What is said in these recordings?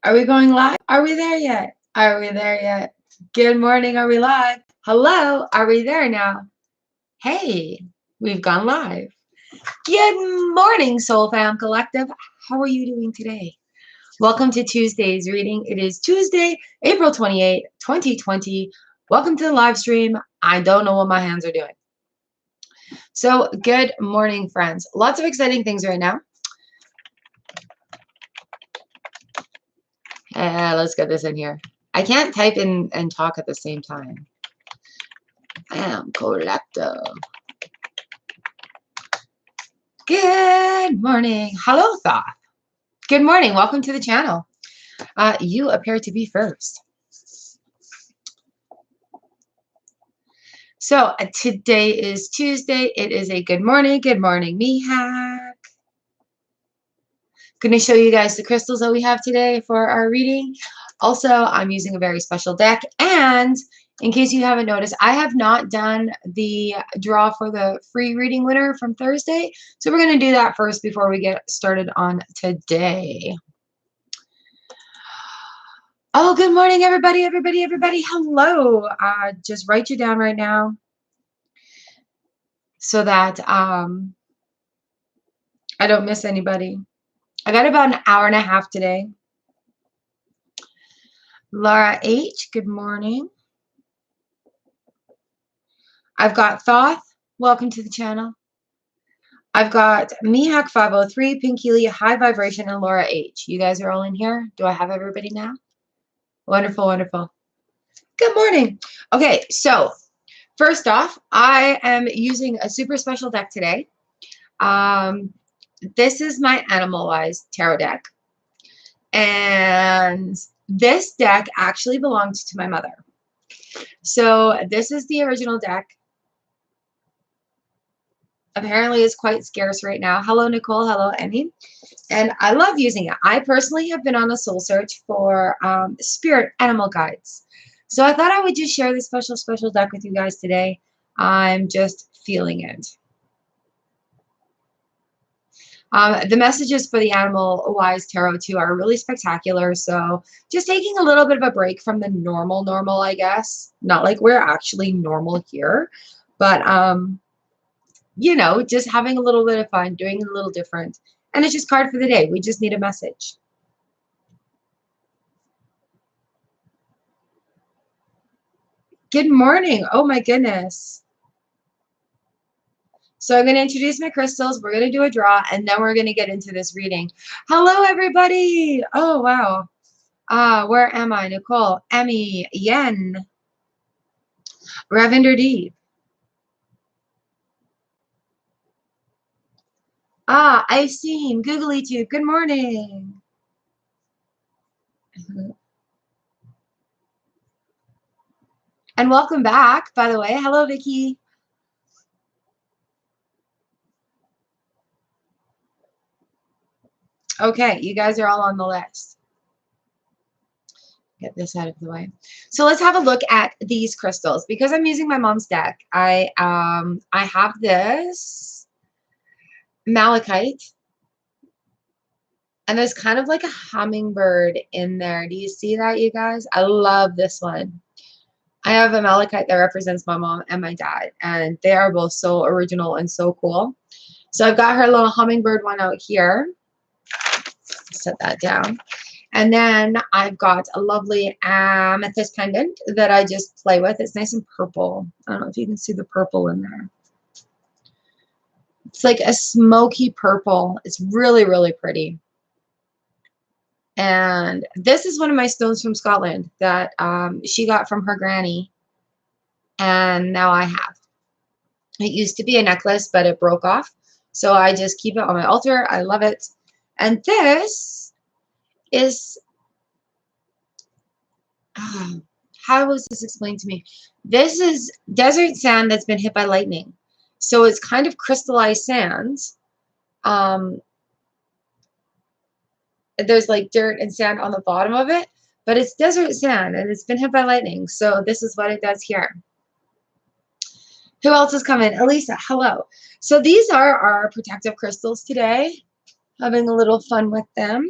Are we going live? Are we there yet? Are we there yet? Good morning. Are we live? Hello. Are we there now? Hey, we've gone live. Good morning, Soul Fam Collective. How are you doing today? Welcome to Tuesday's reading. It is Tuesday, April 28, 2020. Welcome to the live stream. I don't know what my hands are doing. So, good morning, friends. Lots of exciting things right now. Let's get this in here. I can't type in and talk at the same time. I am collective. Good morning. Hello, Thoth. Good morning. Welcome to the channel. You appear to be first. So today is Tuesday. It is a good morning. Good morning, Mihak. Going to show you guys the crystals that we have today for our reading. Also, I'm using a very special deck. And in case you haven't noticed, I have not done the draw for the free reading winner from Thursday. So we're going to do that first before we get started on today. Oh, good morning, everybody. Hello. Just write you down right now so that I don't miss anybody. I got about an hour and a half today. Laura H., good morning. I've got Thoth, welcome to the channel. I've got Mihak 503, Pinky Lee, High Vibration, and Laura H. You guys are all in here? Do I have everybody now? Wonderful, wonderful. Good morning. Okay, so first off, I am using a super special deck today. This is my Animal-Wise Tarot deck. And this deck actually belonged to my mother. So this is the original deck. Apparently it's quite scarce right now. Hello, Nicole. Hello, Emmy. And I love using it. I personally have been on a soul search for spirit animal guides. So I thought I would just share this special deck with you guys today. I'm just feeling it. The messages for the Animal-Wise Tarot too are really spectacular. So just taking a little bit of a break from the normal, I guess. Not like we're actually normal here, but you know, just having a little bit of fun, doing it a little different. And it's just card for the day. We just need a message. Good morning. Oh my goodness. So I'm going to introduce my crystals. We're going to do a draw, and then we're going to get into this reading. Hello, everybody. Oh, wow. Where am I? Nicole, Emmy, Yen, Ravinder Deep. I've seen Googly Tube. Good morning. And welcome back, by the way. Hello, Vicky. Okay, you guys are all on the list. Get this out of the way. So let's have a look at these crystals. Because I'm using my mom's deck, I have this malachite. And there's kind of like a hummingbird in there. Do you see that, you guys? I love this one. I have a malachite that represents my mom and my dad. And they are both so original and so cool. So I've got her little hummingbird one out here. Set that down. And then I've got a lovely amethyst pendant that I just play with. It's nice and purple. I don't know if you can see the purple in there. It's like a smoky purple. It's really, really pretty. And this is one of my stones from Scotland that she got from her granny. And now I have. It used to be a necklace, but it broke off. So I just keep it on my altar. I love it. And this is, how was this explained to me? This is desert sand that's been hit by lightning. So it's kind of crystallized sand. There's like dirt and sand on the bottom of it, but it's desert sand and it's been hit by lightning. So this is what it does here. Who else is coming? Elisa, hello. So these are our protective crystals today. Having a little fun with them.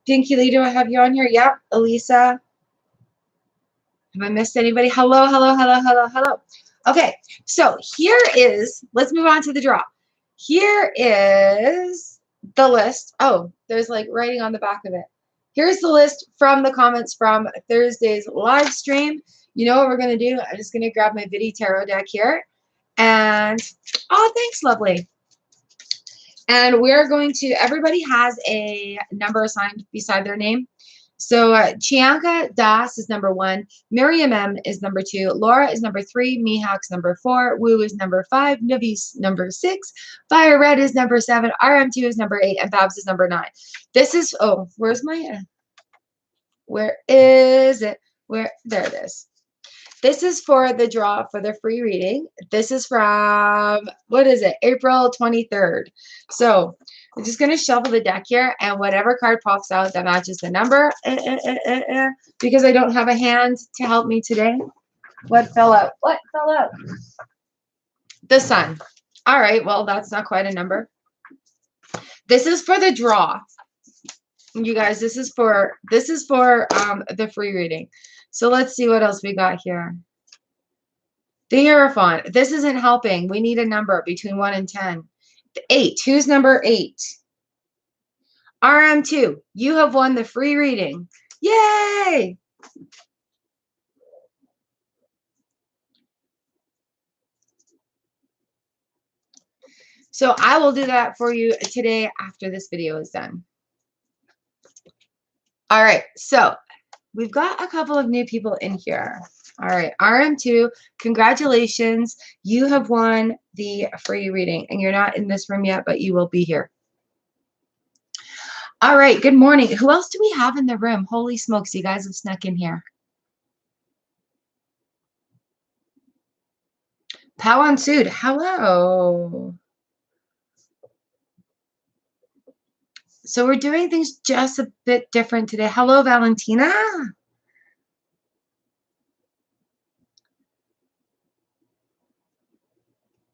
Pinky Lee, do I have you on here? Yep. Elisa. Have I missed anybody? Hello, hello, hello, hello, hello. Okay, so here is, let's move on to the draw. Here is the list. Oh, there's like writing on the back of it. Here's the list from the comments from Thursday's live stream. You know what we're going to do? I'm just going to grab my Vidi Tarot deck here. And, oh, thanks, lovely. And we're going to, everybody has a number assigned beside their name. So Chianca Das is number 1. Miriam M is number 2. Laura is number 3. Mihawk's number 4. Woo is number 5. Navi's number 6. Fire Red is number 7. RM2 is number 8. And Babs is number 9. This is, oh, where's my, where is it? Where, there it is. This is for the draw for the free reading. This is from, what is it? April 23rd. So I'm just going to shuffle the deck here, and whatever card pops out that matches the number, because I don't have a hand to help me today. What fell out? What fell out? The Sun. All right, well, that's not quite a number. This is for the draw. You guys, this is for the free reading. So let's see what else we got here. The Hierophant. This isn't helping. We need a number between 1 and 10. 8. Who's number 8? RM2. You have won the free reading. Yay! So I will do that for you today after this video is done. All right. So we've got a couple of new people in here. All right, RM2, congratulations. You have won the free reading, and you're not in this room yet, but you will be here. All right, good morning. Who else do we have in the room? Holy smokes, you guys have snuck in here. Pawan Sood, hello. So we're doing things just a bit different today. Hello, Valentina.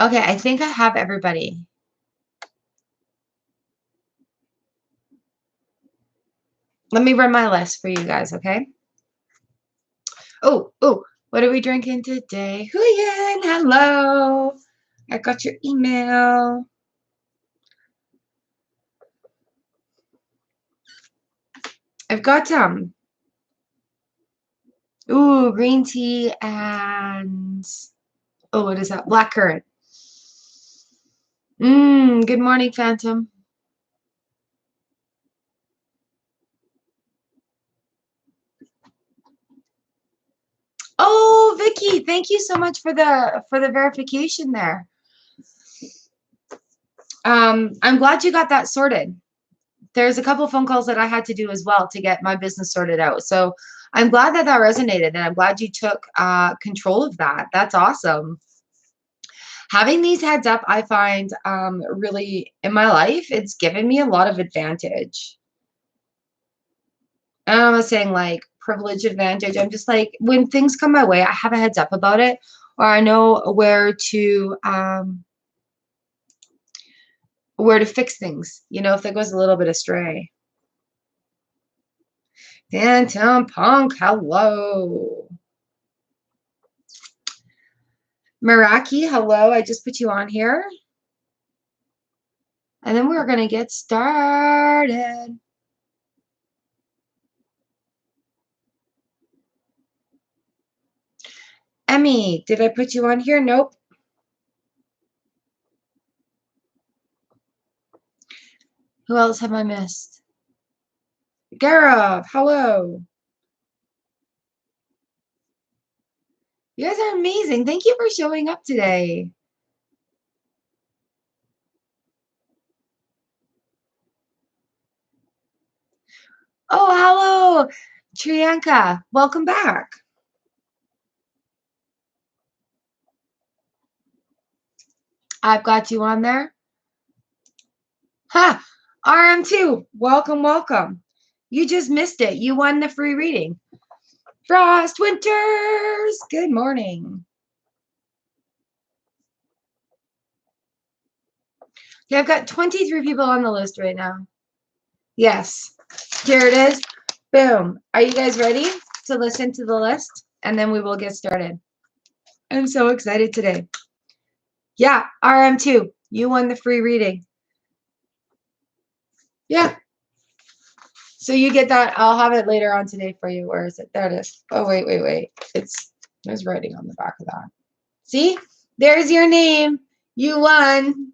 Okay, I think I have everybody. Let me run my list for you guys, okay? Oh, what are we drinking today? Huyen, hello. I got your email. I've got green tea and what is that? Blackcurrant. Good morning, Phantom. Oh, Vicky, thank you so much for the verification there. I'm glad you got that sorted. There's a couple of phone calls that I had to do as well to get my business sorted out. So I'm glad that resonated, and I'm glad you took control of that. That's awesome. Having these heads up, I find really in my life, it's given me a lot of advantage. And I'm not saying like privilege advantage. I'm just like, when things come my way, I have a heads up about it, or I know where to fix things, you know, if that goes a little bit astray. Phantom Punk, hello. Meraki, hello. I just put you on here. And then we're going to get started. Emmy, did I put you on here? Nope. Who else have I missed? Gaurav, hello. You guys are amazing. Thank you for showing up today. Oh, hello, Trianka. Welcome back. I've got you on there. Ha! RM2, welcome, welcome. You just missed it. You won the free reading. Frost Winters, good morning. Yeah, I've got 23 people on the list right now. Yes. Here it is. Boom. Are you guys ready to listen to the list? And then we will get started. I'm so excited today. Yeah, RM2. You won the free reading. Yeah. So you get that. I'll have it later on today for you. Where is it? There it is. Oh, wait. There's writing on the back of that. See? There's your name. You won.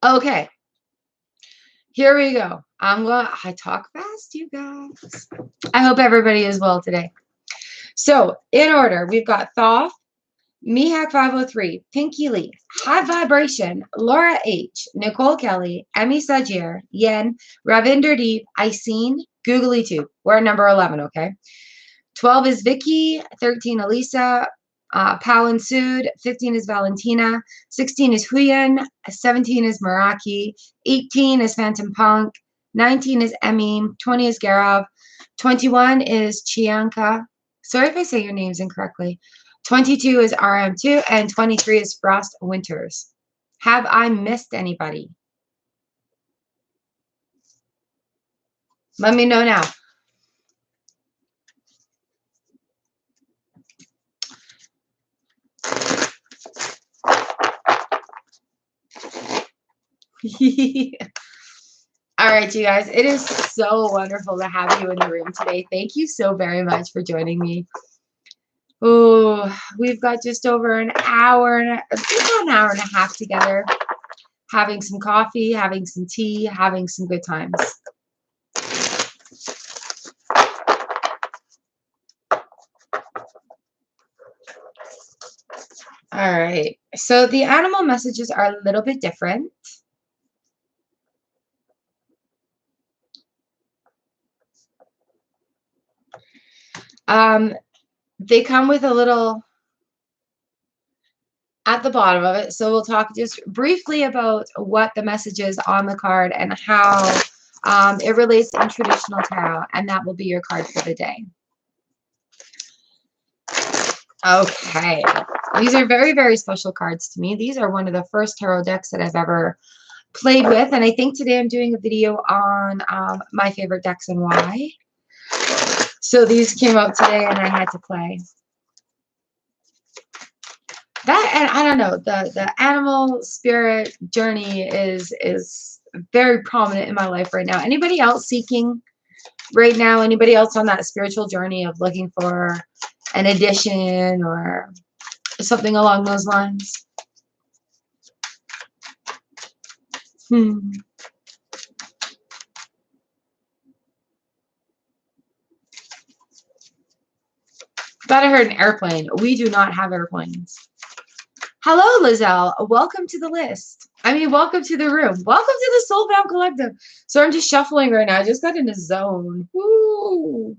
Okay. Here we go. I talk fast, you guys. I hope everybody is well today. So, in order, we've got Thoth, Mihak 503, Pinky Lee, High Vibration, Laura H, Nicole Kelly, Emmy Sajir, Yen, Ravinder Deep, Iseen, Googly Tube. We're at number 11, okay? 12 is Vicky, 13 Elisa, Pal and Sood, 15 is Valentina, 16 is Huyen, 17 is Meraki, 18 is Phantom Punk, 19 is Emmy, 20 is Garav, 21 is Chianka. Sorry if I say your names incorrectly. 22 is RM2, and 23 is Frost Winters. Have I missed anybody? Let me know now. All right, you guys. It is so wonderful to have you in the room today. Thank you so very much for joining me. Oh, we've got just over an hour and a half together, having some coffee, having some tea, having some good times. All right. So the animal messages are a little bit different. They come with a little at the bottom of it. So we'll talk just briefly about what the message is on the card and how it relates in traditional tarot, and that will be your card for the day. Okay. These are very, very special cards to me. These are one of the first tarot decks that I've ever played with, and I think today I'm doing a video on my favorite decks and why. So these came out today and I had to play. That, and I don't know, the animal spirit journey is very prominent in my life right now. Anybody else seeking right now? Anybody else on that spiritual journey of looking for an addition or something along those lines? Thought I heard an airplane. We do not have airplanes. Hello, Lizelle. Welcome to the list. I mean, welcome to the room. Welcome to the Soulbound Collective. So I'm just shuffling right now. I just got in a zone. Woo!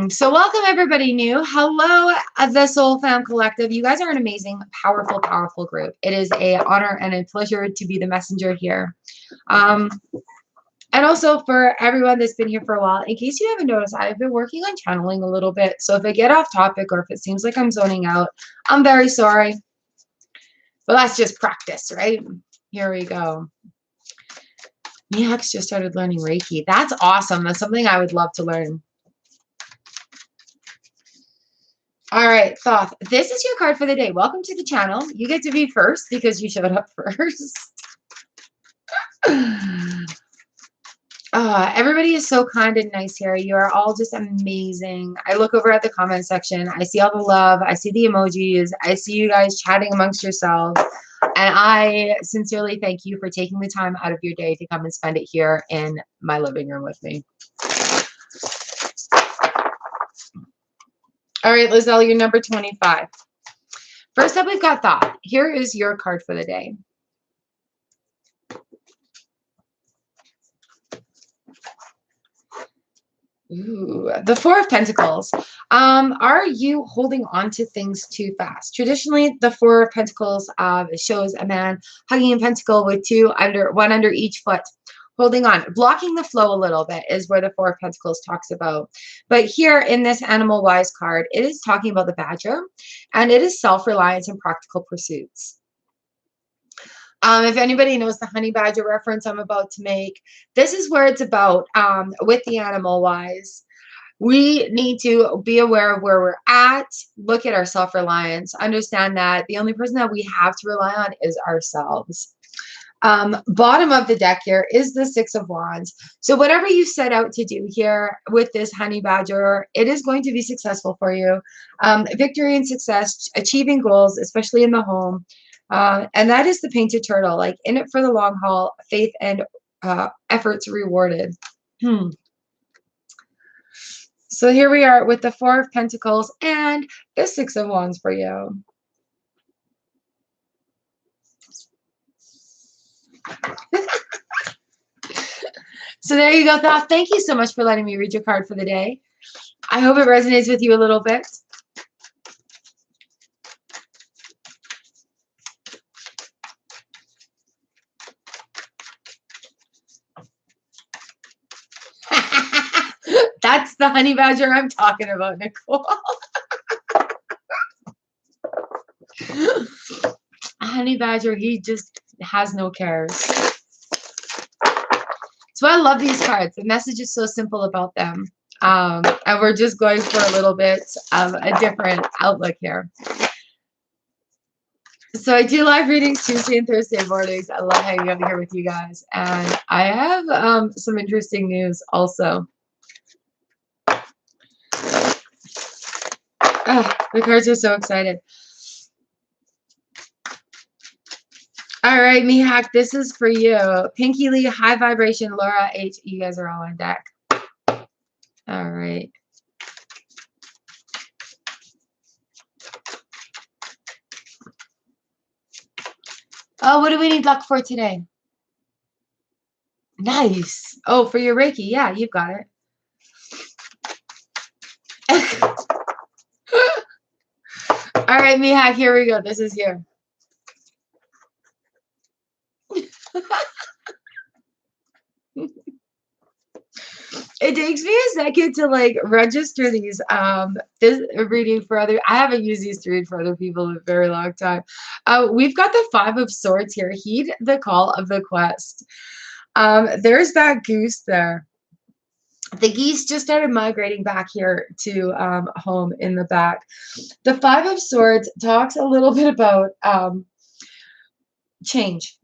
So welcome everybody new. Hello, the Soul Fam Collective. You guys are an amazing, powerful, powerful group. It is an honor and a pleasure to be the messenger here. And also for everyone that's been here for a while, in case you haven't noticed, I've been working on channeling a little bit. So if I get off topic or if it seems like I'm zoning out, I'm very sorry. But that's just practice, right? Here we go. Mihak's just started learning Reiki. That's awesome. That's something I would love to learn. All right, Thoth, this is your card for the day. Welcome to the channel. You get to be first because you showed up first. Everybody is so kind and nice here. You are all just amazing. I look over at the comment section. I see all the love. I see the emojis. I see you guys chatting amongst yourselves. And I sincerely thank you for taking the time out of your day to come and spend it here in my living room with me. All right, Lizelle, you're number 25. First up, we've got Thoth. Here is your card for the day. Ooh, the Four of Pentacles. Are you holding on to things too fast? Traditionally, the Four of Pentacles shows a man hugging a pentacle with one under each foot, holding on, blocking the flow a little bit is where the Four of Pentacles talks about. But here in this Animal Wise card, it is talking about the badger, and it is self-reliance and practical pursuits. If anybody knows the honey badger reference I'm about to make, this is where it's about with the Animal Wise. We need to be aware of where we're at, look at our self-reliance, understand that the only person that we have to rely on is ourselves. Bottom of the deck here is the Six of Wands. So whatever you set out to do here with this honey badger, it is going to be successful for you. Victory and success, achieving goals, especially in the home. And that is the painted turtle, like in it for the long haul, faith and efforts rewarded. So here we are with the Four of Pentacles and the Six of Wands for you. So there you go, Thoth. Thank you so much for letting me read your card for the day. I hope it resonates with you a little bit. That's the honey badger I'm talking about, Nicole. Honey badger, he just has no cares. So I love these cards. The message is so simple about them. And we're just going for a little bit of a different outlook here. So I do live readings Tuesday and Thursday mornings. I love hanging out here with you guys. And I have some interesting news also. Oh, the cards are so excited. All right, Mihak, this is for you. Pinky Lee, High Vibration, Laura H. You guys are all on deck. All right. Oh, what do we need luck for today? Nice. Oh, for your Reiki. Yeah, you've got it. All right, Mihak, here we go. This is here. It takes me a second to like register these this reading for other. I haven't used these to read for other people in a very long time. We've got the Five of Swords here. Heed the call of the quest. There's that goose there. The geese just started migrating back here to home in the back. The Five of Swords talks a little bit about change.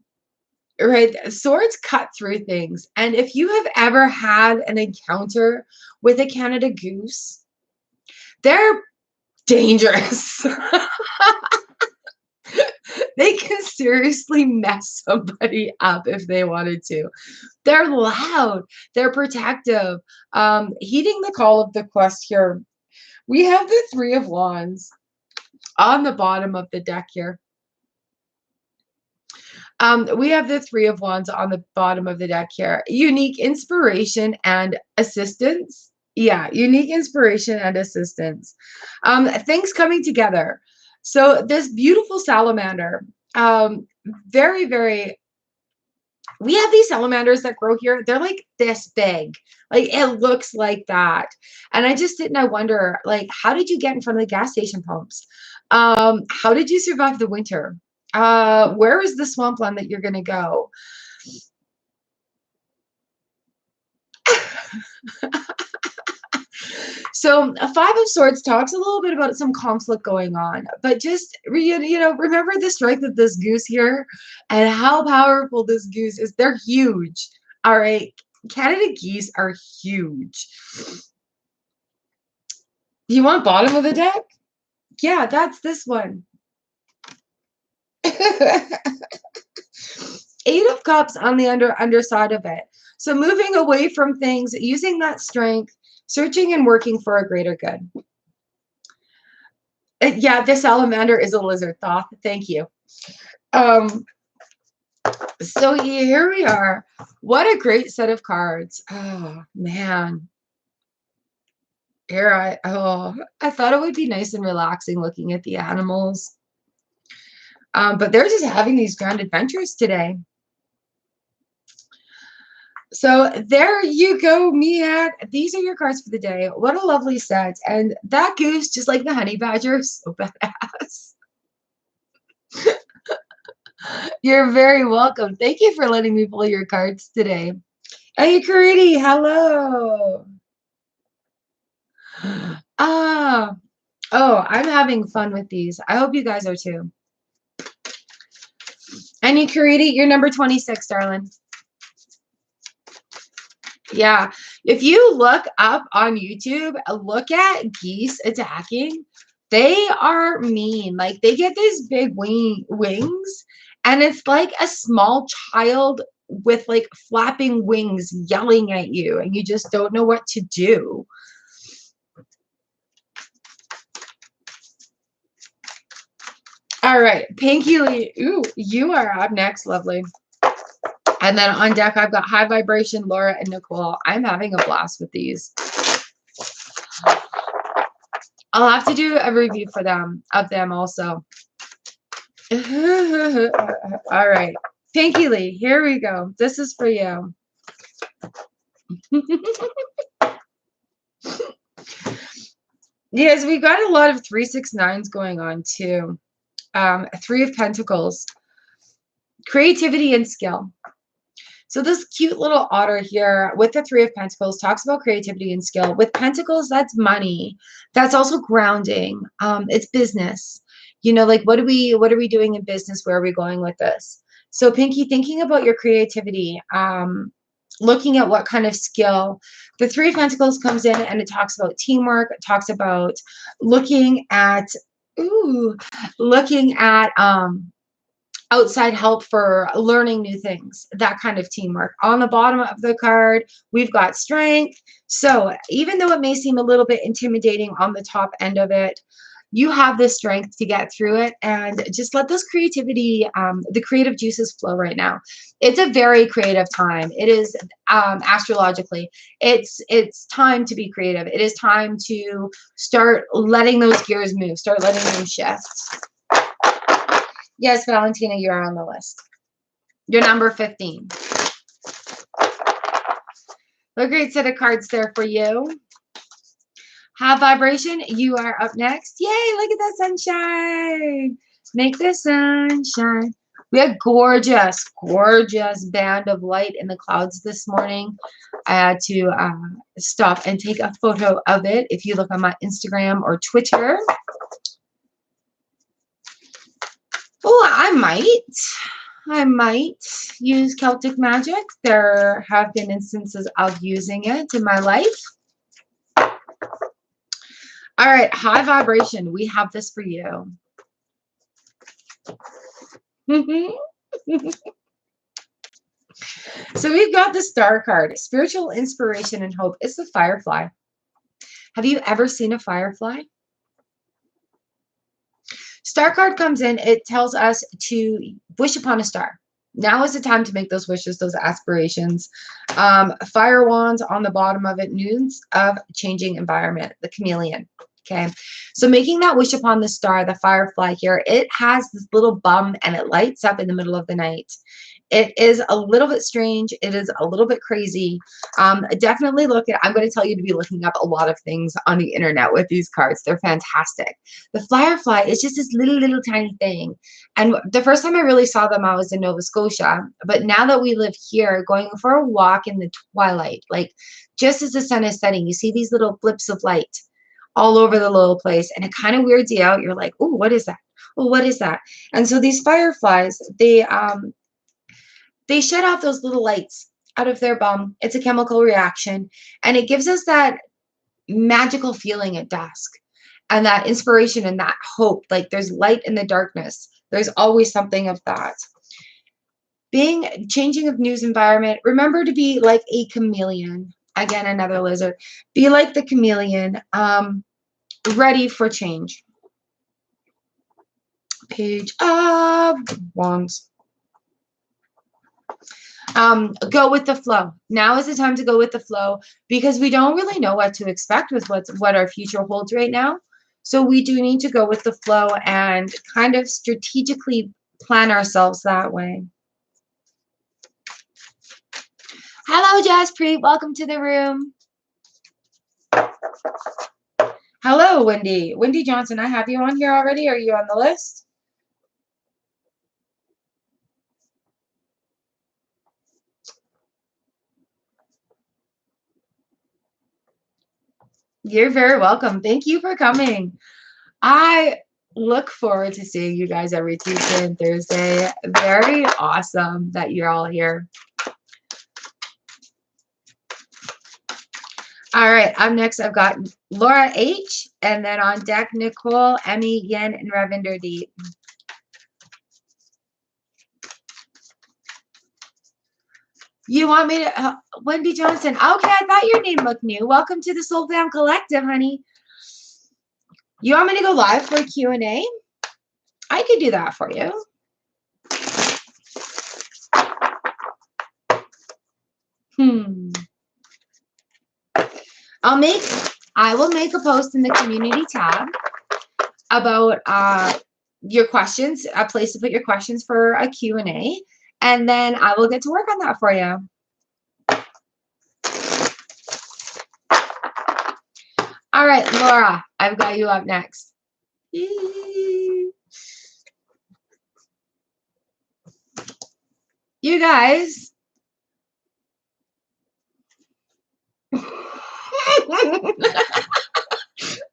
Right, swords cut through things, and if you have ever had an encounter with a Canada goose, they're dangerous. They can seriously mess somebody up if they wanted to. They're loud, they're protective. Heeding the call of the quest here, we have the Three of Wands on the bottom of the deck here. We have the Three of Wands on the bottom of the deck here. Unique inspiration and assistance. Yeah, unique inspiration and assistance. Things coming together. So this beautiful salamander, very, very, we have these salamanders that grow here. They're like this big. Like it looks like that. And I wonder, like, how did you get in front of the gas station pumps? How did you survive the winter? Where is the swampland that you're going to go? So a Five of Swords talks a little bit about some conflict going on, but just, remember the strength of this goose here and how powerful this goose is. They're huge. All right. Canada geese are huge. You want bottom of the deck? Yeah, that's this one. Eight of Cups on the underside of it. So moving away from things, using that strength, searching and working for a greater good. Yeah, this salamander is a lizard, Thoth. Thank you. So here we are. What a great set of cards. Oh, man. Here I thought it would be nice and relaxing looking at the animals. But they're just having these grand adventures today. So there you go, Miat. These are your cards for the day. What a lovely set. And that goose, just like the honey badger, so badass. You're very welcome. Thank you for letting me pull your cards today. Hey, Kariti, hello. Ah, oh, I'm having fun with these. I hope you guys are too. And Kariti, you're number 26, darling. Yeah. If you look up on YouTube, look at geese attacking. They are mean. Like they get these big wings, and it's like a small child with like flapping wings yelling at you, and you just don't know what to do. All right, Pinky Lee. Ooh, you are up next, lovely. And then on deck, I've got High Vibration, Laura, and Nicole. I'm having a blast with these. I'll have to do a review for them of them also. All right, Pinky Lee, here we go. This is for you. Yes, we got a lot of 369s going on too. 3 of Pentacles, creativity and skill. So this cute little otter here with the 3 of Pentacles talks about creativity and skill. With Pentacles, that's money. That's also grounding. It's business. You know, like what are we doing in business? Where are we going with this? So Pinky, thinking about your creativity, looking at what kind of skill. The 3 of Pentacles comes in and it talks about teamwork. It talks about looking at outside help for learning new things, that kind of teamwork. On the bottom of the card, we've got strength. So even though it may seem a little bit intimidating on the top end of it, you have the strength to get through it and just let those creativity, the creative juices flow right now. It's a very creative time. It is astrologically, it's time to be creative. It is time to start letting those gears move, start letting them shift. Yes, Valentina, you're on the list. You're number 15. A great set of cards there for you. High Vibration, you are up next. Yay, look at that sunshine. Make the sunshine. We had gorgeous, gorgeous band of light in the clouds this morning. I had to stop and take a photo of it. If you look on my Instagram or Twitter. Oh, I might use Celtic magic. There have been instances of using it in my life. All right, High Vibration. We have this for you. So we've got the Star card, spiritual inspiration and hope. It's the Firefly. Have you ever seen a firefly? Star card comes in, it tells us to wish upon a star. Now is the time to make those wishes, those aspirations. Fire wands on the bottom of it, news of changing environment, the chameleon. Okay, so making that wish upon the star, the firefly here, it has this little bum and it lights up in the middle of the night. It is a little bit strange. It is a little bit crazy. Definitely look at, I'm going to tell you to be looking up a lot of things on the internet with these cards. They're fantastic. The firefly is just this little tiny thing. And the first time I really saw them, I was in Nova Scotia. But now that we live here, going for a walk in the twilight, like just as the sun is setting, you see these little flips of light all over the little place. And it kind of weirds you out. You're like, oh, what is that? Oh, what is that? And so these fireflies, they shed off those little lights out of their bum. It's a chemical reaction. And it gives us that magical feeling at dusk and that inspiration and that hope. Like there's light in the darkness. There's always something of that. Changing of news environment. Remember to be like a chameleon. Again, another lizard. Be like the chameleon. Ready for change. Page of Wands. Go with the flow. Now is the time to go with the flow because we don't really know what to expect with what our future holds right now. So we do need to go with the flow and kind of strategically plan ourselves that way. Hello, Jaspreet. Welcome to the room. Hello, Wendy. Wendy Johnson, I have you on here already. Are you on the list? You're very welcome. Thank you for coming. I look forward to seeing you guys every Tuesday and Thursday. Very awesome that you're all here. All right, up next, I've got Laura H. And then on deck, Nicole, Emmy, Yen, and Ravinder D. You want me to, Wendy Johnson. Okay, I thought your name looked new. Welcome to the Soul Fam Collective, honey. You want me to go live for a Q&A? I could do that for you. I will make a post in the community tab about your questions, a place to put your questions for a Q&A, and then I will get to work on that for you. All right, Laura, I've got you up next. You guys.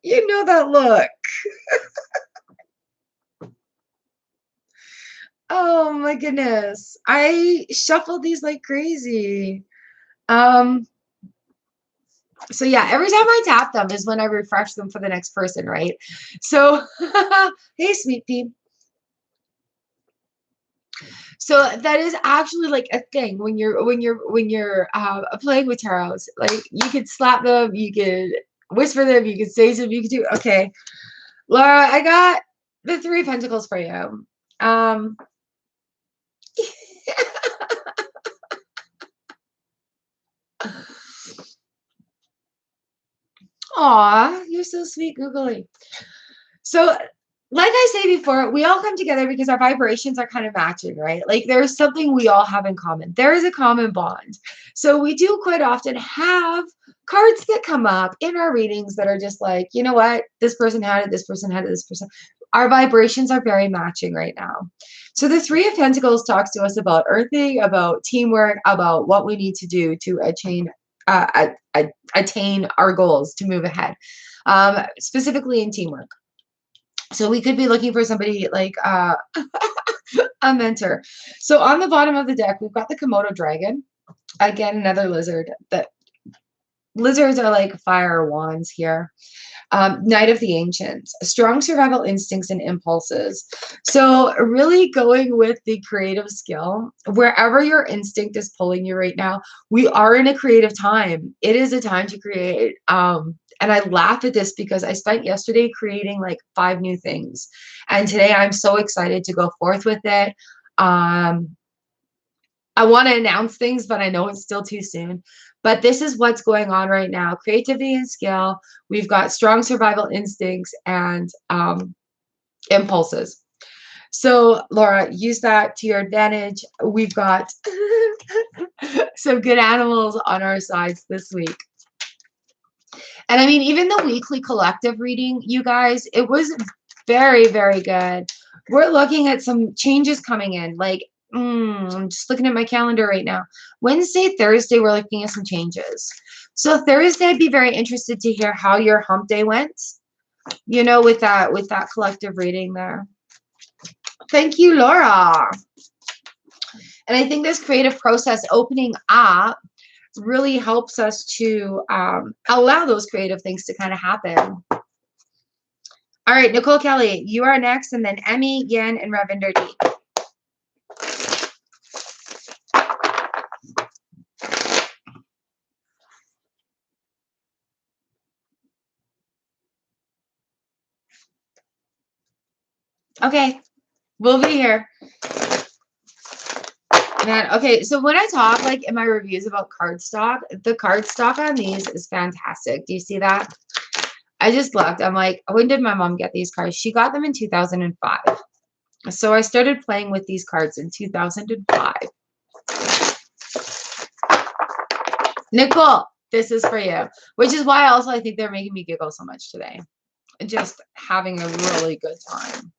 You know that look. Oh my goodness. I shuffled these like crazy. So yeah, every time I tap them is when I refresh them for the next person, right? So hey, sweet pea. So that is actually like a thing when you're playing with tarots. Like you could slap them, you could whisper them, you could say something, you could do. Okay, Laura, I got the 3 of Pentacles for you. Aw, you're so sweet, Googly. So, like I say before, we all come together because our vibrations are kind of matching, right? Like there's something we all have in common. There is a common bond. So we do quite often have cards that come up in our readings that are just like, you know what? This person had it, this person had it, this person. Our vibrations are very matching right now. So the 3 of Pentacles talks to us about earthing, about teamwork, about what we need to do to attain our goals to move ahead, specifically in teamwork. So we could be looking for somebody like a mentor. So on the bottom of the deck, we've got the Komodo dragon. Again, another lizard. Lizards are like fire wands here. Knight of the Ancients, strong survival instincts and impulses. So really going with the creative skill, wherever your instinct is pulling you right now, we are in a creative time. It is a time to create. And I laugh at this because I spent yesterday creating like 5 new things. And today I'm so excited to go forth with it. I want to announce things, but I know it's still too soon. But this is what's going on right now. Creativity and skill. We've got strong survival instincts and impulses. So, Laura, use that to your advantage. We've got some good animals on our sides this week. And I mean, even the weekly collective reading, you guys, it was very, very good. We're looking at some changes coming in. Like, I'm just looking at my calendar right now. Wednesday, Thursday, we're looking at some changes. So Thursday, I'd be very interested to hear how your hump day went, you know, with that collective reading there. Thank you, Laura. And I think this creative process opening up really helps us to allow those creative things to kind of happen. All right, Nicole Kelly, you are next, and then Emmy, Yen, and Ravinder D. Okay, we'll be here. Man, okay, so when I talk like in my reviews about cardstock, the cardstock on these is fantastic. Do you see that? I just looked. I'm like, when did my mom get these cards? She got them in 2005. So I started playing with these cards in 2005. Nicole, this is for you. Which is why also I think they're making me giggle so much today. Just having a really good time.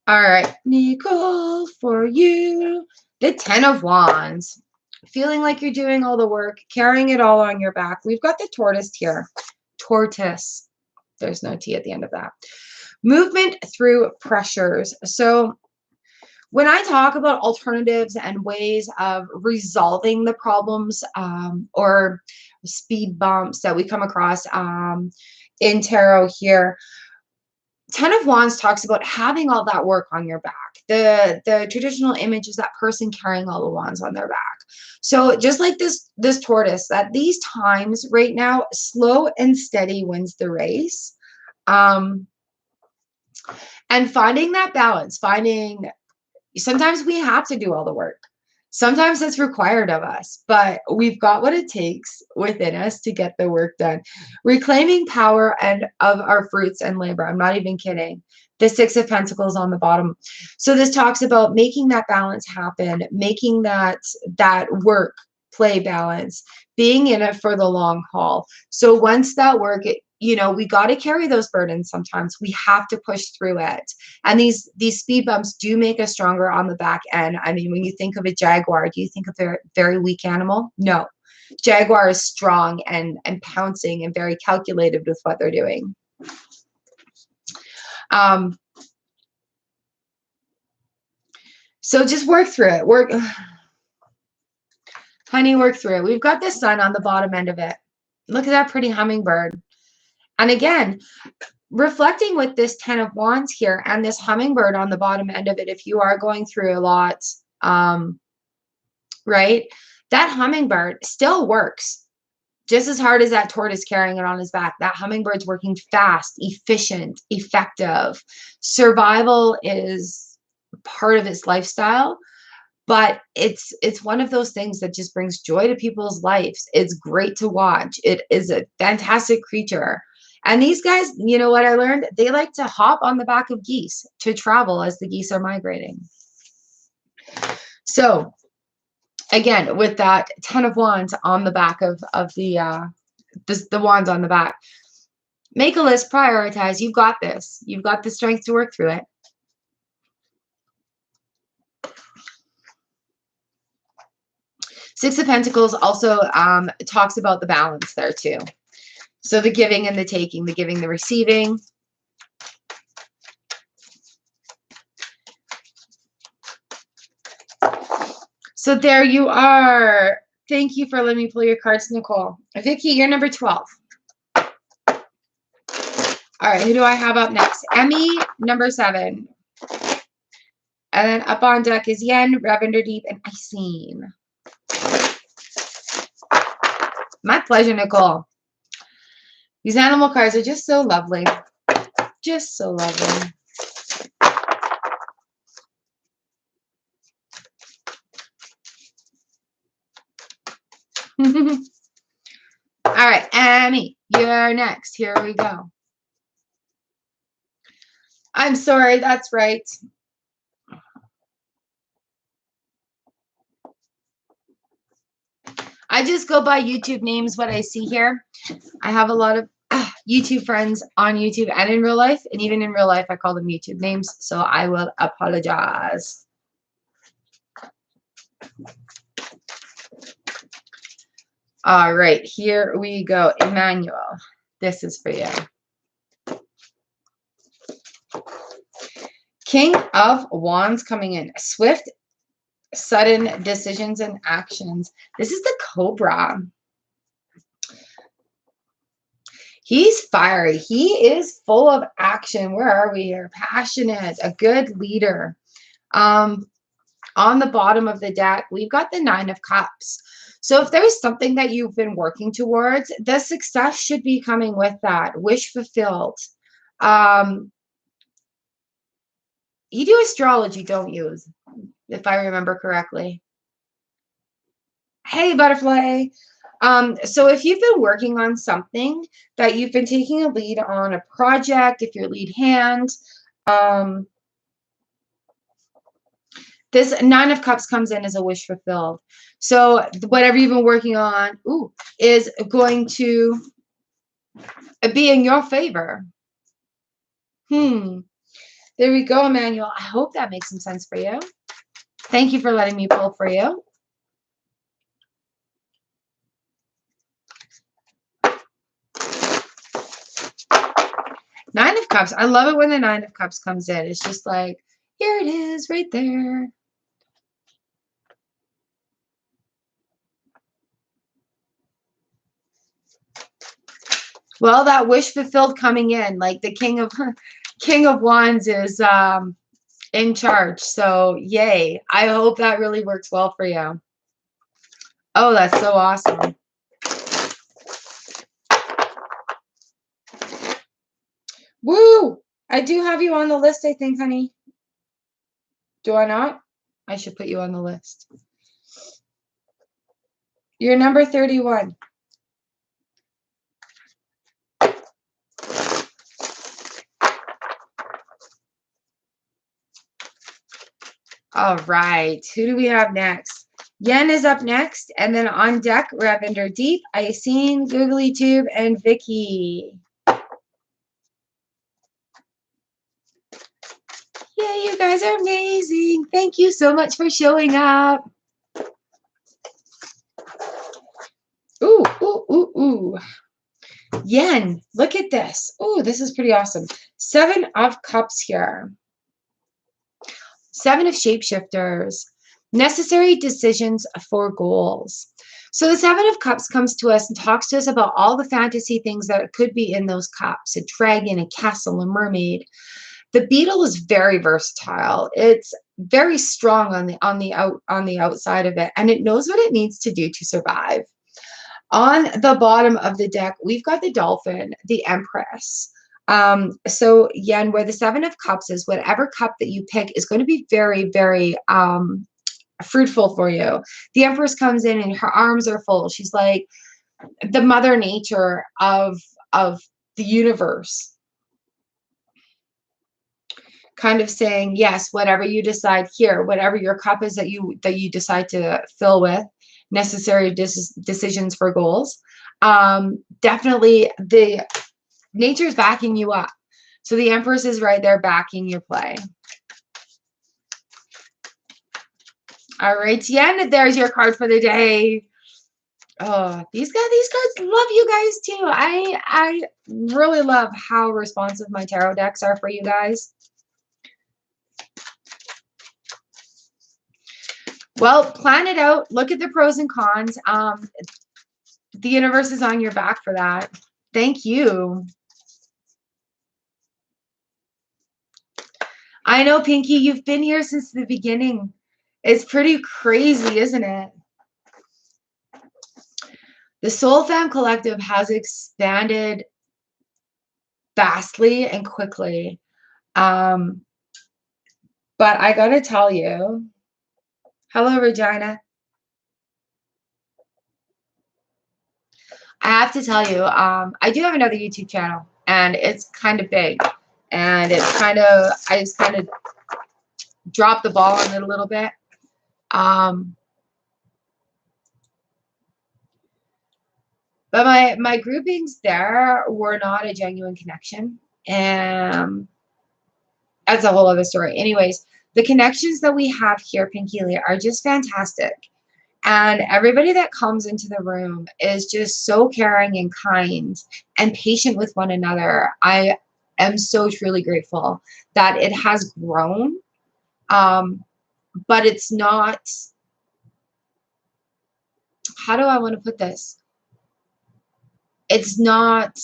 All right, Nicole, for you. The 10 of Wands. Feeling like you're doing all the work, carrying it all on your back. We've got the tortoise here. Tortoise. There's no T at the end of that. Movement through pressures. So when I talk about alternatives and ways of resolving the problems or speed bumps that we come across in tarot here, 10 of Wands talks about having all that work on your back. The traditional image is that person carrying all the wands on their back. So just like this tortoise, at these times right now, slow and steady wins the race. And finding that balance, sometimes we have to do all the work. Sometimes it's required of us, but we've got what it takes within us to get the work done. Reclaiming power and of our fruits and labor. I'm not even kidding. The 6 of Pentacles on the bottom. So this talks about making that balance happen, making that work play balance, being in it for the long haul. So once that work, we got to carry those burdens sometimes. We have to push through it. And these speed bumps do make us stronger on the back end. I mean, when you think of a jaguar, do you think of a very weak animal? No. Jaguar is strong and pouncing and very calculated with what they're doing. So just work through it. Honey, work through it. We've got the sun on the bottom end of it. Look at that pretty hummingbird. And again, reflecting with this 10 of Wands here and this hummingbird on the bottom end of it, if you are going through a lot, right? That hummingbird still works just as hard as that tortoise carrying it on his back. That hummingbird's working fast, efficient, effective. Survival is part of its lifestyle, but it's one of those things that just brings joy to people's lives. It's great to watch. It is a fantastic creature. And these guys, you know what I learned? They like to hop on the back of geese to travel as the geese are migrating. So again, with that 10 of Wands on the back of the wands on the back, make a list, prioritize. You've got this. You've got the strength to work through it. Six of Pentacles also talks about the balance there too. So the giving and the taking, the giving, the receiving. So there you are. Thank you for letting me pull your cards, Nicole. Vicky, you're number 12. All right, who do I have up next? Emmy, number 7. And then up on deck is Yen, Ravender Deep, and Isine. My pleasure, Nicole. These animal cards are just so lovely. Just so lovely. All right, Emmy, you're next. Here we go. I'm sorry, that's right. I just go by YouTube names, what I see here. I have a lot of YouTube friends on YouTube and in real life. And even in real life, I call them YouTube names. So I will apologize. All right, here we go. Emmanuel, this is for you. King of Wands coming in. Swift, sudden decisions and actions. This is the Cobra. He's fiery. He is full of action. Where are we here? Passionate, a good leader. On the bottom of the deck, we've got the 9 of Cups. So if there's something that you've been working towards, the success should be coming with that. Wish fulfilled. You do astrology, don't you? If I remember correctly. Hey, butterfly. So if you've been working on something that you've been taking a lead on a project, if you're lead hand, This Nine of Cups comes in as a wish fulfilled. So whatever you've been working on, is going to be in your favor. There we go, Emmanuel. I hope that makes some sense for you. Thank you for letting me pull for you. Nine of Cups. I love it when the Nine of Cups comes in. It's just like, here it is right there. Well, that wish fulfilled coming in, like the King of Wands is in charge. So yay. I hope that really works well for you. Oh, that's so awesome. Woo! I do have you on the list, I think, honey. Do I not? I should put you on the list. You're number 31. All right. Who do we have next? Yen is up next. And then on deck, Ravender Deep, Icene, Googly Tube, and Vicky. Yeah, you guys are amazing. Thank you so much for showing up. Ooh, ooh, ooh, ooh. Yen, look at this. Ooh, this is pretty awesome. 7 of Cups here. 7 of Shapeshifters. Necessary decisions for goals. So the 7 of Cups comes to us and talks to us about all the fantasy things that could be in those cups. A dragon, a castle, a mermaid. The beetle is very versatile. It's very strong on the outside of it, and it knows what it needs to do to survive. On the bottom of the deck, we've got the dolphin, the Empress. So Yen, where the 7 of Cups is, whatever cup that you pick is going to be very, very fruitful for you. The Empress comes in and her arms are full. She's like the mother nature of the universe. Kind of saying, yes, whatever you decide here, whatever your cup is that you decide to fill with, necessary decisions for goals. Definitely the nature's backing you up. So the Empress is right there backing your play. All right, Yen, there's your card for the day. Oh, these cards love you guys too. I really love how responsive my tarot decks are for you guys. Well, plan it out. Look at the pros and cons. The universe is on your back for that. Thank you. I know, Pinky, you've been here since the beginning. It's pretty crazy, isn't it? The Soul Fam Collective has expanded vastly and quickly. But I gotta tell you, hello, Regina. I have to tell you, I do have another YouTube channel, and it's kind of big. And it's kind of, I just kind of dropped the ball on it a little bit. But my groupings there were not a genuine connection. And that's a whole other story. Anyways, the connections that we have here, Pinky Lee, are just fantastic. And everybody that comes into the room is just so caring and kind and patient with one another. I am so truly grateful that it has grown. But it's not, how do I want to put this? It's not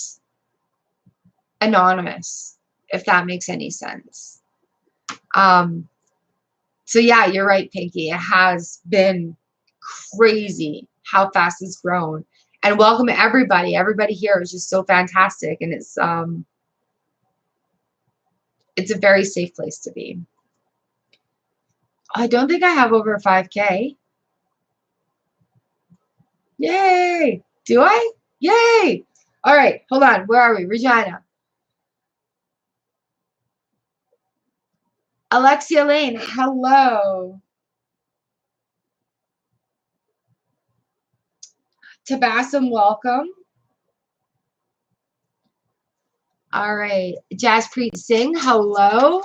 anonymous, if that makes any sense. So yeah, you're right, Pinky. It has been crazy how fast it's grown. And welcome everybody. Everybody here is just so fantastic, and it's a very safe place to be. I don't think I have over 5K. Yay! Do I? Yay! All right, hold on. Where are we? Regina. Alexia Lane, hello. Tabassum, welcome. All right. Jaspreet Singh, hello.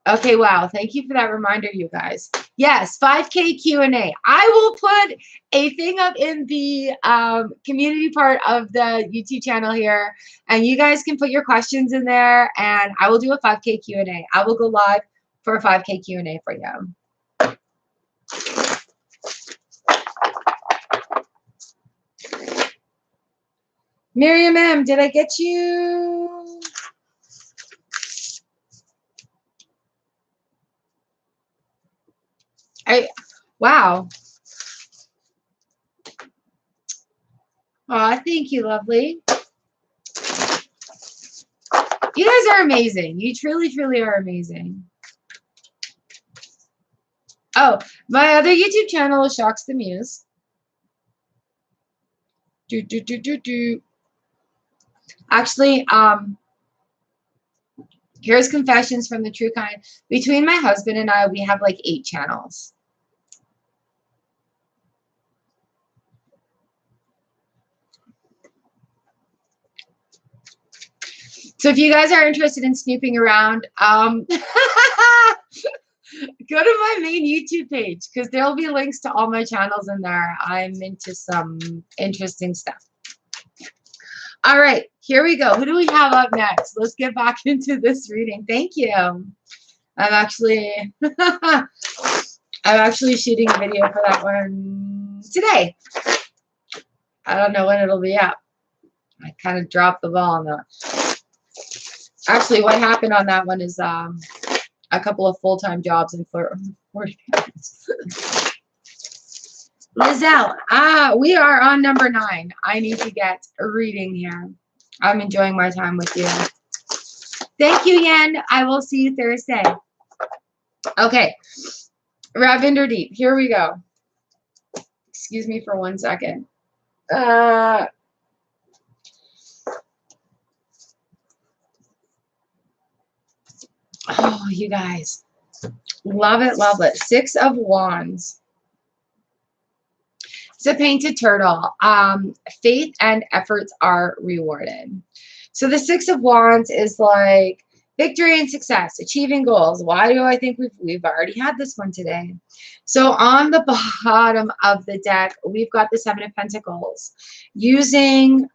Okay, wow. Thank you for that reminder, you guys. Yes, 5K Q&A. I will put a thing up in the community part of the YouTube channel here, and you guys can put your questions in there, and I will do a 5K Q&A. I will go live for a 5K Q&A for you. Miriam M., did I get you? Wow. Aw, thank you, lovely. You guys are amazing. You truly, truly are amazing. Oh, my other YouTube channel is Shocks the Muse. Actually, here's confessions from the true kind. Between my husband and I, we have like 8 channels. So if you guys are interested in snooping around, go to my main YouTube page because there'll be links to all my channels in there. I'm into some interesting stuff. All right, here we go. Who do we have up next? Let's get back into this reading. Thank you. I'm actually shooting a video for that one today. I don't know when it'll be up. I kind of dropped the ball on that. Actually, what happened on that one is a couple of full-time jobs in Florida. Lizelle, we are on number 9. I need to get a reading here. I'm enjoying my time with you. Thank you, Yen. I will see you Thursday. Okay. Ravinder Deep, here we go. Excuse me for 1 second. Oh, you guys. Love it, love it. 6 of Wands. It's a painted turtle. Faith and efforts are rewarded. So the 6 of Wands is like victory and success, achieving goals. Why do I think we've already had this one today? So on the bottom of the deck, we've got the 7 of Pentacles. Using,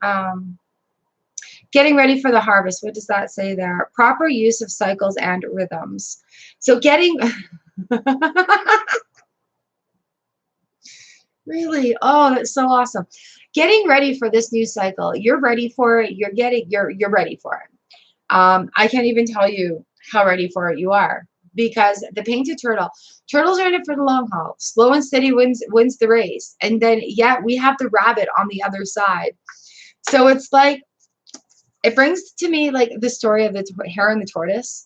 getting ready for the harvest. What does that say there? Proper use of cycles and rhythms. So getting... Really? Oh, that's so awesome. Getting ready for this new cycle. You're ready for it. You're ready for it. I can't even tell you how ready for it you are because the painted turtles are in it for the long haul. Slow and steady wins the race. And then, yeah, we have the rabbit on the other side. So it's like, it brings to me like the story of the hare and the tortoise.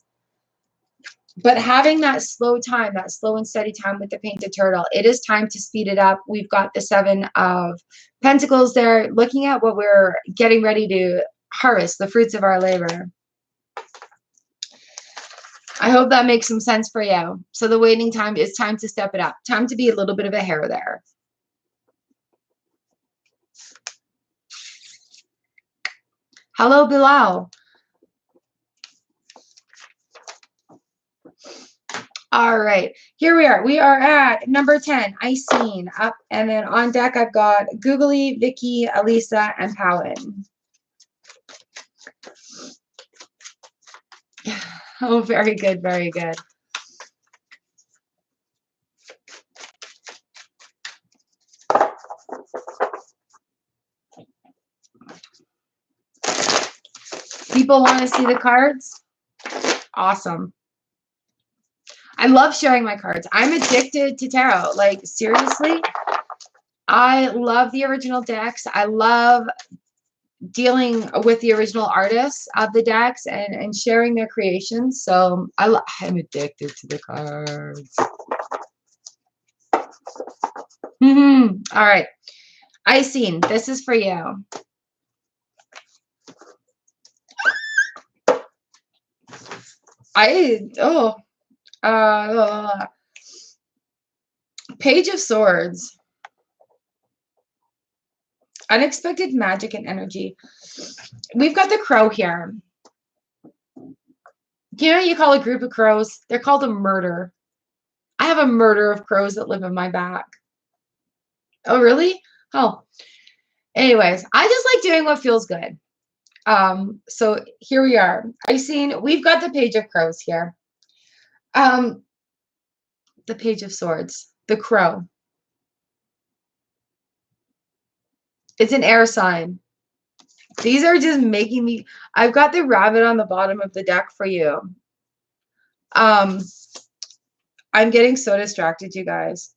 But having that slow time, that slow and steady time with the painted turtle, it is time to speed it up. We've got the 7 of Pentacles there, looking at what we're getting ready to harvest, the fruits of our labor. I hope that makes some sense for you. So the waiting time is time to step it up. Time to be a little bit of a hare there. Hello, Bilal. All right, here we are. We are at number 10, Icene, up. And then on deck, I've got Googly, Vicky, Elisa, and Powin. Oh, very good, very good. People want to see the cards? Awesome. I love sharing my cards. I'm addicted to tarot. Like, seriously, I love the original decks. I love dealing with the original artists of the decks and sharing their creations. So I'm addicted to the cards. All right. Icene, this is for you. Uh, Page of Swords. Unexpected magic and energy. We've got the crow here. You know, you call a group of crows, they're called a murder. I have a murder of crows that live in my back. Oh, really? Oh, anyways, I just like doing what feels good. So here we are. We've got the Page of Crows here. The Page of Swords, the crow. It's an air sign. These are just making me, I've got the rabbit on the bottom of the deck for you. I'm getting so distracted, you guys.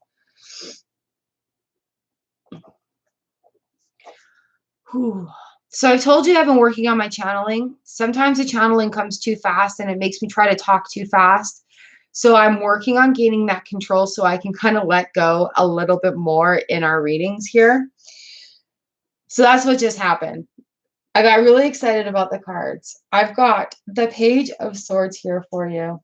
Whew. So I've told you I've been working on my channeling. Sometimes the channeling comes too fast and it makes me try to talk too fast. So I'm working on gaining that control so I can kind of let go a little bit more in our readings here. So that's what just happened. I got really excited about the cards. I've got the Page of Swords here for you.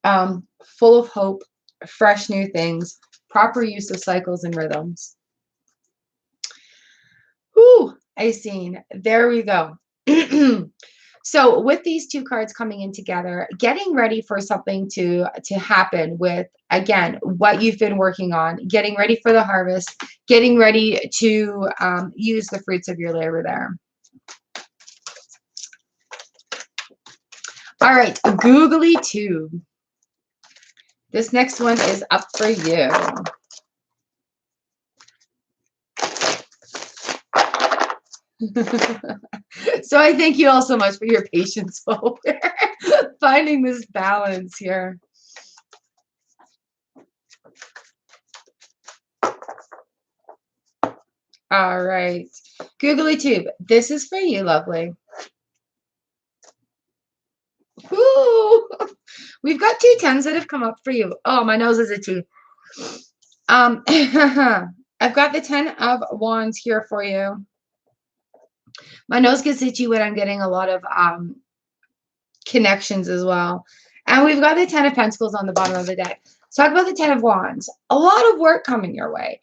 Full of hope, fresh new things, proper use of cycles and rhythms. Whew, I seen. There we go. So with these two cards coming in together, getting ready for something to happen with, again, what you've been working on, getting ready for the harvest, getting ready to use the fruits of your labor there. All right, Googly Tube. This next one is up for you. So I thank you all so much for your patience while we're finding this balance here. All right. Googly Tube, this is for you, lovely. Ooh, we've got two tens that have come up for you. Oh, my nose is itchy. I've got the 10 of Wands here for you. My nose gets itchy when I'm getting a lot of connections as well. And we've got the 10 of Pentacles on the bottom of the deck. Let's talk about the 10 of Wands. A lot of work coming your way.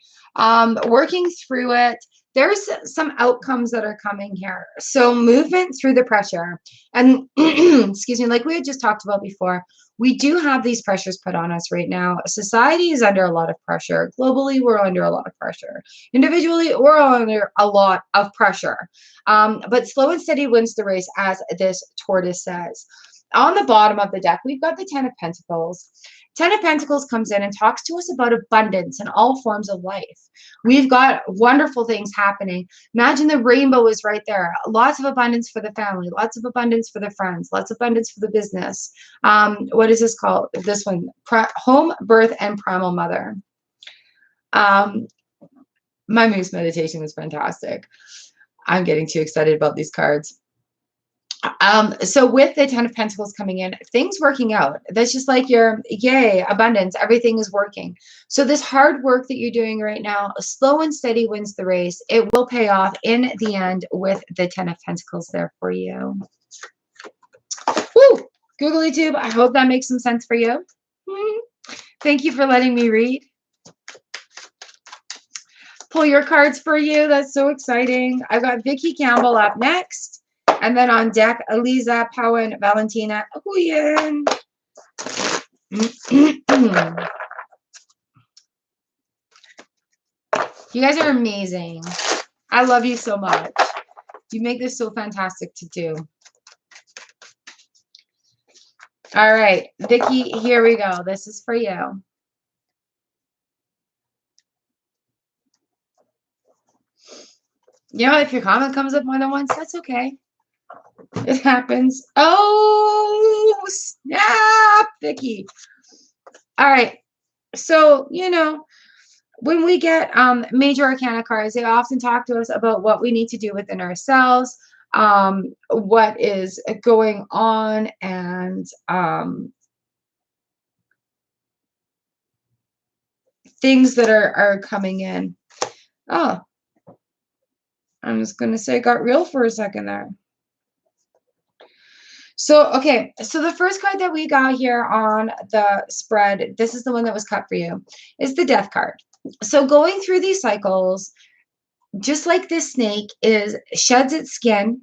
Working through it. There's some outcomes that are coming here. So movement through the pressure. And excuse me, like we had just talked about before, we do have these pressures put on us right now. Society is under a lot of pressure. Globally, we're under a lot of pressure. Individually, we're under a lot of pressure. But slow and steady wins the race, as this tortoise says. On the bottom of the deck, we've got the 10 of Pentacles. 10 of Pentacles comes in and talks to us about abundance in all forms of life. We've got wonderful things happening. Imagine the rainbow is right there. Lots of abundance for the family, lots of abundance for the friends, lots of abundance for the business. What is this called? This one, home, birth, and primal mother. My moose meditation was fantastic. I'm getting too excited about these cards. So with the 10 of Pentacles coming in, things working out. That's just like your yay, abundance, everything is working. So this hard work that you're doing right now, slow and steady wins the race. It will pay off in the end with the 10 of Pentacles there for you. Woo! Googly Tube, I hope that makes some sense for you. Thank you for letting me read. Pull your cards for you. That's so exciting. I've got Vicky Campbell up next. And then on deck, Eliza, Powen, Valentina, Huyen. You guys are amazing. I love you so much. You make this so fantastic to do. All right, Vicky, here we go. This is for you. You know, if your comment comes up more than once, that's okay. It happens. Oh, snap, Vicky. All right. So, you know, when we get major arcana cards, they often talk to us about what we need to do within ourselves, what is going on, and things that are coming in. Oh, I'm just going to say got real for a second there. So, okay. So the first card that we got here on the spread, this is the one that was cut for you, is the Death card. So going through these cycles, just like this snake sheds its skin,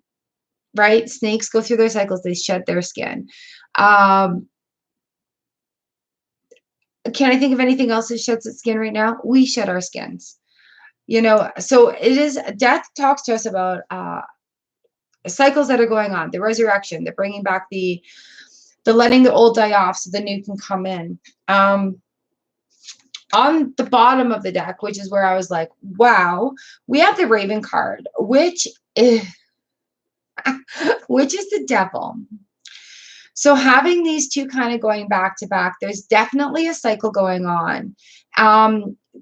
right? Snakes go through their cycles, they shed their skin. Can I think of anything else that sheds its skin right now? We shed our skins. You know, so it is, death talks to us about cycles that are going on, the resurrection, the bringing back the letting the old die off so the new can come in. On the bottom of the deck, which is where I was like, wow, we have the Raven card, which is the devil. So having these two kind of going back to back, there's definitely a cycle going on.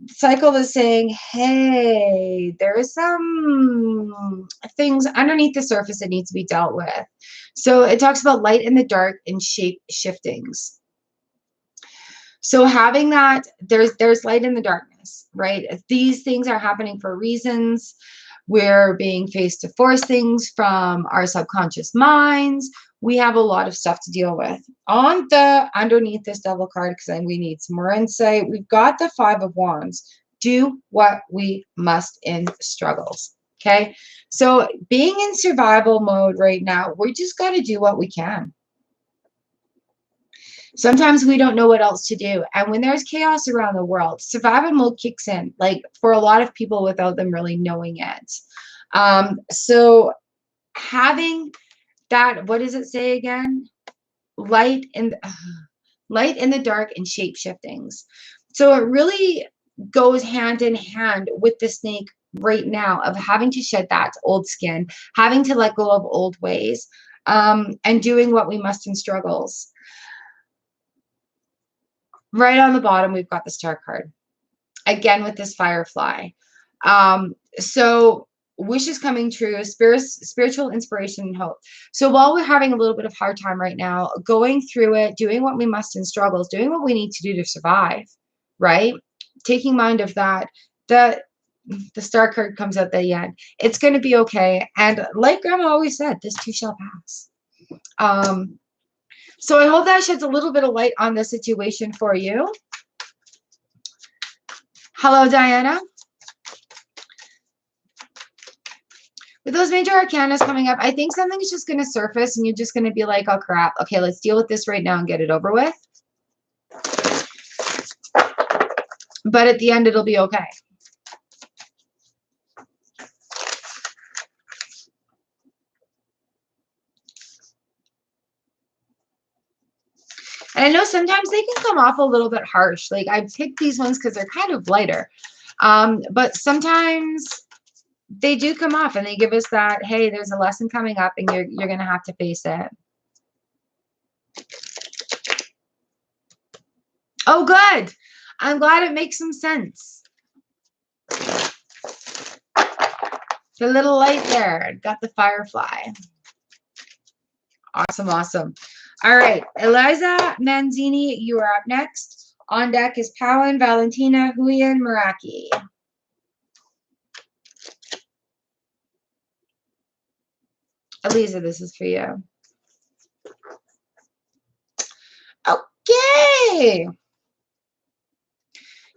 Cycle is saying, hey, there's some things underneath the surface that need to be dealt with. So it talks about light in the dark and shape shiftings. So having that, there's light in the darkness, right? These things are happening for reasons. We're being faced to force things from our subconscious minds. We have a lot of stuff to deal with. On the underneath this devil card, because we need some more insight, we've got the 5 of Wands. Do what we must in struggles. Okay. So being in survival mode right now, we just got to do what we can. Sometimes we don't know what else to do. And when there's chaos around the world, survival mode kicks in, like for a lot of people without them really knowing it. So having that, what does it say again? Light in the dark and shape shiftings. So it really goes hand in hand with the snake right now of having to shed that old skin, having to let go of old ways, and doing what we must in struggles. Right on the bottom, we've got the Star card. Again, with this Firefly. So wishes coming true, spiritual inspiration and hope. So while we're having a little bit of hard time right now, going through it, doing what we must in struggles, doing what we need to do to survive, right? Taking mind of that, the Star card comes at the end. It's going to be okay. And like Grandma always said, this too shall pass. So I hope that sheds a little bit of light on the situation for you. Hello, Diana. With those major arcanas coming up, I think something's just going to surface and you're just going to be like, oh, crap. Okay, let's deal with this right now and get it over with. But at the end, it'll be okay. And I know sometimes they can come off a little bit harsh. Like I picked these ones because they're kind of lighter. But sometimes they do come off and they give us that, hey, there's a lesson coming up and you're going to have to face it. Oh, good. I'm glad it makes some sense. The little light there. Got the Firefly. Awesome, awesome. All right, Eliza Manzini, you are up next. On deck is Powan, Valentina, Huyen, Meraki. Eliza, this is for you. Okay.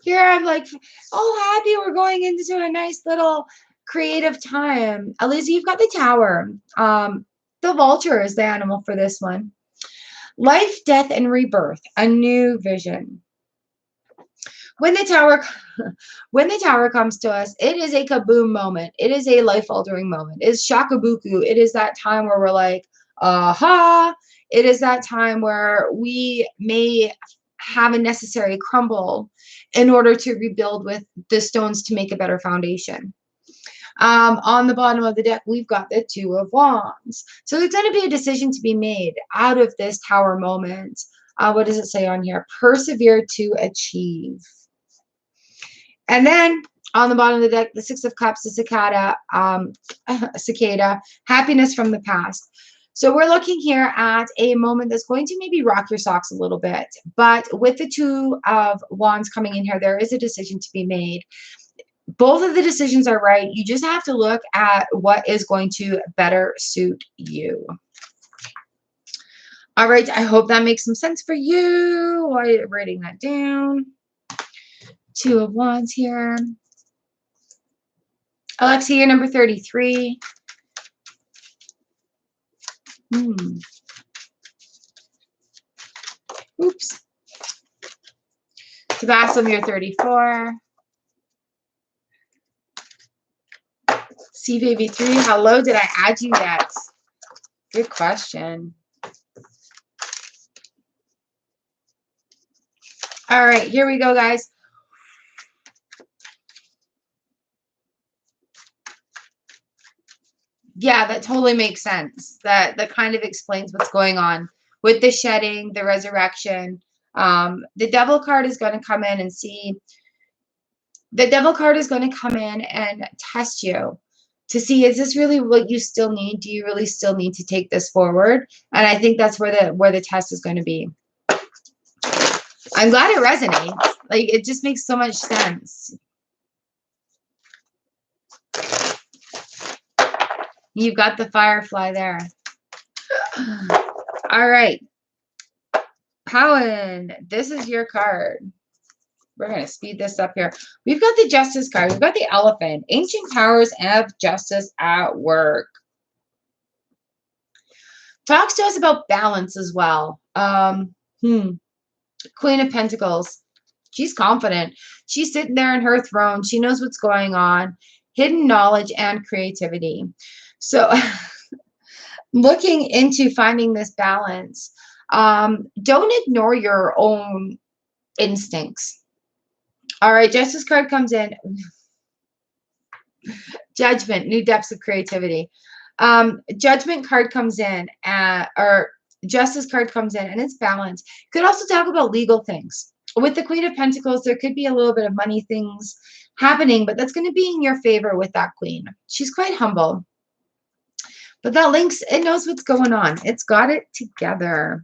Here I'm like, oh, happy we're going into a nice little creative time. Eliza, you've got the Tower. The vulture is the animal for this one. Life, death, and rebirth, a new vision. When the tower comes to us, it is a kaboom moment. It is a life-altering moment. It is shakabuku. It is that time where we're like, aha. It is that time where we may have a necessary crumble in order to rebuild with the stones to make a better foundation. On the bottom of the deck, we've got the 2 of Wands. So there's going to be a decision to be made out of this tower moment. What does it say on here? Persevere to achieve. And then on the bottom of the deck, the 6 of Cups, the Cicada, happiness from the past. So we're looking here at a moment that's going to maybe rock your socks a little bit. But with the 2 of Wands coming in here, there is a decision to be made. Both of the decisions are right. You just have to look at what is going to better suit you. All right. I hope that makes some sense for you while you're writing that down. Two of Wands here. Alexia, you're number 33. Oops. Tabasum, you're 34. Baby 3, hello. Did I add you yet? Good question. All right, here we go, guys. Yeah, that totally makes sense. That kind of explains what's going on with the shedding, the resurrection. The Devil card is going to come in and see. The Devil card is going to come in and test you to see, is this really what you still need? Do you really still need to take this forward? And I think that's where the test is going to be. I'm glad it resonates. Like, it just makes so much sense. You've got the Firefly there. All right. Cowan, this is your card. We're going to speed this up here. We've got the Justice card. We've got the Elephant. Ancient powers of justice at work. Talks to us about balance as well. Queen of Pentacles. She's confident. She's sitting there in her throne. She knows what's going on. Hidden knowledge and creativity. So looking into finding this balance, don't ignore your own instincts. All right, Justice card comes in. Judgment, new depths of creativity. Judgment card comes in, or Justice card comes in, and it's balance. Could also talk about legal things. With the Queen of Pentacles, there could be a little bit of money things happening, but that's going to be in your favor with that Queen. She's quite humble. But that Lynx, it knows what's going on. It's got it together.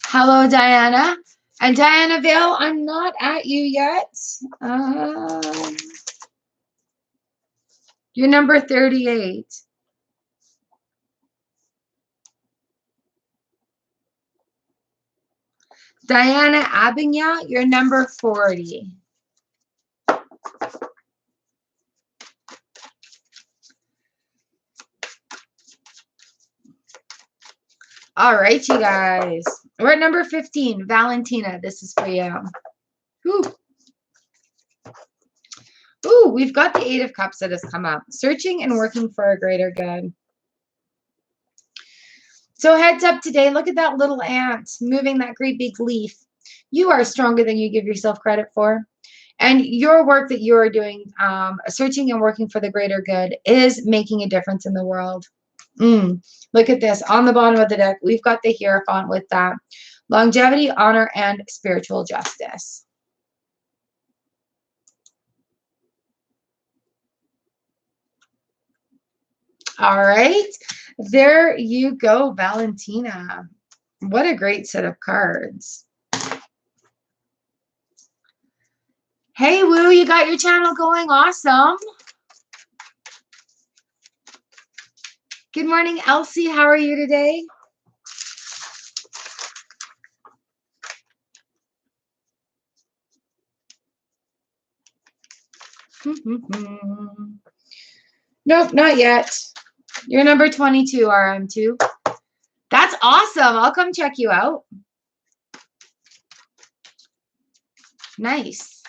Hello, Diana. And Diana Vale, I'm not at you yet. You're number 38. Diana Abigail, you're number 40. All right, you guys. We're at number 15. Valentina, this is for you. Ooh, we've got the Eight of Cups that has come up. Searching and working for a greater good. So heads up today, look at that little ant moving that great big leaf. You are stronger than you give yourself credit for. And your work that you are doing, searching and working for the greater good, is making a difference in the world. Look at this. On the bottom of the deck, we've got the Hierophant with that. Longevity, honor, and spiritual justice. All right. There you go, Valentina. What a great set of cards. Hey, Woo, you got your channel going. Awesome. Good morning, Elsie. How are you today? Nope, not yet. You're number 22, RM2. That's awesome. I'll come check you out. Nice.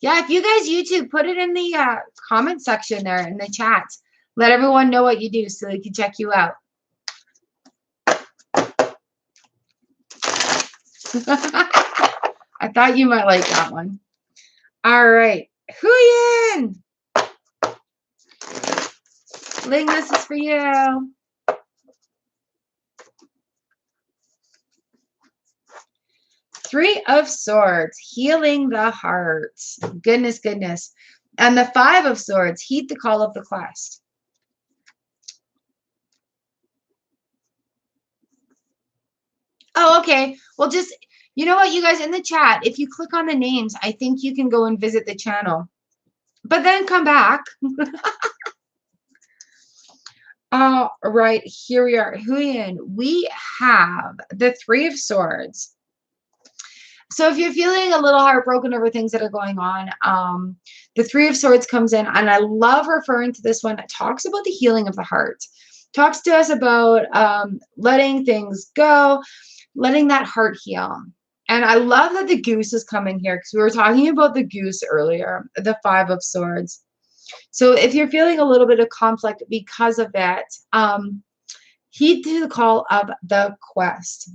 Yeah, if you guys YouTube, put it in the comment section there in the chat. Let everyone know what you do so they can check you out. I thought you might like that one. All right. Huyen! Ling, this is for you. Three of Swords, healing the heart. Goodness, goodness. And the Five of Swords, heed the call of the quest. Oh, okay. Well, just, you know what, you guys, in the chat, if you click on the names, I think you can go and visit the channel. But then come back. All right, here we are. Huyen, we have the Three of Swords. So if you're feeling a little heartbroken over things that are going on, the Three of Swords comes in, and I love referring to this one. It talks about the healing of the heart. Talks to us about letting things go, letting that heart heal. And I love that the goose has come in here because we were talking about the goose earlier, the Five of Swords. So if you're feeling a little bit of conflict because of that, heed to the call of the quest.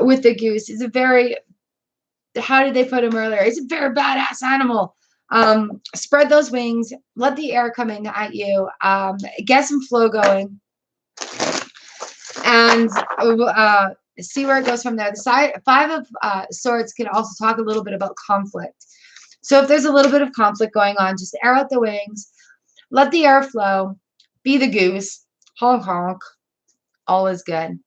With the goose, it's a very, how did they put him earlier? It's a very badass animal. Spread those wings, let the air come in at you, get some flow going, and see where it goes from there. The Five of Swords can also talk a little bit about conflict. So if there's a little bit of conflict going on, just air out the wings, let the air flow, be the goose, honk honk, all is good.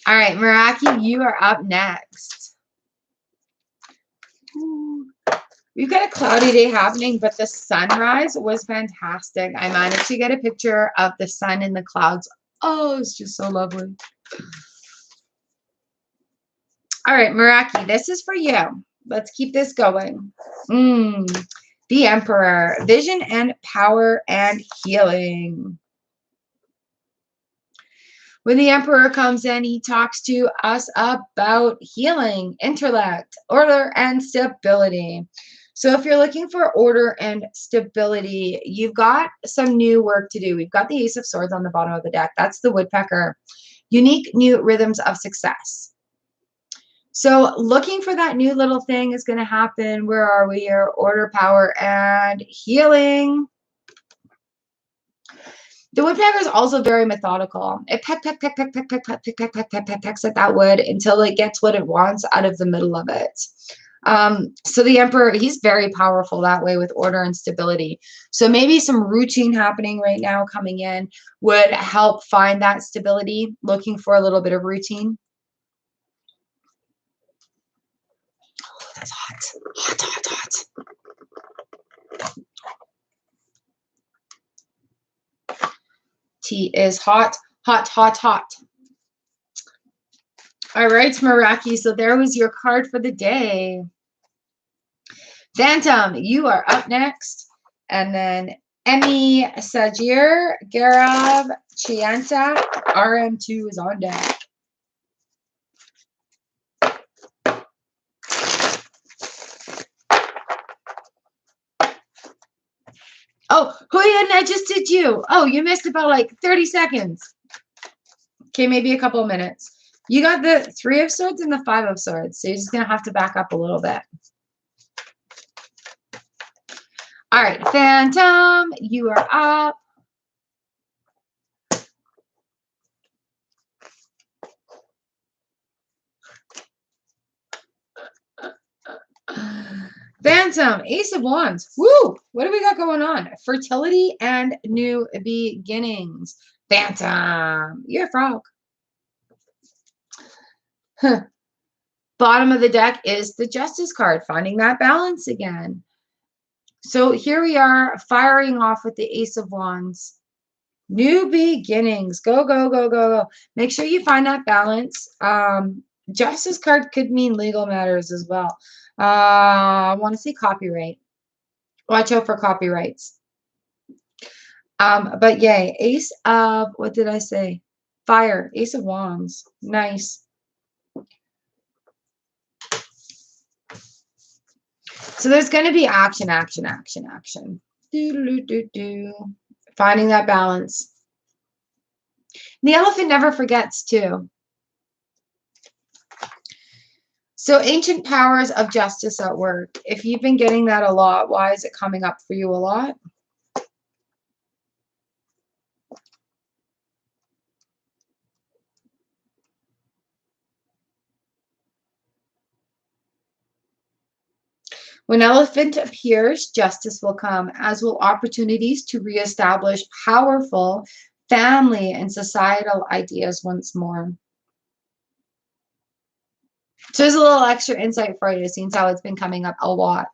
All right, Meraki, you are up next. We've got a cloudy day happening, but the sunrise was fantastic. I managed to get a picture of the sun in the clouds. Oh, it's just so lovely. All right, Meraki, this is for you. Let's keep this going. The Emperor, vision and power and healing. When the Emperor comes in, he talks to us about healing, intellect, order, and stability. So if you're looking for order and stability, you've got some new work to do. We've got the Ace of Swords on the bottom of the deck. That's the woodpecker. Unique new rhythms of success. So looking for that new little thing is going to happen. Where are we here? Order, power, and healing. The woodpecker is also very methodical. It pecks at that wood until it gets what it wants out of the middle of it. So the Emperor, he's very powerful that way with order and stability. So maybe some routine happening right now coming in would help find that stability, looking for a little bit of routine. Oh, that's hot. Hot, hot, hot. Tea is hot, hot, hot, hot. All right, Meraki, so there was your card for the day. Phantom, you are up next. And then Emmy, Sajir, Garav, Chianta, RM2 is on deck. Oh, Huyen, I just did you. Oh, you missed about like 30 seconds. Okay, maybe a couple of minutes. You got the Three of Swords and the Five of Swords, so you're just going to have to back up a little bit. All right, Phantom, you are up. Phantom, Ace of Wands. Woo! What do we got going on? Fertility and new beginnings. Phantom, you're a frog. Huh. Bottom of the deck is the Justice card, finding that balance again. So here we are firing off with the Ace of Wands. New beginnings. Go, go, go, go, go. Make sure you find that balance. Justice card could mean legal matters as well. I want to say copyright. Watch out for copyrights. But yay. Ace of, what did I say? Fire. Ace of Wands. Nice. So there's going to be action, action, action, action. Finding that balance. The elephant never forgets, too. So ancient powers of justice at work. If you've been getting that a lot, why is it coming up for you a lot? When elephant appears, justice will come, as will opportunities to reestablish powerful family and societal ideas once more. So there's a little extra insight for you, seeing how it's been coming up a lot.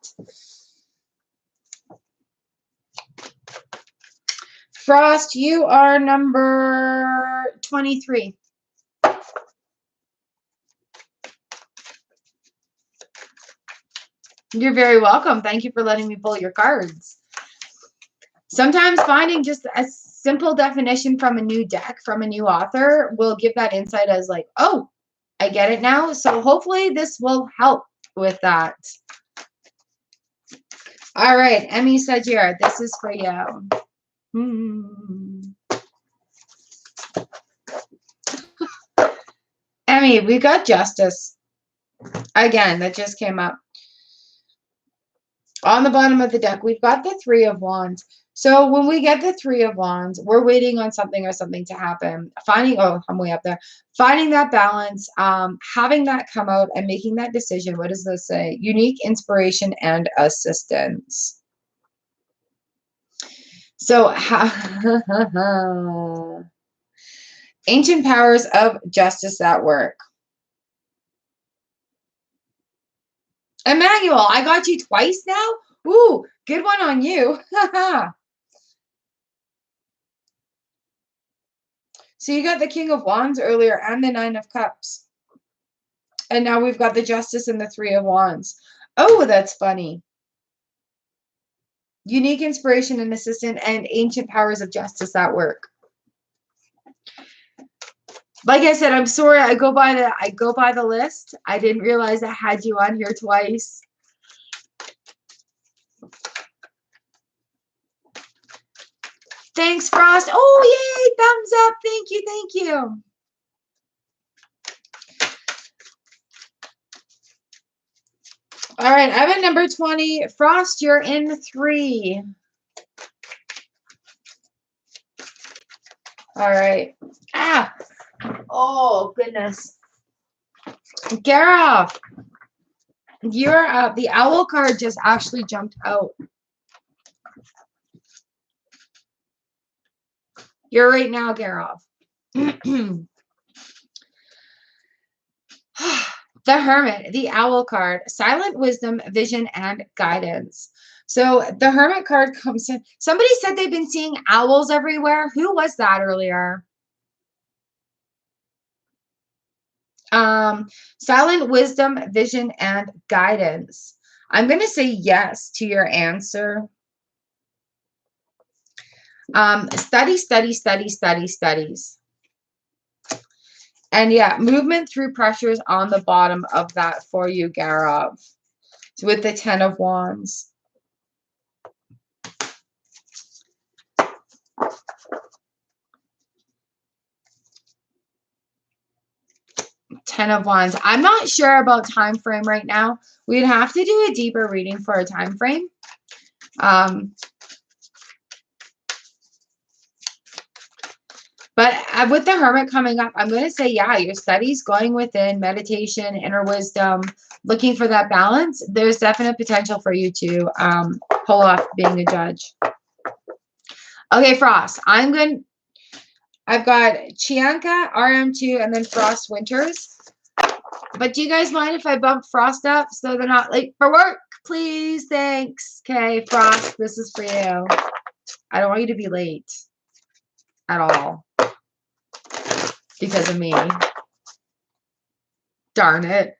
Frost, you are number 23. You're very welcome. Thank you for letting me pull your cards. Sometimes finding just a simple definition from a new deck, from a new author, will give that insight as like, oh, I get it now. So hopefully this will help with that. All right, Emmy Sajir, this is for you. Emmy, we got justice. Again, that just came up. On the bottom of the deck, we've got the Three of Wands. So when we get the Three of Wands, we're waiting on something or something to happen. I'm way up there. Finding that balance, having that come out and making that decision. What does this say? Unique inspiration and assistance. So, ancient powers of justice at work. Emmanuel, I got you twice now? Ooh, good one on you. So you got the King of Wands earlier and the Nine of Cups. And now we've got the Justice and the Three of Wands. Oh, that's funny. Unique inspiration and assistance and ancient powers of justice at work. Like I said, I'm sorry. I go by the list. I didn't realize I had you on here twice. Thanks, Frost. Oh, yay. Thumbs up. Thank you. Thank you. All right. I'm at number 20. Frost, you're in 3. All right. Ah. Oh, goodness. Gareth, you're up. The owl card just actually jumped out. You're right now, Gareth. The Hermit, the owl card, silent wisdom, vision, and guidance. So the Hermit card comes in. Somebody said they've been seeing owls everywhere. Who was that earlier? Silent wisdom, vision, and guidance. I'm going to say yes to your answer. Studies. And yeah, movement through pressures on the bottom of that for you, Garov. So with the 10 of Wands. Ten of Wands. I'm not sure about time frame right now. We'd have to do a deeper reading for a time frame. But with the Hermit coming up, I'm going to say, yeah, your studies, going within, meditation, inner wisdom, looking for that balance. There's definite potential for you to pull off being a judge. Okay, Frost. I've got Chianca, RM2, and then Frost Winters. But do you guys mind if I bump Frost up so they're not late for work? Please, thanks. Okay, Frost, this is for you. I don't want you to be late at all because of me. Darn it.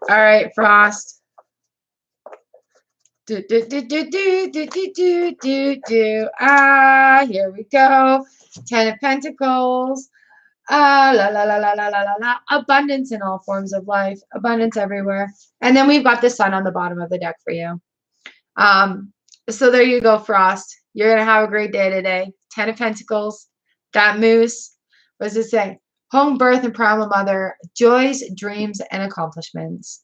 All right, Frost. Here we go. 10 of Pentacles. Abundance in all forms of life. Abundance everywhere. And then we've got the Sun on the bottom of the deck for you. So there you go, Frost. You're going to have a great day today. 10 of Pentacles. That moose. What does it say? Home, birth, and primal mother. Joys, dreams, and accomplishments.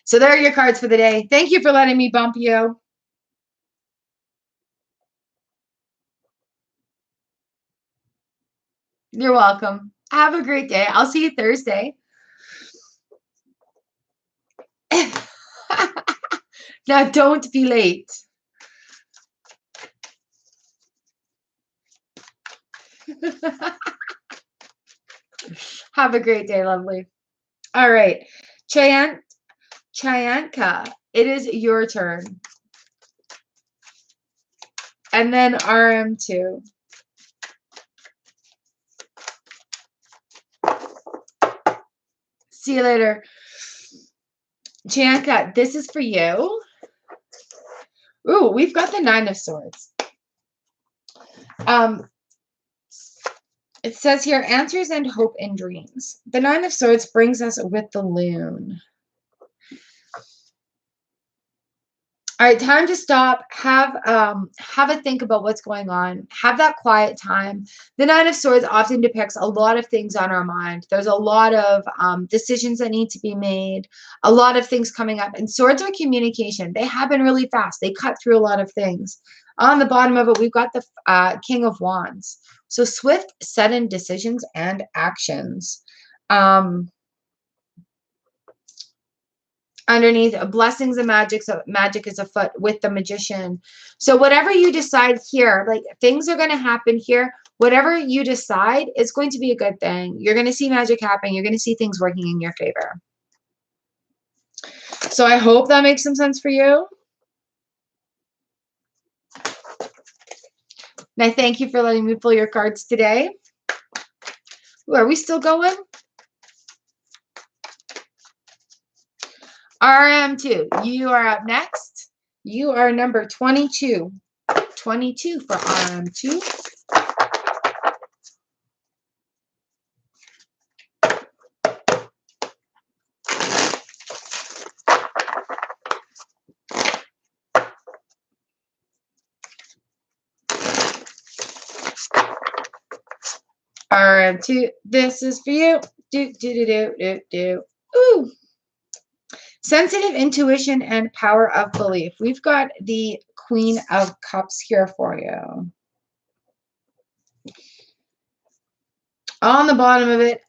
So there are your cards for the day. Thank you for letting me bump you. You're welcome. Have a great day. I'll see you Thursday. Now, don't be late. Have a great day, lovely. All right. Chayanka, it is your turn. And then RM2. See you later. Chayanka, this is for you. Ooh, we've got the 9 of Swords. It says here, answers and hope and dreams. The 9 of Swords brings us with the Loon. All right, time to stop. Have a think about what's going on. Have that quiet time. The 9 of Swords often depicts a lot of things on our mind. There's a lot of decisions that need to be made, a lot of things coming up. And swords are communication. They happen really fast. They cut through a lot of things. On the bottom of it, we've got the King of Wands. So swift, sudden decisions and actions. Underneath, blessings and magic is afoot with the Magician. So whatever you decide here, like things are going to happen here. Whatever you decide is going to be a good thing. You're going to see magic happen. You're going to see things working in your favor. So I hope that makes some sense for you. And I thank you for letting me pull your cards today. Ooh, are we still going? RM2, you are up next. You are number 22. 22 for RM2. RM2, this is for you. Ooh. Sensitive intuition and power of belief. We've got the Queen of Cups here for you. On the bottom of it,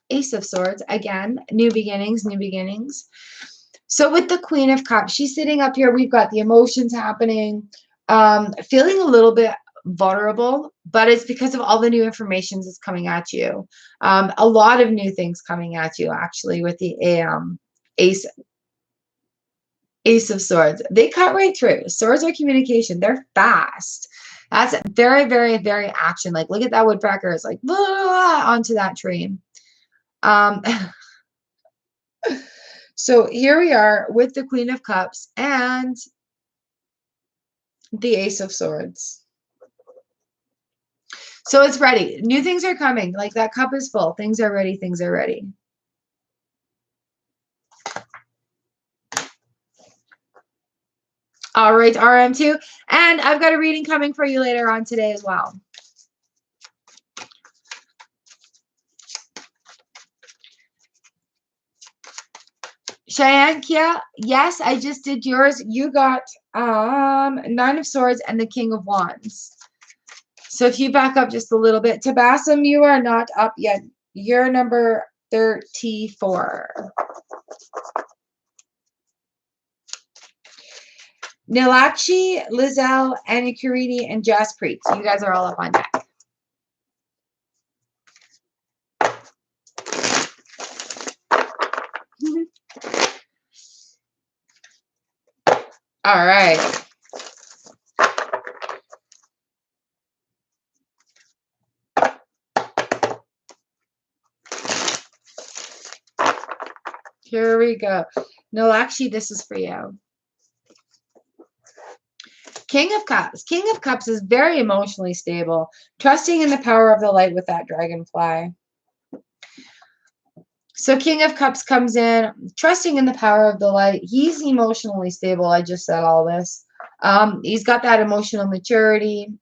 Ace of Swords. Again, new beginnings, new beginnings. So with the Queen of Cups, she's sitting up here. We've got the emotions happening, feeling a little bit vulnerable, but it's because of all the new information that's coming at you. A lot of new things coming at you, actually, with the Ace of Swords. They cut right through. Swords are communication. They're fast. That's very, very, very action. Like, look at that woodpecker. It's like, blah, blah, blah, onto that tree. So here we are with the Queen of Cups and the Ace of Swords. So it's ready. New things are coming. Like, that cup is full. Things are ready. Things are ready. All right, RM2. And I've got a reading coming for you later on today as well. Cheyenne, Kia, yes, I just did yours. You got 9 of Swords and the King of Wands. So if you back up just a little bit. Tabassum, you are not up yet. You're number 34. Nilachi, Lizelle, Anikuriti, and Jaspreet. So you guys are all up on deck. All right. Here we go. Nilachi, this is for you. King of Cups. King of Cups is very emotionally stable, trusting in the power of the light with that dragonfly. So King of Cups comes in, trusting in the power of the light. He's emotionally stable. I just said all this. He's got that emotional maturity.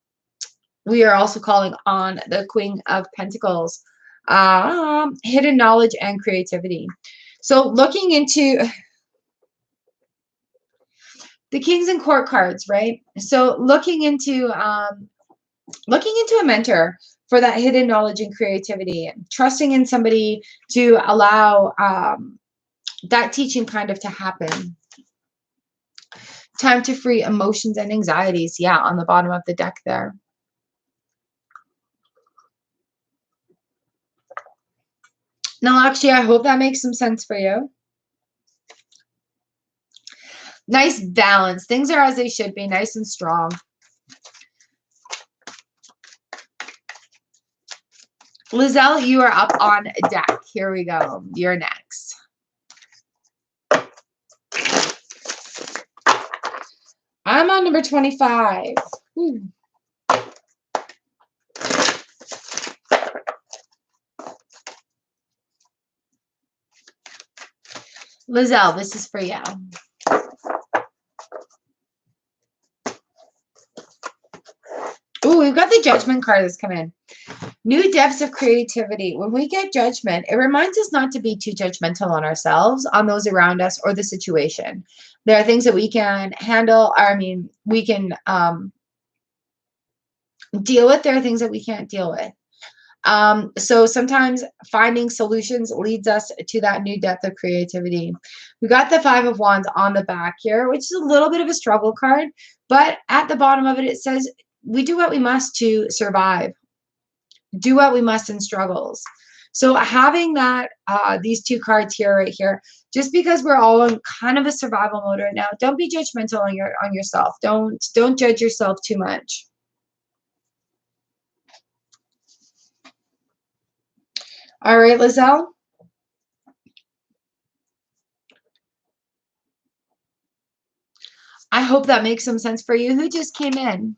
We are also calling on the Queen of Pentacles. Hidden knowledge and creativity. So looking into the Kings and Court cards, right? So looking into a mentor, for that hidden knowledge and creativity, trusting in somebody to allow that teaching kind of to happen. Time to free emotions and anxieties. Yeah, on the bottom of the deck there. Now, actually, I hope that makes some sense for you. Nice balance. Things are as they should be, nice and strong. Lizelle, you are up on deck. Here we go. You're next. I'm on number 25. Lizelle, this is for you. Ooh, we've got the Judgment card that's come in. New depths of creativity. When we get judgment, it reminds us not to be too judgmental on ourselves, on those around us, or the situation. There are things that we can handle. We can deal with. There are things that we can't deal with. So sometimes finding solutions leads us to that new depth of creativity. We got the 5 of Wands on the back here, which is a little bit of a struggle card, but at the bottom of it, it says, we do what we must to survive. Do what we must in struggles. So having that, these 2 cards here, right here, just because we're all in kind of a survival mode right now, don't be judgmental on yourself. Don't judge yourself too much. All right, Lizelle. I hope that makes some sense for you. Who just came in?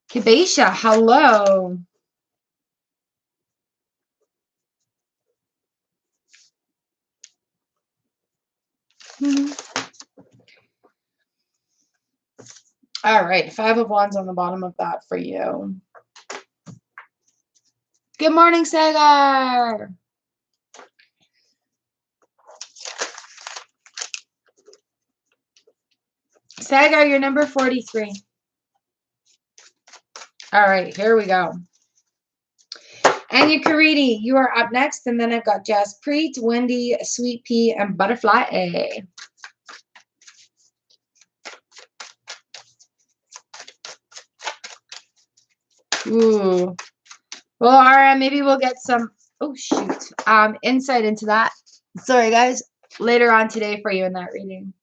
Kibesha, hello. All right, 5 of Wands on the bottom of that for you. Good morning, Sagar. Sagar, you're number 43. All right, here we go. Anya Kariti, you are up next, and then I've got Jaspreet, Wendy, Sweet Pea, and Butterfly A. Ooh. Well, all right, maybe we'll get some, oh, shoot, insight into that. Sorry, guys, later on today for you in that reading.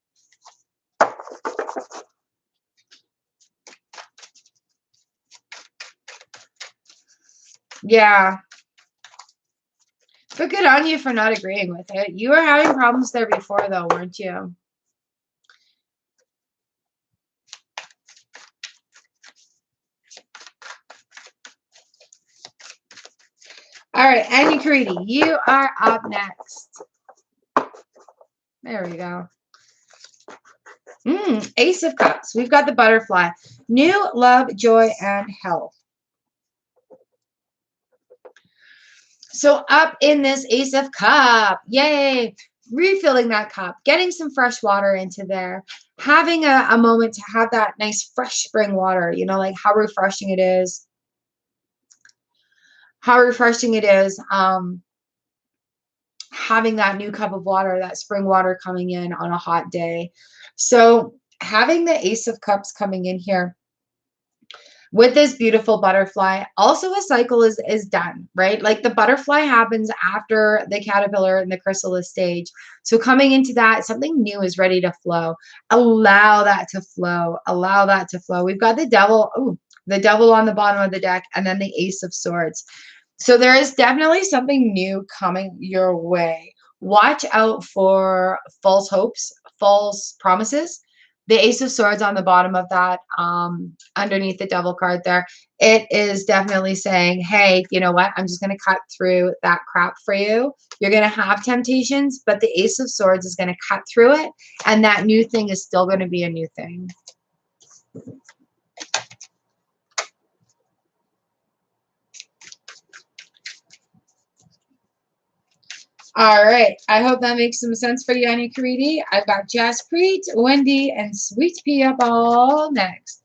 Yeah. But good on you for not agreeing with it. You were having problems there before, though, weren't you? All right, Anya Kariti, you are up next. There we go. Ace of Cups. We've got the butterfly. New love, joy, and health. So up in this Ace of Cup, yay, refilling that cup, getting some fresh water into there, having a moment to have that nice fresh spring water, you know, like how refreshing it is. How refreshing it is having that new cup of water, that spring water coming in on a hot day. So having the Ace of Cups coming in here with this beautiful butterfly, also a cycle is done, right? Like the butterfly happens after the caterpillar and the chrysalis stage. So coming into that, something new is ready to flow. Allow that to flow. Allow that to flow. We've got the devil, the devil on the bottom of the deck, and then the Ace of Swords. So there is definitely something new coming your way. Watch out for false hopes, false promises. The Ace of Swords on the bottom of that, underneath the devil card there, it is definitely saying, hey, you know what? I'm just going to cut through that crap for you. You're going to have temptations, but the Ace of Swords is going to cut through it, and that new thing is still going to be a new thing. All right. I hope that makes some sense for you, Anya Kariti. I've got Jaspreet, Wendy, and Sweet Pea up all next.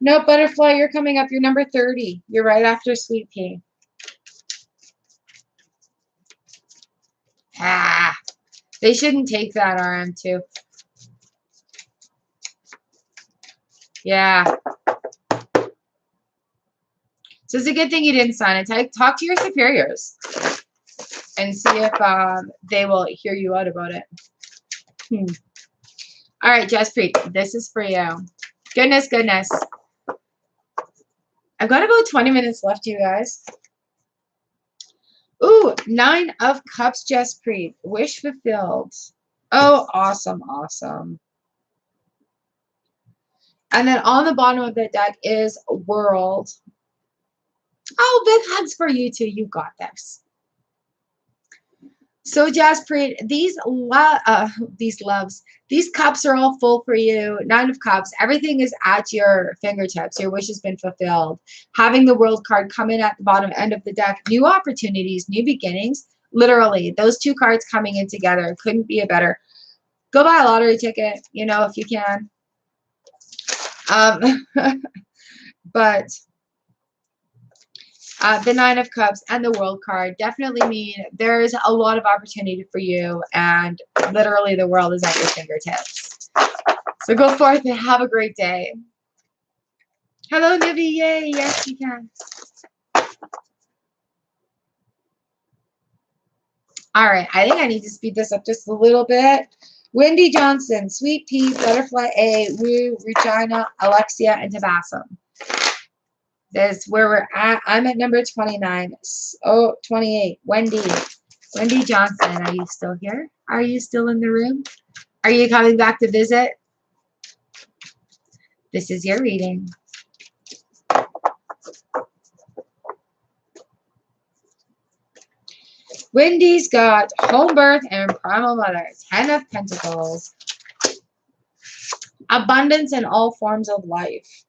No, Butterfly, you're coming up. You're number 30. You're right after Sweet Pea. Ah, they shouldn't take that, RM2. Yeah. So it's a good thing you didn't sign it. Talk to your superiors and see if they will hear you out about it. All right, Jaspreet, this is for you. Goodness, goodness. I've got about 20 minutes left, you guys. Ooh, 9 of Cups, Jaspreet. Wish fulfilled. Oh, awesome, awesome. And then on the bottom of the deck is World. Oh, big hugs for you too. You got this. So, Jaspreet, these cups are all full for you. 9 of Cups. Everything is at your fingertips. Your wish has been fulfilled. Having the World card come in at the bottom end of the deck. New opportunities, new beginnings. Literally, those 2 cards coming in together. Couldn't be a better. Go buy a lottery ticket, you know, if you can. But the 9 of Cups and the World card definitely mean there's a lot of opportunity for you, and literally the world is at your fingertips. So go forth and have a great day. Hello, Nivi. Yay. Yes, you can. All right. I think I need to speed this up just a little bit. Wendy Johnson, Sweet Pea, Butterfly A, Woo, Regina, Alexia, and Tabassum. That's where we're at. I'm at number 29. Oh, 28. Wendy Johnson. Are you still here? Are you still in the room? Are you coming back to visit? This is your reading. Wendy's got home birth and primal mother. 10 of Pentacles. Abundance in all forms of life.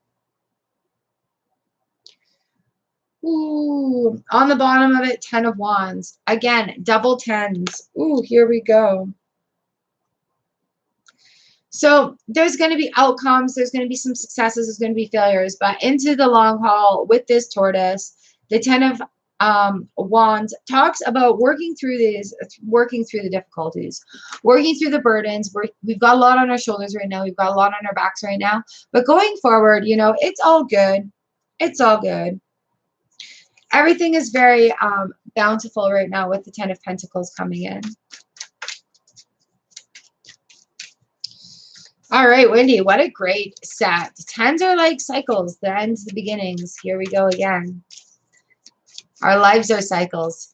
Ooh, on the bottom of it, 10 of Wands. Again, double 10s. Ooh, here we go. So there's going to be outcomes. There's going to be some successes. There's going to be failures. But into the long haul with this tortoise, the 10 of Wands talks about working through the difficulties, working through the burdens. We've got a lot on our shoulders right now. We've got a lot on our backs right now. But going forward, you know, it's all good. It's all good. Everything is very bountiful right now with the 10 of Pentacles coming in. All right, Wendy, what a great set. The 10s are like cycles, the ends, the beginnings. Here we go again. Our lives are cycles.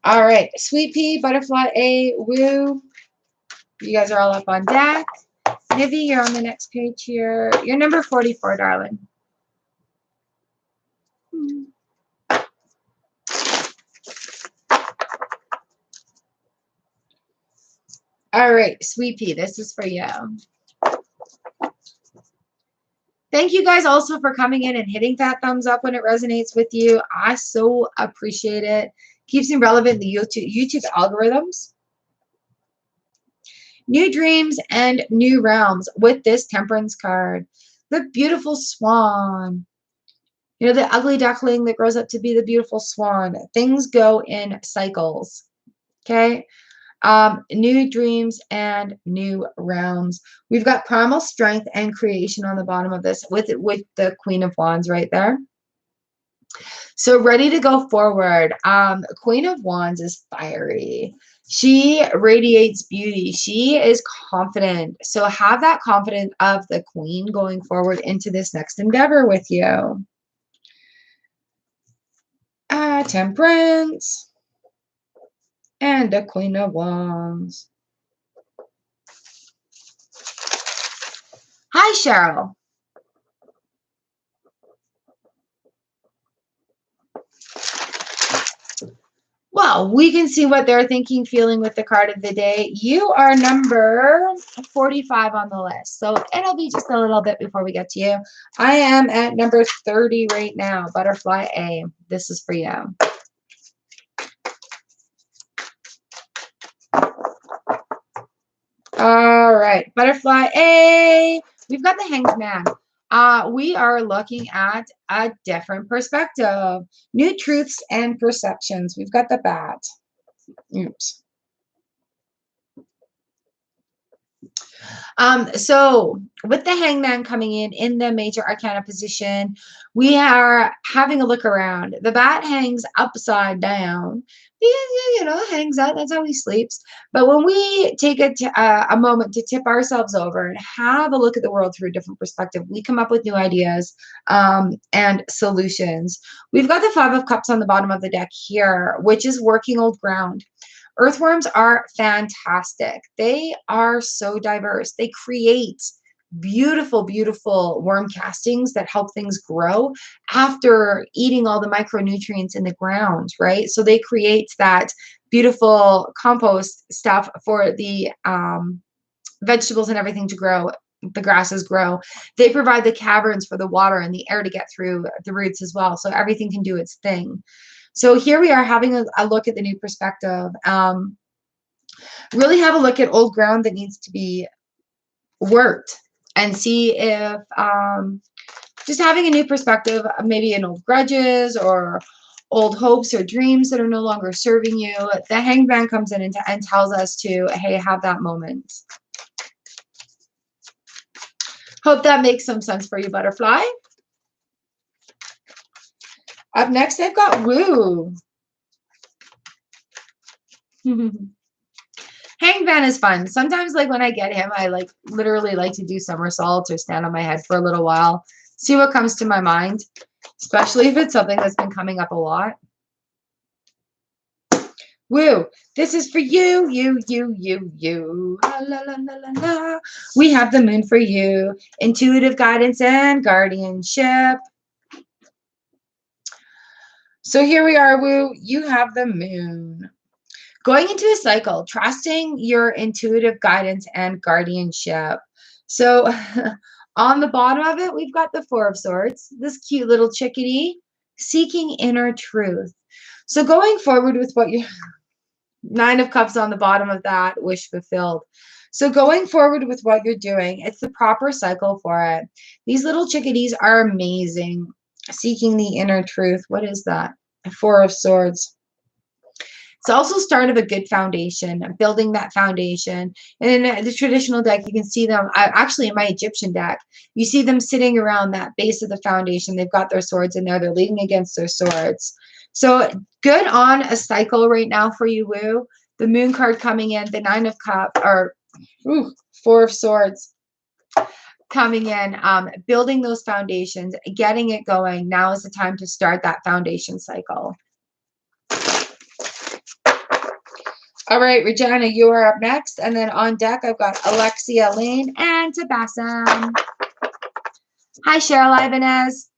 All right, Sweet Pea, Butterfly A, Woo. You guys are all up on deck. Nivi, you're on the next page here. You're number 44, darling. All right, Sweet Pea, this is for you. Thank you guys also for coming in and hitting that thumbs up when it resonates with you. I so appreciate it. Keeps me relevant in the YouTube algorithms. New dreams and new realms with this Temperance card. The beautiful swan. You know, the ugly duckling that grows up to be the beautiful swan. Things go in cycles. Okay? New dreams and new realms. We've got primal strength and creation on the bottom of this with the Queen of Wands right there. So ready to go forward. Queen of Wands is fiery. She radiates beauty. She is confident. So have that confidence of the Queen going forward into this next endeavor with you. Temperance. And the Queen of Wands. Hi, Cheryl. Well, we can see what they're thinking, feeling with the card of the day. You are number 45 on the list. So it'll be just a little bit before we get to you. I am at number 30 right now. Butterfly A. This is for you. All right. Butterfly A. We've got the Hanged Man. We are looking at a different perspective. New truths and perceptions. We've got the Bat. Oops. So with the Hangman coming in the major arcana position, we are having a look around. The Bat hangs upside down. Hangs out. That's how he sleeps. But when we take a moment to tip ourselves over and have a look at the world through a different perspective, we come up with new ideas and solutions. We've got the Five of Cups on the bottom of the deck here, which is working old ground. Earthworms are fantastic. They are so diverse. They create beautiful, beautiful worm castings that help things grow after eating all the micronutrients in the ground, right? So they create that beautiful compost stuff for the vegetables and everything to grow. The grasses grow. They provide the caverns for the water and the air to get through the roots as well. So everything can do its thing. So here we are having a look at the new perspective. Really have a look at old ground that needs to be worked and see if just having a new perspective, maybe in old grudges or old hopes or dreams that are no longer serving you. The Hanged Man comes in and tells us to, hey, have that moment. Hope that makes some sense for you, butterfly. Up next, I've got Woo. Hangman is fun. Sometimes, like, when I get him, I, like, literally like to do somersaults or stand on my head for a little while, see what comes to my mind, especially if it's something that's been coming up a lot. Woo. This is for you, you. La, la, la, la, la, la. We have the Moon for you. Intuitive guidance and guardianship. So here we are, Woo. You have the Moon. Going into a cycle, trusting your intuitive guidance and guardianship. So on the bottom of it, we've got the Four of Swords, this cute little chickadee, seeking inner truth. So going forward with what you, Nine of Cups on the bottom of that, wish fulfilled. So going forward with what you're doing, it's the proper cycle for it. These little chickadees are amazing. Seeking the inner truth. What is that? Four of Swords. It's also start of a good foundation, building that foundation. And in the traditional deck, you can see them, actually in my Egyptian deck, you see them sitting around that base of the foundation. They've got their swords in there. They're leaning against their swords. So good on a cycle right now for you, Woo. The Moon card coming in, the Nine of Cups, or Four of Swords coming in, building those foundations, getting it going. Now is the time to start that foundation cycle. All right, Regina, you are up next. And then on deck, I've got Alexia Lane and Tabassum. Hi, Cheryl Ibanez.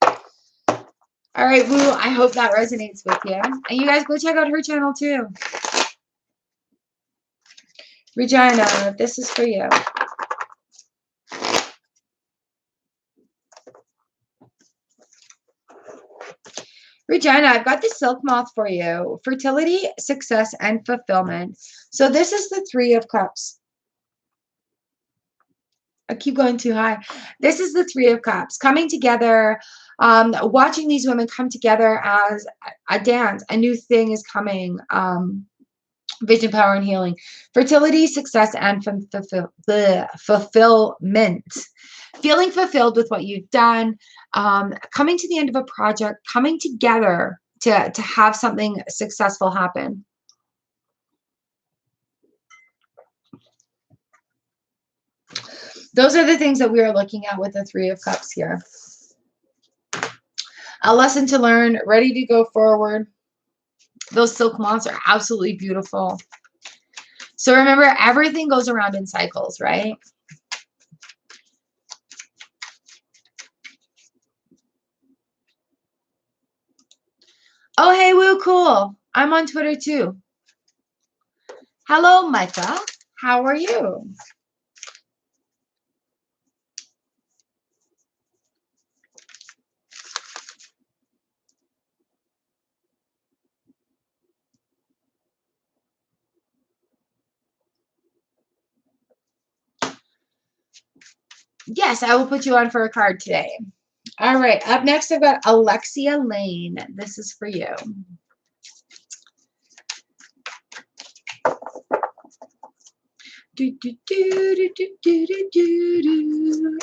All right, Woo, I hope that resonates with you. And you guys go check out her channel too. Regina, this is for you. Regina, I've got the Silk Moth for you. Fertility, success, and fulfillment. So this is the Three of Cups. I keep going too high. This is the Three of Cups. Coming together, watching these women come together as a dance. A new thing is coming. Vision, power, and healing. Fertility, success, and fulfillment. Feeling fulfilled with what you've done, coming to the end of a project, coming together to have something successful happen. Those are the things that we are looking at with the Three of Cups here. A lesson to learn, ready to go forward. Those silk moths are absolutely beautiful. So remember, everything goes around in cycles, right? Oh, hey, Woo, cool. I'm on Twitter too. Hello, Micah. How are you? Yes, I will put you on for a card today. All right. Up next, I've got Alexia Lane. This is for you.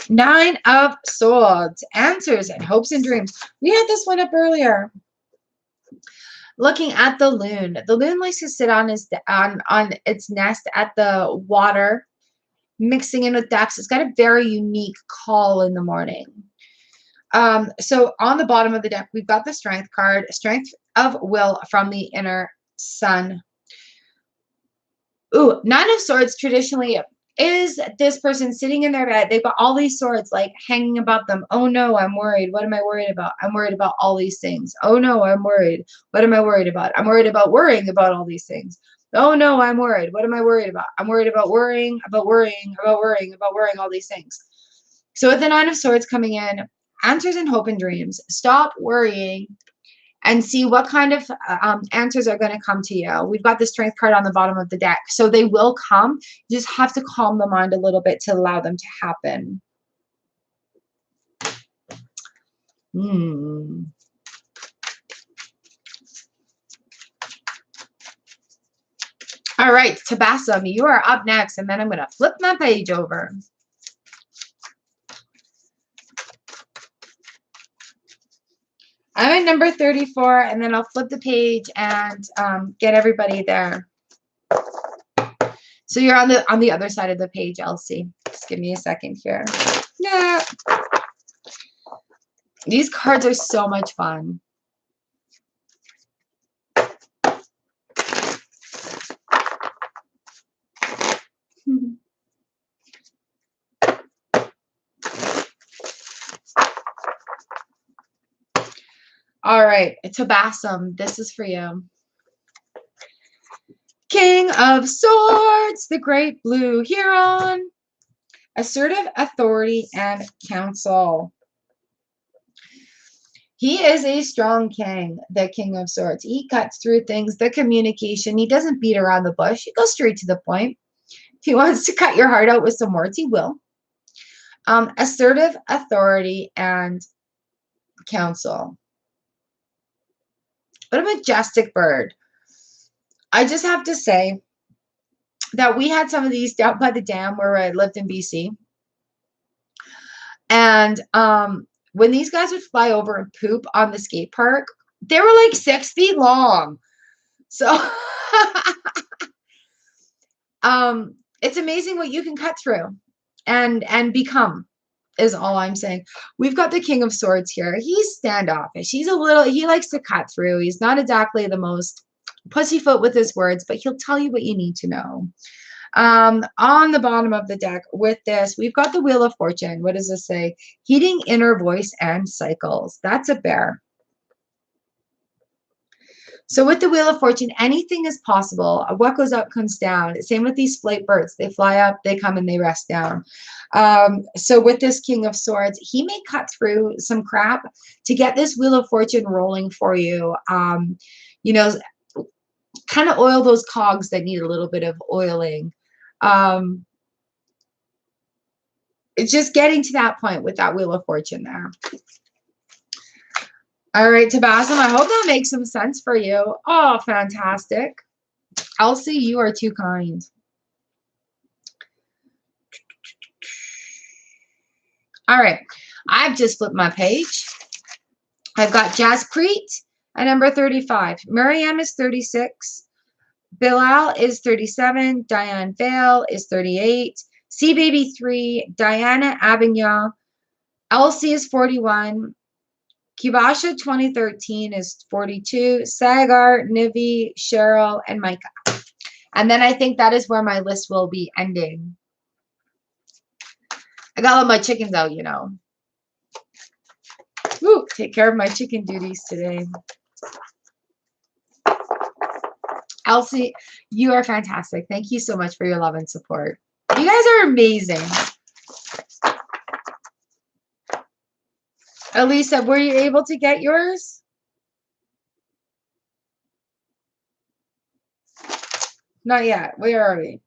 Nine of Swords. Answers and hopes and dreams. We had this one up earlier. Looking at the loon. The loon likes to sit on its nest at the water, mixing in with ducks. It's got a very unique call in the morning. So on the bottom of the deck, we've got the Strength card, Strength of Will from the Inner Sun. Ooh, Nine of Swords traditionally is this person sitting in their bed. They've got all these swords like hanging about them. Oh no, I'm worried. What am I worried about? I'm worried about all these things. Oh no, I'm worried. What am I worried about? I'm worried about worrying about all these things. Oh no, I'm worried. What am I worried about? I'm worried about worrying, about worrying, about worrying, about worrying, all these things. So with the Nine of Swords coming in, answers and hope and dreams. Stop worrying and see what kind of answers are going to come to you. We've got the Strength card on the bottom of the deck. So they will come. You just have to calm the mind a little bit to allow them to happen. All right, Tabassum, you are up next, and then I'm going to flip my page over. I'm at number 34, and then I'll flip the page and get everybody there. So you're on the other side of the page, Elsie. Just give me a second here. Yeah. These cards are so much fun. All right, Tabassum, this is for you. King of Swords, the Great Blue Huron. Assertive authority and counsel. He is a strong king, the King of Swords. He cuts through things, the communication. He doesn't beat around the bush. He goes straight to the point. If he wants to cut your heart out with some words, he will. Assertive authority and counsel. What a majestic bird. I just have to say that we had some of these down by the dam where I lived in BC. And when these guys would fly over and poop on the skate park, they were like 6 feet long. So it's amazing what you can cut through and become, is all I'm saying. We've got the King of Swords here. He's standoffish. He likes to cut through. He's not exactly the most pussyfoot with his words, but he'll tell you what you need to know. On the bottom of the deck with this, we've got the Wheel of Fortune. What does this say? Heating inner voice and cycles. That's a bear. So with the Wheel of Fortune, anything is possible. What goes up comes down. Same with these flight birds. They fly up, they come, and they rest down. So with this King of Swords, he may cut through some crap to get this Wheel of Fortune rolling for you. You know, kind of oil those cogs that need a little bit of oiling. It's just getting to that point with that Wheel of Fortune there. All right, Tabassum, I hope that makes some sense for you. Oh, fantastic. Elsie, you are too kind. All right, I've just flipped my page. I've got Jazzpreet at number 35. Miriam is 36. Bilal is 37. Diane Vale is 38. C Baby 3. Diana Abignon. Elsie is 41. Kibasha 2013 is 42. Sagar, Nivi, Cheryl, and Micah. And then I think that is where my list will be ending. I gotta let my chickens out, you know. Woo, take care of my chicken duties today. Elsie, you are fantastic. Thank you so much for your love and support. You guys are amazing. Elisa, were you able to get yours? Not yet. Where are we?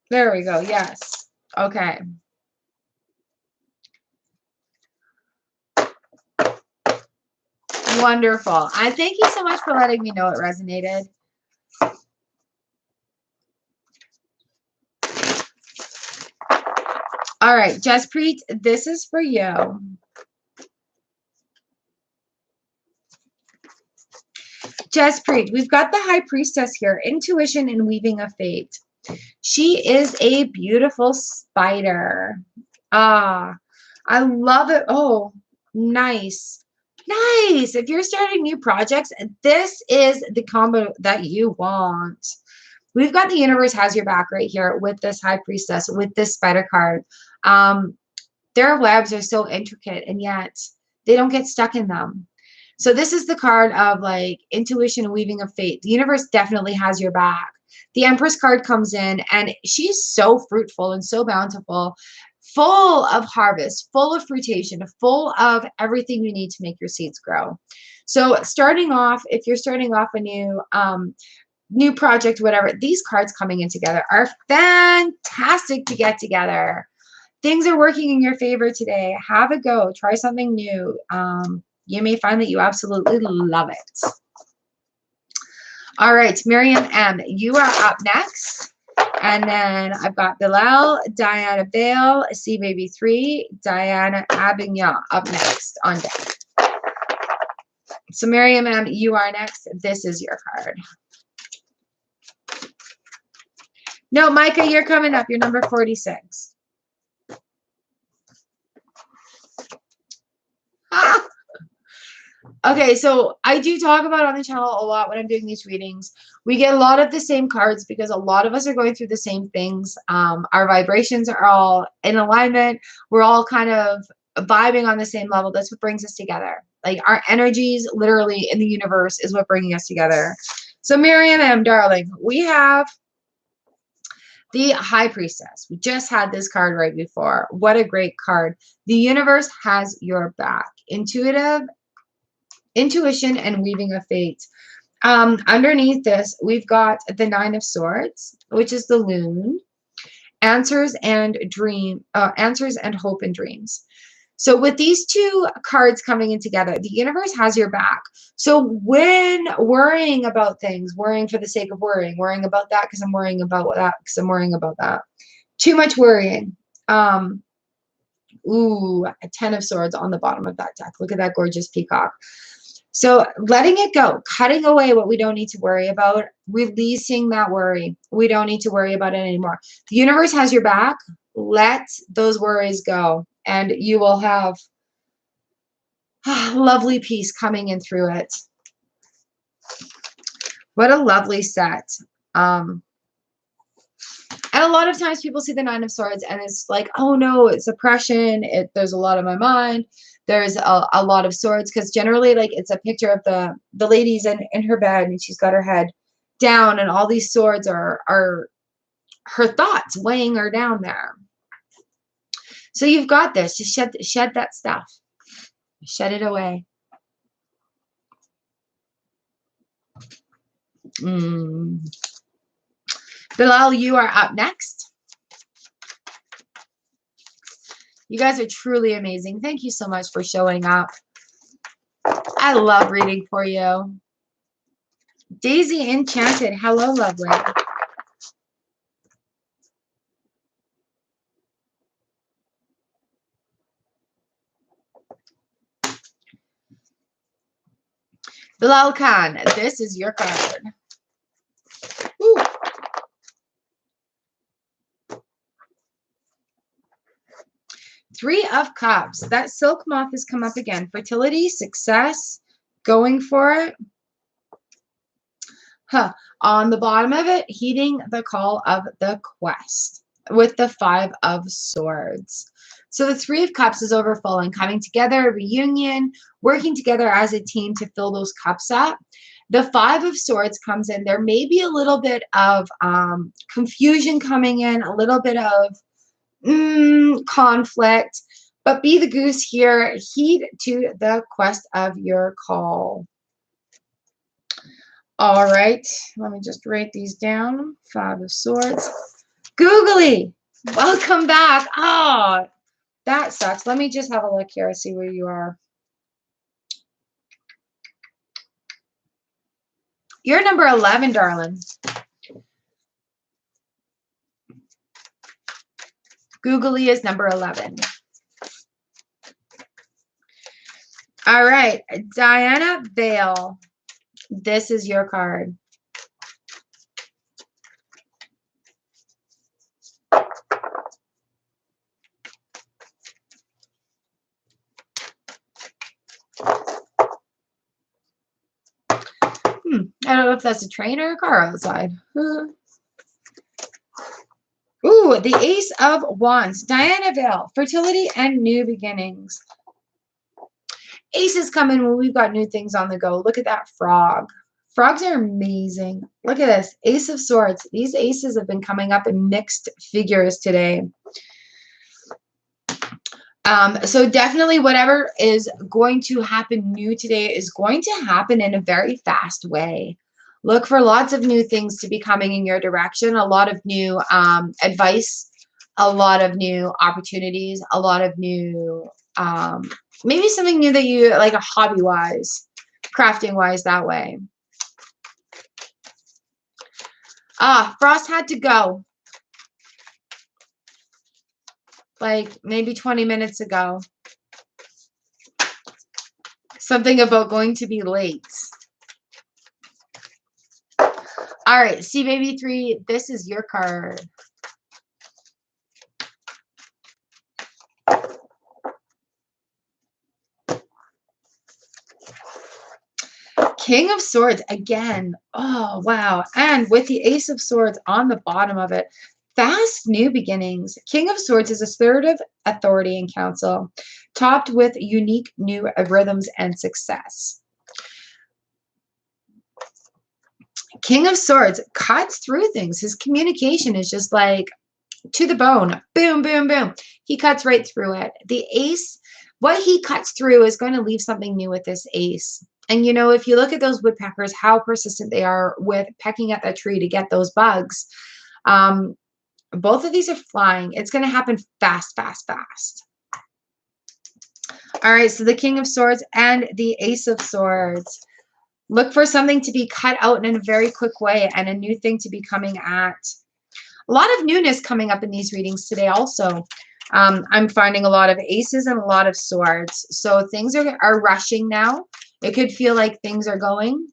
There we go. Yes. Okay. Wonderful. I thank you so much for letting me know it resonated. All right, Jaspreet, this is for you. Jaspreet, we've got the High Priestess here, intuition and weaving of fate. She is a beautiful spider. Ah, I love it. Oh, nice. Nice. If you're starting new projects, this is the combo that you want. We've got the universe has your back right here with this High Priestess, with this spider card. Their webs are so intricate, and yet they don't get stuck in them. So this is the card of like intuition and weaving of fate. The universe definitely has your back. The Empress card comes in, and she's so fruitful and so bountiful, full of harvest, full of fruitation, full of everything you need to make your seeds grow. So starting off, if you're starting off a new project, whatever, these cards coming in together are fantastic to get together. Things are working in your favor today. Have a go. Try something new. You may find that you absolutely love it. All right, Miriam M., you are up next. And then I've got Bilal, Diana Bale, C Baby 3, Diana Abignon up next on deck. So Miriam M., you are next. This is your card. No, Micah, you're coming up. You're number 46. Ah! Okay, so I do talk about on the channel a lot when I'm doing these readings. We get a lot of the same cards because a lot of us are going through the same things. Our vibrations are all in alignment. We're all kind of vibing on the same level. That's what brings us together. Like our energies literally in the universe is what bringing us together. So Miriam M., darling, we have the High Priestess. We just had this card right before. What a great card. The universe has your back. Intuition and weaving of fate. Underneath this, we've got the Nine of Swords, which is the Loon. Answers and hope and dreams. So with these two cards coming in together, the universe has your back. So when worrying about things, worrying for the sake of worrying about that because I'm worrying about that because I'm worrying about that. Too much worrying. Ooh, a 10 of Swords on the bottom of that deck. Look at that gorgeous peacock. So letting it go, cutting away what we don't need to worry about, releasing that worry. We don't need to worry about it anymore. The universe has your back. Let those worries go, and you will have lovely peace coming in through it. What a lovely set. And a lot of times people see the Nine of Swords and it's like, oh no, it's oppression. There's a lot on my mind. There's a lot of swords, because generally like it's a picture of the lady's in her bed and she's got her head down and all these swords are her thoughts weighing her down there. So you've got this. Just shed that stuff. Shed it away. Bilal, you are up next. You guys are truly amazing. Thank you so much for showing up. I love reading for you. Daisy Enchanted. Hello, lovely. Bilal Khan, this is your card. Ooh. Three of Cups. That silk moth has come up again. Fertility, success, going for it. On the bottom of it, heeding the call of the quest with the Five of Swords. So the Three of Cups is overflowing, coming together, reunion, working together as a team to fill those cups up. The Five of Swords comes in. There may be a little bit of confusion coming in, a little bit of conflict, but be the goose here. Heed to the quest of your call. All right, let me just write these down. Five of Swords. Googly, welcome back. Oh, that sucks. Let me just have a look here. See where you are. You're number 11, darling. Googly is number 11. All right, Diana Vale. This is your card. I don't know if that's a train or a car outside. Ooh, the Ace of Wands. Diana Vale. Fertility and new beginnings. Aces come in when we've got new things on the go. Look at that frog. Frogs are amazing. Look at this. Ace of Swords. These aces have been coming up in mixed figures today. So definitely whatever is going to happen new today is going to happen in a very fast way. Look for lots of new things to be coming in your direction, a lot of new advice, a lot of new opportunities, a lot of new, maybe something new that you like, a hobby-wise, crafting-wise that way. Frost had to go. Like maybe 20 minutes ago. Something about going to be late. All right, see baby 3, this is your card. King of Swords again. Oh, wow. And with the Ace of Swords on the bottom of it. Fast new beginnings. King of Swords is assertive authority and counsel, topped with unique new rhythms and success. King of Swords cuts through things. His communication is just like to the bone. Boom, boom, boom. He cuts right through it. The ace, what he cuts through is going to leave something new with this ace. And, you know, if you look at those woodpeckers, how persistent they are with pecking at that tree to get those bugs. Both of these are flying. It's going to happen fast, fast, fast. All right, so the King of Swords and the Ace of Swords. Look for something to be cut out in a very quick way and a new thing to be coming at. A lot of newness coming up in these readings today also. I'm finding a lot of aces and a lot of swords. So things are rushing now. It could feel like things are going.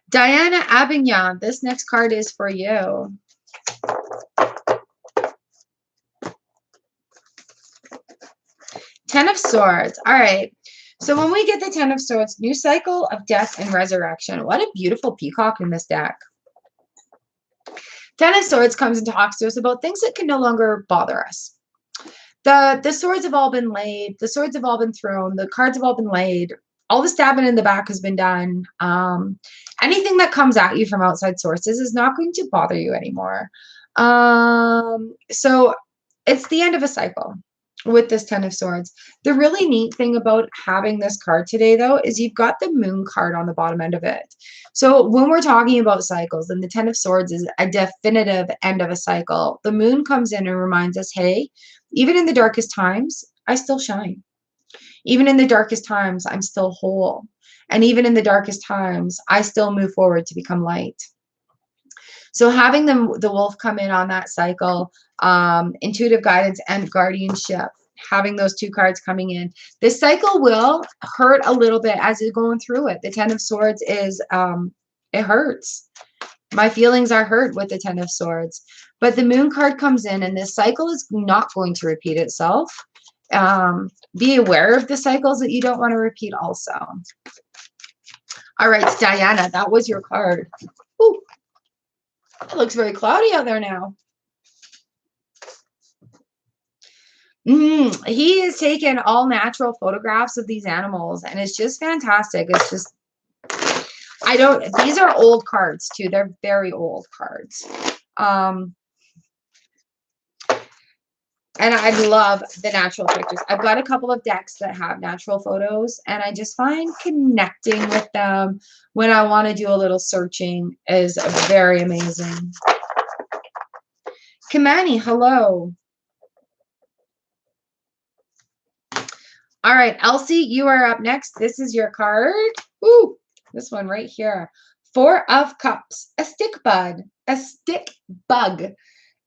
Diana Abignon, this next card is for you. Ten of Swords. All right. So when we get the Ten of Swords, new cycle of death and resurrection. What a beautiful peacock in this deck. Ten of Swords comes and talks to us about things that can no longer bother us. The swords have all been laid. The swords have all been thrown. The cards have all been laid. All the stabbing in the back has been done. Anything that comes at you from outside sources is not going to bother you anymore. So it's the end of a cycle with this Ten of Swords. The really neat thing about having this card today, though, is you've got the Moon card on the bottom end of it. So when we're talking about cycles, and the Ten of Swords is a definitive end of a cycle, the Moon comes in and reminds us, hey, even in the darkest times, I still shine. Even in the darkest times, I'm still whole. And even in the darkest times, I still move forward to become light. So having the wolf come in on that cycle, intuitive guidance and guardianship, having those two cards coming in, this cycle will hurt a little bit as you're going through it. The Ten of Swords is, it hurts. My feelings are hurt with the Ten of Swords. But the Moon card comes in and this cycle is not going to repeat itself. Be aware of the cycles that you don't want to repeat also. All right, Diana, that was your card. Ooh, it looks very cloudy out there now. He is taking all natural photographs of these animals, and it's just fantastic. It's just, these are old cards too. They're very old cards. And I love the natural pictures. I've got a couple of decks that have natural photos, and I just find connecting with them when I want to do a little searching is very amazing. Kamani, hello. All right, Elsie, you are up next. This is your card. Ooh, this one right here. 4 of Cups, a stick bug,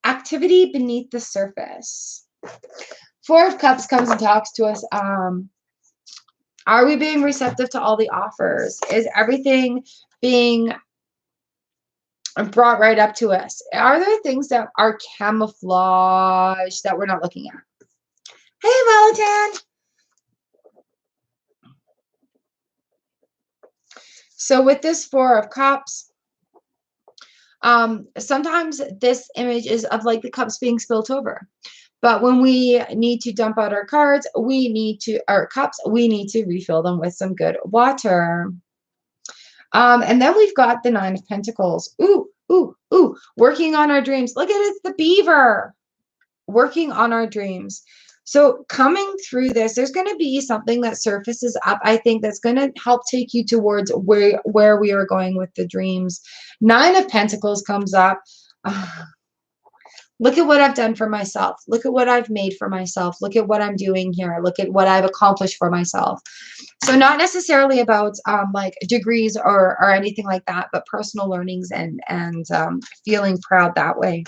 activity beneath the surface. 4 of Cups comes and talks to us. Are we being receptive to all the offers? Is everything being brought right up to us? Are there things that are camouflage that we're not looking at? Hey, Valentin. So with this 4 of Cups, sometimes this image is of like the cups being spilt over. But when we need to dump out our cards, our cups, we need to refill them with some good water. And then we've got the 9 of Pentacles. Ooh, ooh, ooh, working on our dreams. Look at it, it's the beaver. Working on our dreams. So coming through this, there's going to be something that surfaces up, I think, that's going to help take you towards where we are going with the dreams. 9 of Pentacles comes up. Look at what I've done for myself. Look at what I've made for myself. Look at what I'm doing here. Look at what I've accomplished for myself. So not necessarily about like degrees or anything like that, but personal learnings and feeling proud that way.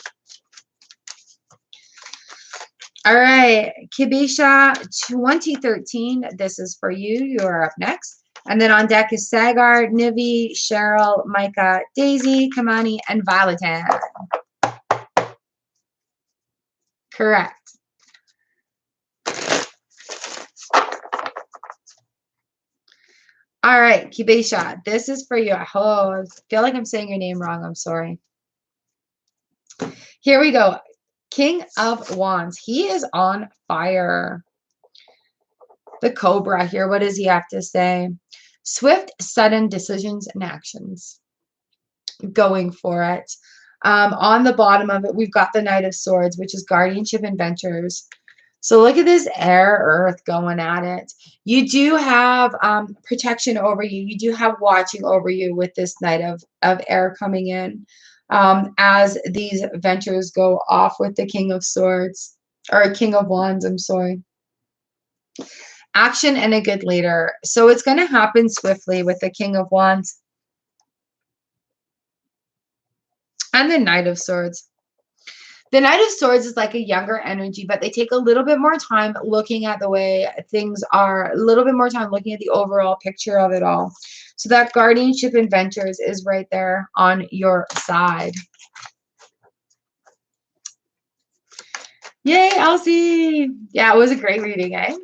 All right, Kibisha 2013. This is for you. You are up next. And then on deck is Sagar, Nivi, Cheryl, Micah, Daisy, Kamani, and Valentin. Correct. All right, Kibesha, this is for you. Oh, I feel like I'm saying your name wrong. I'm sorry. Here we go. King of Wands. He is on fire. The Cobra here. What does he have to say? Swift, sudden decisions and actions. Going for it. On the bottom of it, we've got the Knight of Swords, which is guardianship and ventures. So look at this air earth going at it. You do have protection over you. You do have watching over you with this Knight of air coming in as these ventures go off with the King of Swords, or King of Wands, I'm sorry. Action and a good leader. So it's going to happen swiftly with the King of Wands and the Knight of Swords. The Knight of Swords is like a younger energy, but they take a little bit more time looking at the way things are, a little bit more time looking at the overall picture of it all. So that guardianship and ventures is right there on your side. Yay, Elsie. Yeah, it was a great reading, eh?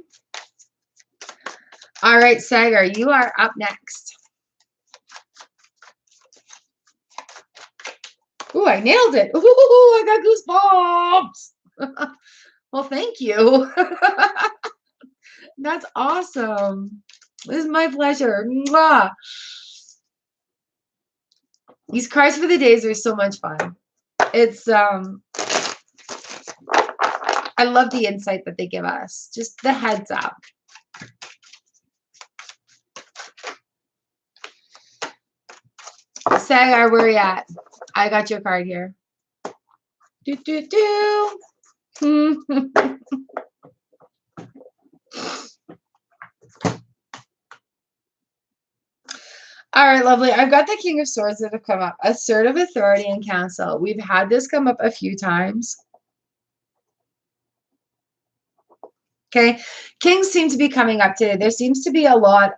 All right, Sagar, you are up next. Ooh, I nailed it. Ooh, I got goosebumps. Well, thank you. That's awesome. This is my pleasure. Mwah. These cards for the days are so much fun. It's I love the insight that they give us. Just the heads up. Sagar, where are you at? I got your card here. Do, do, do. All right, lovely. I've got the King of Swords that have come up. Assertive authority and counsel. We've had this come up a few times. Okay, kings seem to be coming up today. There seems to be a lot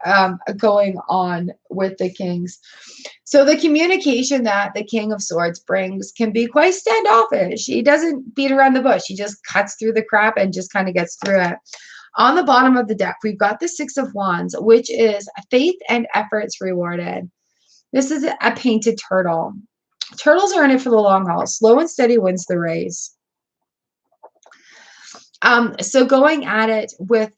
going on with the kings. So the communication that the King of Swords brings can be quite standoffish. He doesn't beat around the bush. He just cuts through the crap and just kind of gets through it. On the bottom of the deck, we've got the 6 of Wands, which is faith and efforts rewarded. This is a painted turtle. Turtles are in it for the long haul. Slow and steady wins the race. So going at it with,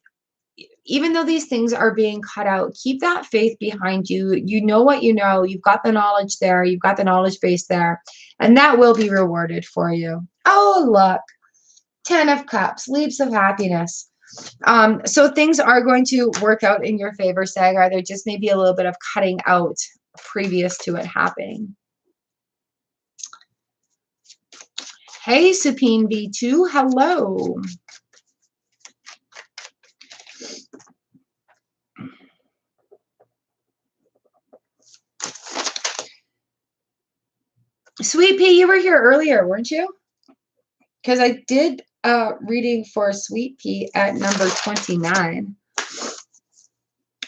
even though these things are being cut out, keep that faith behind you. You know what you know. You've got the knowledge there. You've got the knowledge base there. And that will be rewarded for you. Oh, look. Ten of Cups, leaps of happiness. So things are going to work out in your favor, Sagar. There just may be a little bit of cutting out previous to it happening. Hey, Supine B2, hello. Sweet Pea, you were here earlier, weren't you? Because I did reading for Sweet Pea at number 29.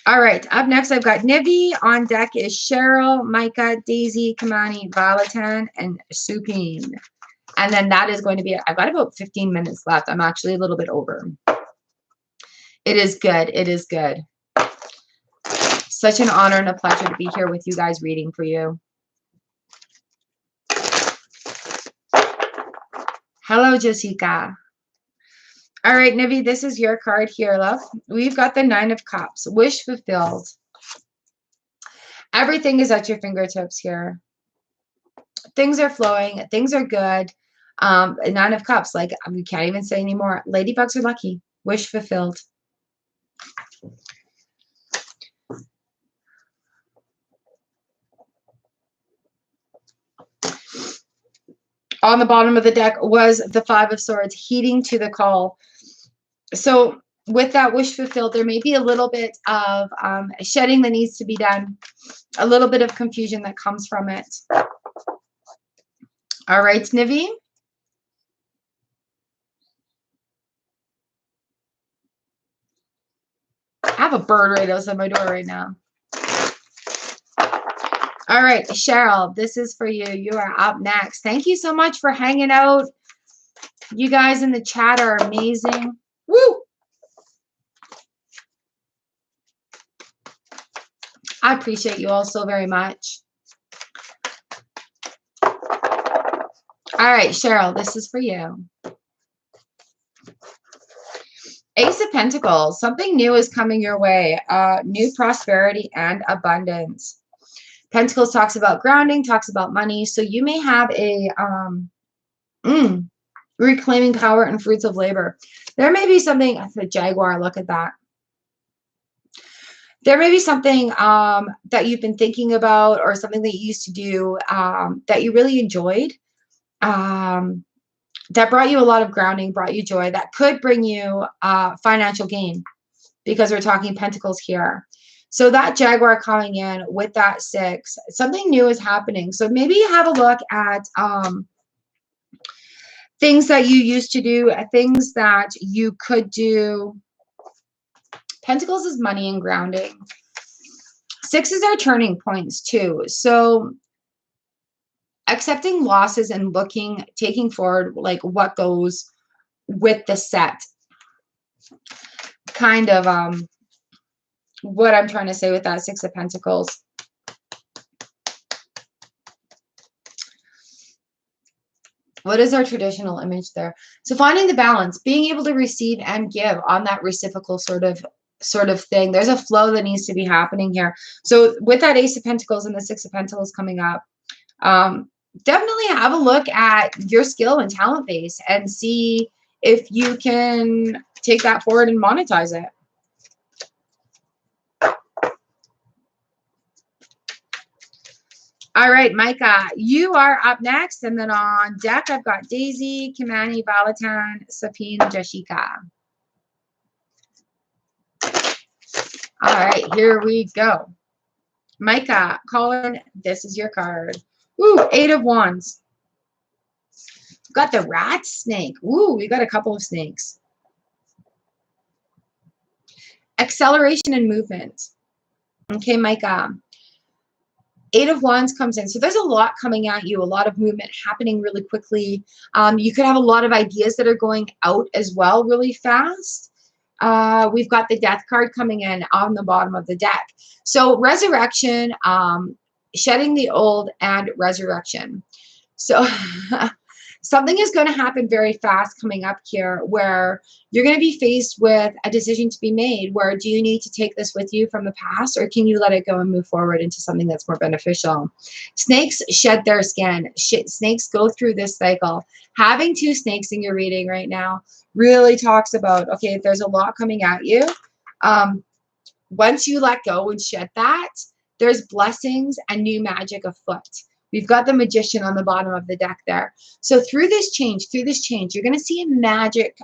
All right, up next I've got Nivi. On deck is Cheryl, Micah, Daisy, Kamani, Valatan, and Supine. And then that is going to be, I've got about 15 minutes left. I'm actually a little bit over. It is good. It is good. Such an honor and a pleasure to be here with you guys reading for you. Hello, Jessica. All right, Nivi, this is your card here, love. We've got the Nine of Cups. Wish fulfilled. Everything is at your fingertips here. Things are flowing. Things are good. Nine of Cups. Like, we can't even say anymore. Ladybugs are lucky. Wish fulfilled. On the bottom of the deck was the Five of Swords, heeding to the call. So with that wish fulfilled, there may be a little bit of shedding that needs to be done, a little bit of confusion that comes from it. All right, Nivi. I have a bird right outside my door right now. All right, Cheryl, this is for you. You are up next. Thank you so much for hanging out. You guys in the chat are amazing. Woo! I appreciate you all so very much. All right, Cheryl, this is for you. Ace of Pentacles. Something new is coming your way. New prosperity and abundance. Pentacles talks about grounding, talks about money. So you may have a reclaiming power and fruits of labor. There may be something, the Jaguar, look at that. There may be something that you've been thinking about or something that you used to do that you really enjoyed, that brought you a lot of grounding, brought you joy, that could bring you financial gain, because we're talking Pentacles here. So that Jaguar coming in with that 6, something new is happening. So maybe you have a look at things that you used to do, things that you could do. Pentacles is money and grounding. 6s are turning points too. So accepting losses and taking forward, like what goes with the set. Kind of what I'm trying to say with that 6 of Pentacles. What is our traditional image there? So finding the balance, being able to receive and give on that reciprocal sort of thing. There's a flow that needs to be happening here. So with that Ace of Pentacles and the 6 of Pentacles coming up, definitely have a look at your skill and talent base and see if you can take that forward and monetize it. All right, Micah, you are up next. And then on deck, I've got Daisy, Kimani, Valatan, Sapine, Jessica. All right, here we go. Micah, Colin, this is your card. Ooh, 8 of Wands. We've got the rat snake. Ooh, we got a couple of snakes. Acceleration and movement. Okay, Micah. 8 of Wands comes in. So there's a lot coming at you, a lot of movement happening really quickly. You could have a lot of ideas that are going out as well really fast. We've got the Death card coming in on the bottom of the deck. So resurrection, shedding the old, and resurrection. So Something is going to happen very fast coming up here where you're going to be faced with a decision to be made where do you need to take this with you from the past or can you let it go and move forward into something that's more beneficial? Snakes shed their skin. Snakes go through this cycle. Having 2 snakes in your reading right now really talks about, okay, there's a lot coming at you. Once you let go and shed that, there's blessings and new magic afoot. We've got the Magician on the bottom of the deck there. So through this change, you're going to see a magic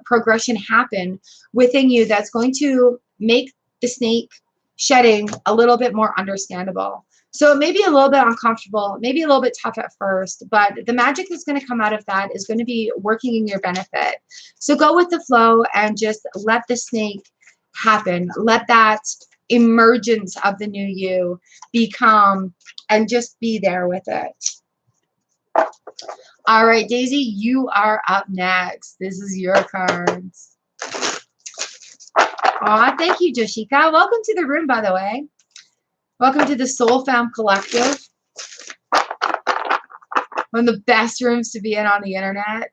progression happen within you that's going to make the snake shedding a little bit more understandable. So it may be a little bit uncomfortable, maybe a little bit tough at first, but the magic that's going to come out of that is going to be working in your benefit. So go with the flow and just let the snake happen. Let that emergence of the new you become and just be there with it. All right, Daisy, you are up next. This is your cards. Aw, thank you, Joshika. Welcome to the room, by the way. Welcome to the Soul Fam Collective. One of the best rooms to be in on the internet.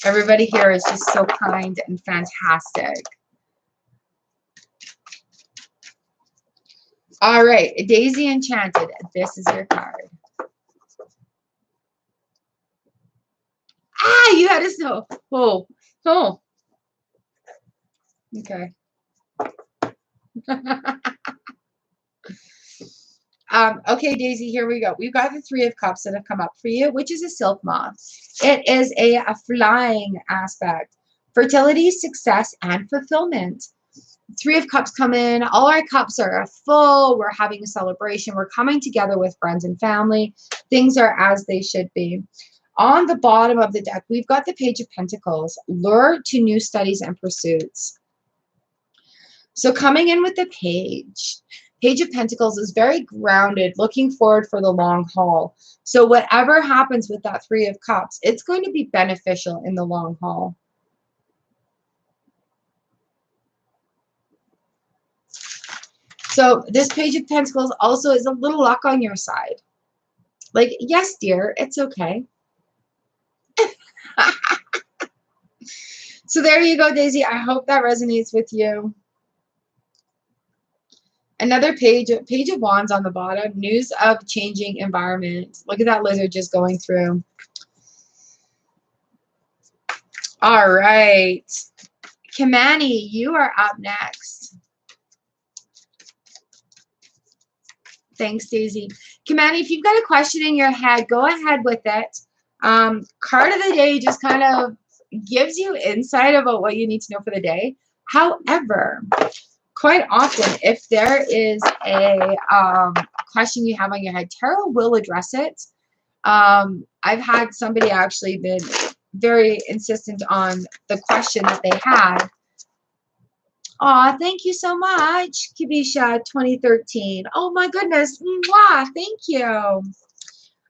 Everybody here is just so kind and fantastic. All right, Daisy Enchanted. This is your card. Ah, you had a snow. Oh, oh. Okay. Okay, Daisy, here we go. We've got the 3 of Cups that have come up for you, which is a silk moth. It is a flying aspect. Fertility, success, and fulfillment. 3 of Cups come in. All our cups are full. We're having a celebration. We're coming together with friends and family. Things are as they should be. On the bottom of the deck, we've got the Page of Pentacles. Lure to new studies and pursuits. So coming in with the Page of Pentacles is very grounded, looking forward for the long haul. So whatever happens with that 3 of Cups, it's going to be beneficial in the long haul. So this Page of Pentacles also is a little luck on your side. Like, yes, dear, it's okay. So there you go, Daisy. I hope that resonates with you. Another Page of Wands on the bottom. News of changing environment. Look at that lizard just going through. All right. Kimani, you are up next. Thanks, Daisy. Kimani, if you've got a question in your head, go ahead with it. Card of the day just kind of gives you insight about what you need to know for the day. However, quite often, if there is a question you have on your head, tarot will address it. I've had somebody actually been very insistent on the question that they had. Aw, thank you so much, Kibisha 2013. Oh my goodness. Mwah, thank you.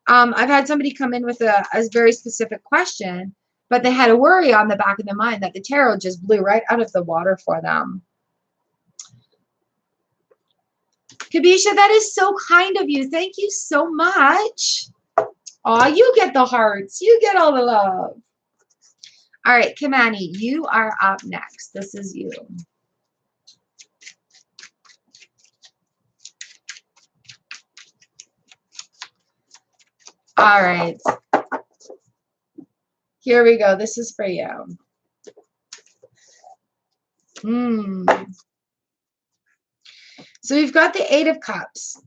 I've had somebody come in with a very specific question, but they had a worry on the back of their mind that the tarot just blew right out of the water for them. Kabisha, that is so kind of you. Thank you so much. Aw, you get the hearts. You get all the love. All right, Kimani, you are up next. This is you. All right. Here we go. This is for you. So we've got the 8 of Cups.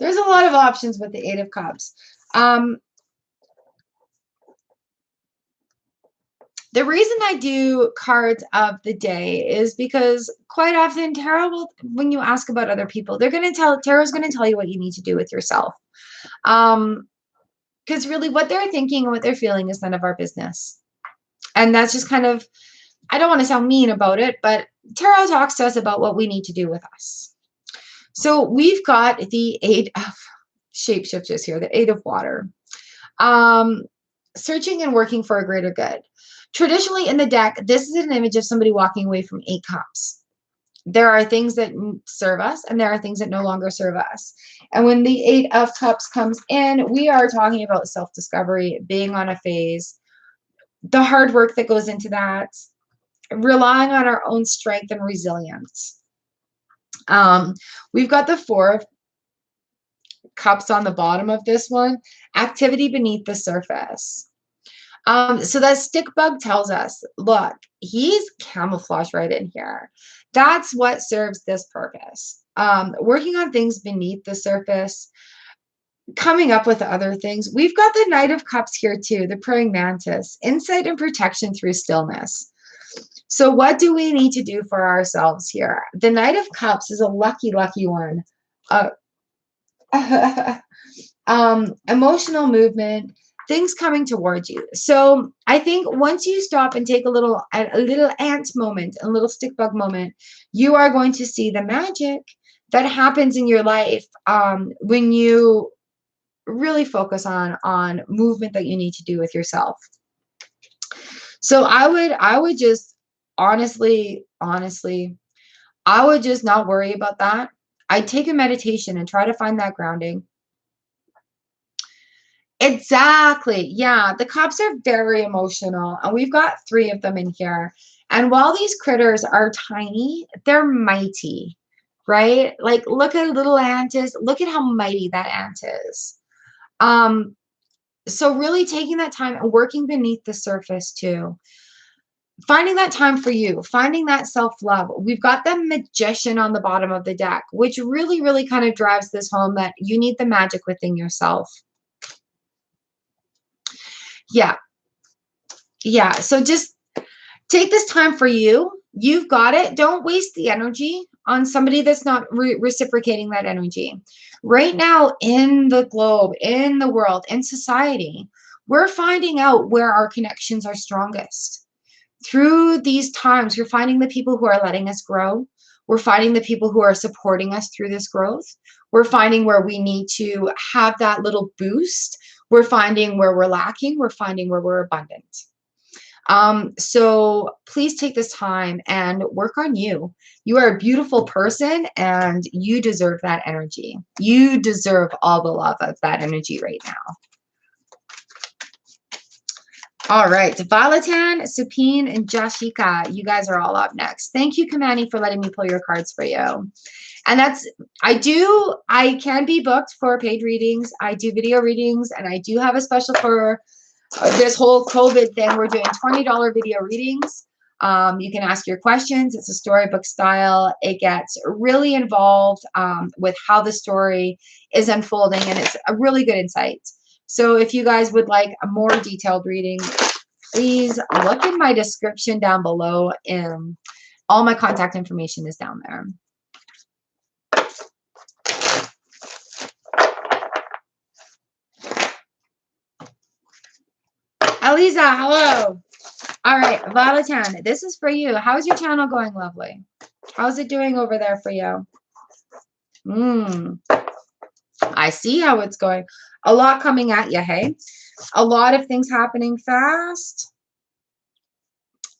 There's a lot of options with the 8 of Cups. The reason I do cards of the day is because quite often tarot will, when you ask about other people, tarot's going to tell you what you need to do with yourself. Because really what they're thinking and what they're feeling is none of our business. And that's just kind of, I don't want to sound mean about it, but tarot talks to us about what we need to do with us. So we've got the 8 of shapeshifters here, the 8 of water. Searching and working for a greater good. Traditionally in the deck, this is an image of somebody walking away from 8 cups. There are things that serve us and there are things that no longer serve us. And when the 8 of Cups comes in, we are talking about self-discovery, being on a phase, the hard work that goes into that, relying on our own strength and resilience. We've got the 4 of Cups on the bottom of this one, activity beneath the surface. So that stick bug tells us, look, he's camouflaged right in here. That's what serves this purpose. Working on things beneath the surface, coming up with other things. We've got the Knight of Cups here too, the praying mantis, insight and protection through stillness. So what do we need to do for ourselves here? The Knight of Cups is a lucky, lucky one. Emotional movement, things coming towards you. So I think once you stop and take a little ant moment, a little stick bug moment, you are going to see the magic that happens in your life when you really focus on movement that you need to do with yourself. So I would just honestly, I would just not worry about that. I'd take a meditation and try to find that grounding. Exactly. Yeah. The Cups are very emotional, and we've got 3 of them in here. And while these critters are tiny, they're mighty, right? Like, look at a little ant is, look at how mighty that ant is. So really taking that time and working beneath the surface too. Finding that time for you, finding that self-love. We've got the Magician on the bottom of the deck, which really, really kind of drives this home that you need the magic within yourself. Yeah. Yeah. So just take this time for you. You've got it. Don't waste the energy on somebody that's not reciprocating that energy. Right now in the globe, in the world, in society, we're finding out where our connections are strongest. Through these times, you're finding the people who are letting us grow. We're finding the people who are supporting us through this growth. We're finding where we need to have that little boost. We're finding where we're lacking. We're finding where we're abundant. So please take this time and work on you. You are a beautiful person and you deserve that energy. You deserve all the love of that energy right now. All right, Valatan, Supine, and Jashika, you guys are all up next. Thank you, Kamani, for letting me pull your cards for you. And I can be booked for paid readings. I do video readings, and I do have a special for this whole COVID thing. We're doing $20 video readings. You can ask your questions. It's a storybook style. It gets really involved with how the story is unfolding, and it's a really good insight. So if you guys would like a more detailed reading, please look in my description down below. All my contact information is down there. Eliza, hello. All right, Valatan, this is for you. How's your channel going, lovely? How's it doing over there for you? I see how it's going. A lot coming at you, hey? A lot of things happening fast.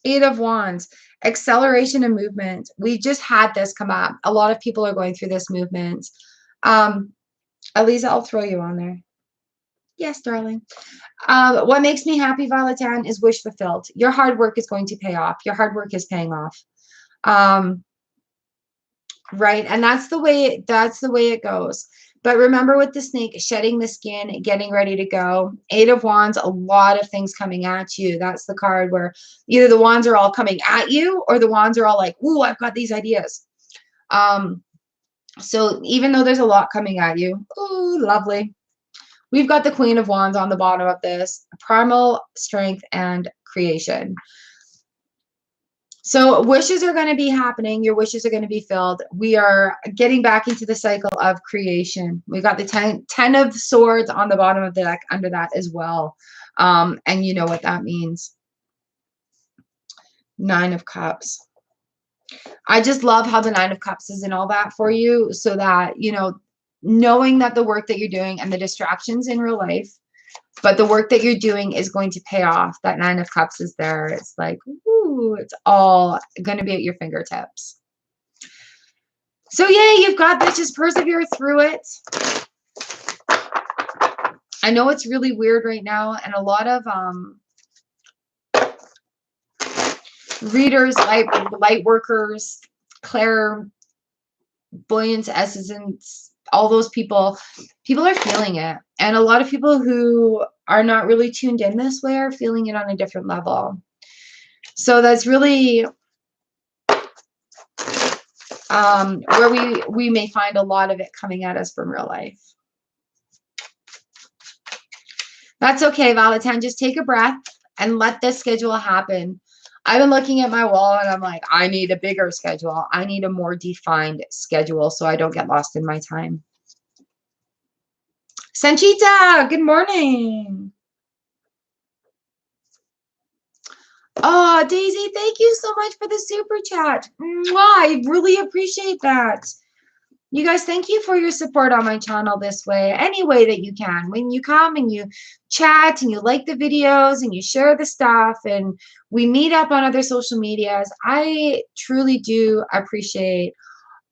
8 of Wands, acceleration and movement. We just had this come up. A lot of people are going through this movement. Eliza, I'll throw you on there. Yes, darling. What makes me happy, Valatan, is wish fulfilled. Your hard work is going to pay off. Your hard work is paying off. Right? And that's the way it goes. But remember with the snake, shedding the skin, getting ready to go. 8 of Wands, a lot of things coming at you. That's the card where either the wands are all coming at you or the wands are all like, ooh, I've got these ideas. So even though there's a lot coming at you, ooh, lovely. We've got the Queen of Wands on the bottom of this, primal strength and creation. So wishes are going to be happening. Your wishes are going to be filled. We are getting back into the cycle of creation. We've got the 10 of Swords on the bottom of the deck under that as well. And you know what that means. 9 of Cups. I just love how the 9 of Cups is in all that for you, so that, you know, knowing that the work that you're doing and the distractions in real life, but the work that you're doing is going to pay off. That 9 of Cups is there. It's like, ooh, it's all going to be at your fingertips. So yeah, you've got this. Just persevere through it. I know it's really weird right now, and a lot of readers, light workers, clairvoyants, essence, all those people are feeling it. And a lot of people who are not really tuned in this way are feeling it on a different level. So that's really where we may find a lot of it coming at us from real life. That's okay, Valentine. Just take a breath and let this schedule happen. I've been looking at my wall and I'm like, I need a bigger schedule. I need a more defined schedule so I don't get lost in my time. Sanchita, good morning. Oh, Daisy, thank you so much for the super chat. Mwah, I really appreciate that. You guys, thank you for your support on my channel this way, any way that you can. When you come and you chat and you like the videos and you share the stuff and we meet up on other social medias, I truly do appreciate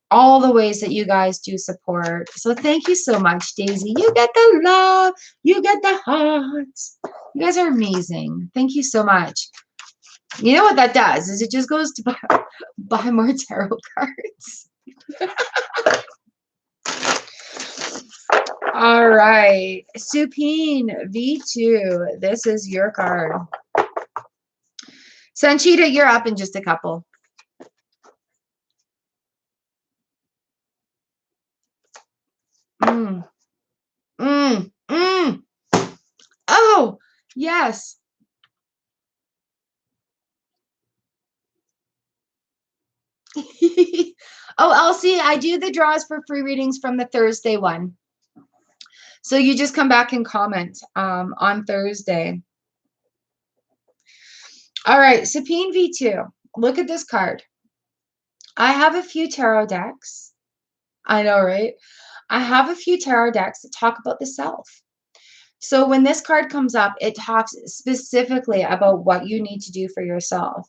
all the ways that you guys do support. So thank you so much, Daisy. You get the love. You get the hearts. You guys are amazing. Thank you so much. You know what that does is it just goes to buy more tarot cards. All right. Supine V2. This is your card. Sanchita, you're up in just a couple. Oh, yes. Oh, Elsie, I do the draws for free readings from the Thursday one. So you just come back and comment on Thursday. All right, Supine V2. Look at this card. I have a few tarot decks. I know, right? I have a few tarot decks that talk about the self. So when this card comes up, it talks specifically about what you need to do for yourself.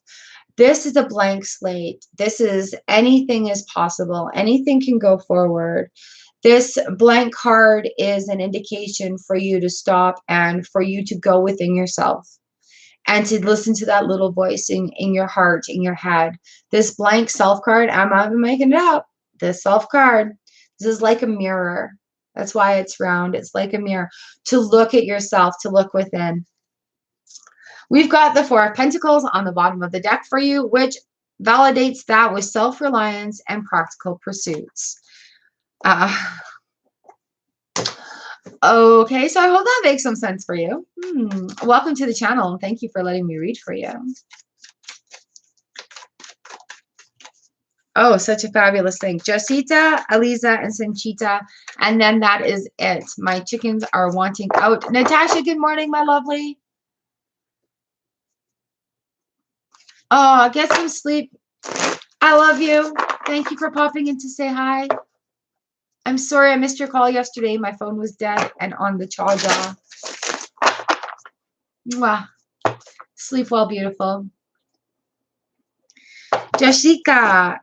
This is a blank slate. This is anything is possible. Anything can go forward. This blank card is an indication for you to stop and for you to go within yourself and to listen to that little voice in your heart, in your head. This blank self card, I'm not even making it up. This self card, this is like a mirror. That's why it's round. It's like a mirror to look at yourself, to look within. We've got the Four of Pentacles on the bottom of the deck for you, which validates that with self-reliance and practical pursuits. Okay, so I hope that makes some sense for you. Welcome to the channel, and thank you for letting me read for you. Oh, such a fabulous thing. Josita, Aliza, and Sanchita. And then that is it. My chickens are wanting out. Natasha, good morning, my lovely. Oh, get some sleep. I love you. Thank you for popping in to say hi. I'm sorry I missed your call yesterday. My phone was dead and on the charger. Mwah. Sleep well, beautiful. Jessica,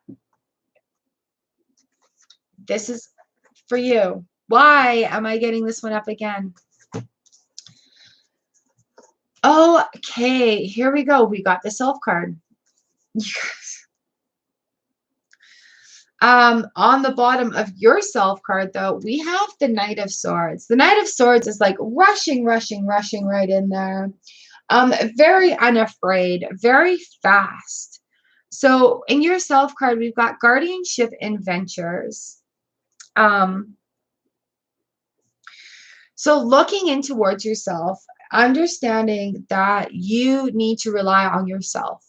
this is for you. Why am I getting this one up again? Okay, here we go. We got the self card. Yes. On the bottom of your self card, though, we have the Knight of Swords. The Knight of Swords is like rushing right in there. Very unafraid, very fast. So in your self card, we've got guardianship and ventures. So looking in towards yourself, understanding that you need to rely on yourself.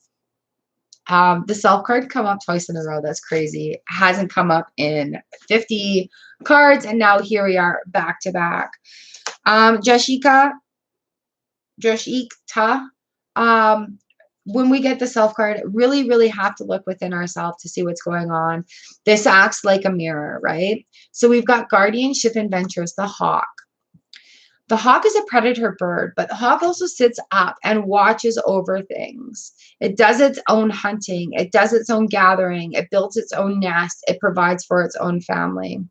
The self card come up twice in a row. That's crazy. It hasn't come up in 50 cards, and now here we are back to back. Joshika, when we get the self card, really have to look within ourselves to see what's going on. This acts like a mirror, right? So we've got guardianship and ventures, the hawk. The hawk is a predator bird, but the hawk also sits up and watches over things. It does its own hunting. It does its own gathering. It builds its own nest. It provides for its own family.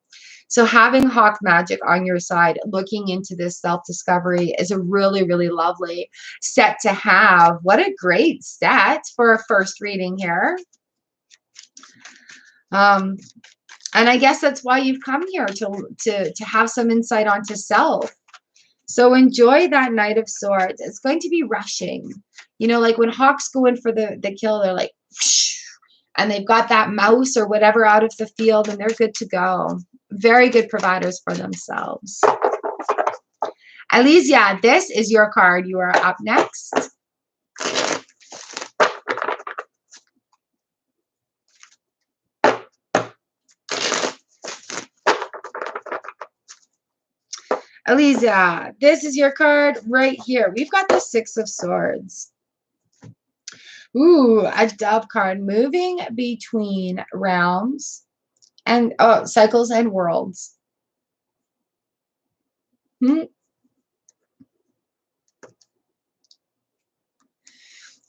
So having hawk magic on your side, looking into this self-discovery is a really, really lovely set to have. What a great set for a first reading here. And I guess that's why you've come here, to have some insight onto self. So enjoy that Knight of Swords. It's going to be rushing. You know, like when hawks go in for the kill, they're like, whoosh, and they've got that mouse or whatever out of the field, and they're good to go. Very good providers for themselves. Alicia, this is your card. You are up next. Alicia, this is your card right here. We've got the Six of Swords. Ooh, a dove card, moving between realms and cycles and worlds. Do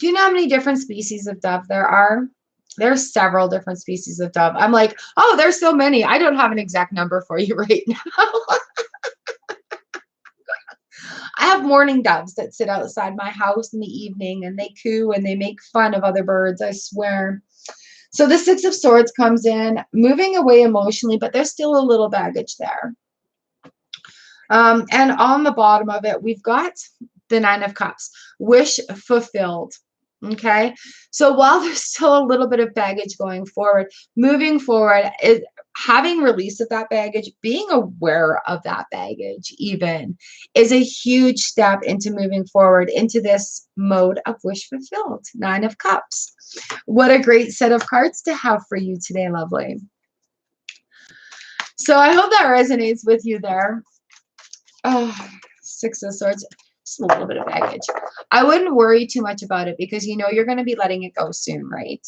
you know how many different species of dove there are? There's several different species of dove. I'm like, oh, there's so many. I don't have an exact number for you right now. I have mourning doves that sit outside my house in the evening, and they coo and they make fun of other birds, I swear. So the Six of Swords comes in, moving away emotionally, but there's still a little baggage there. And on the bottom of it, we've got the Nine of Cups, wish fulfilled. Okay, so while there's still a little bit of baggage going forward, moving forward is having release of that baggage, being aware of that baggage even is a huge step into moving forward into this mode of wish fulfilled. Nine of Cups. What a great set of cards to have for you today, lovely. So I hope that resonates with you there. Oh, Six of Swords. Just a little bit of baggage. I wouldn't worry too much about it because you know you're going to be letting it go soon, right?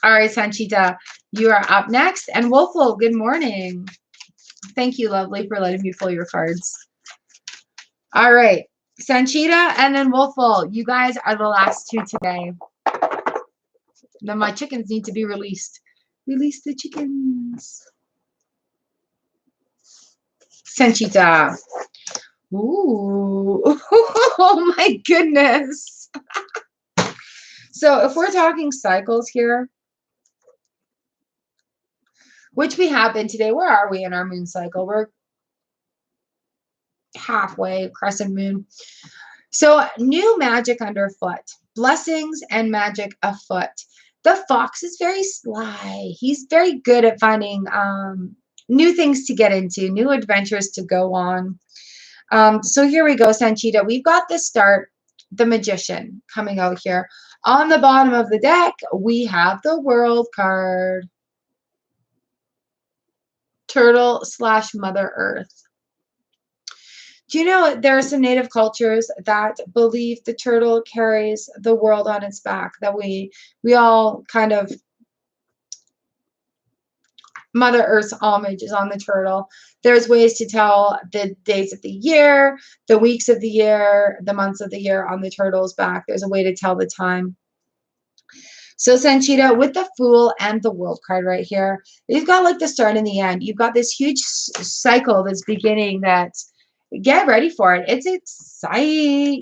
All right, Sanchita, you are up next. And Wolfle, good morning. Thank you, lovely, for letting me pull your cards. All right, Sanchita and then Wolfle, you guys are the last two today. Then my chickens need to be released. Release the chickens. Sanchita. Ooh. Oh my goodness. So if we're talking cycles here, which we have been today, where are we in our moon cycle? We're halfway, crescent moon. So new magic underfoot, blessings and magic afoot. The fox is very sly. He's very good at finding new things to get into, new adventures to go on. So here we go, Sanchita. We've got the start, the Magician coming out here. On the bottom of the deck, we have the World card. Turtle / Mother Earth. Do you know there are some native cultures that believe the turtle carries the world on its back, that we all kind of, Mother Earth's homage is on the turtle. There's ways to tell the days of the year, the weeks of the year, the months of the year on the turtle's back. There's a way to tell the time. So Sanchita, with the Fool and the World card right here, you've got like the start and the end. You've got this huge cycle that's beginning that, get ready for it. It's exciting.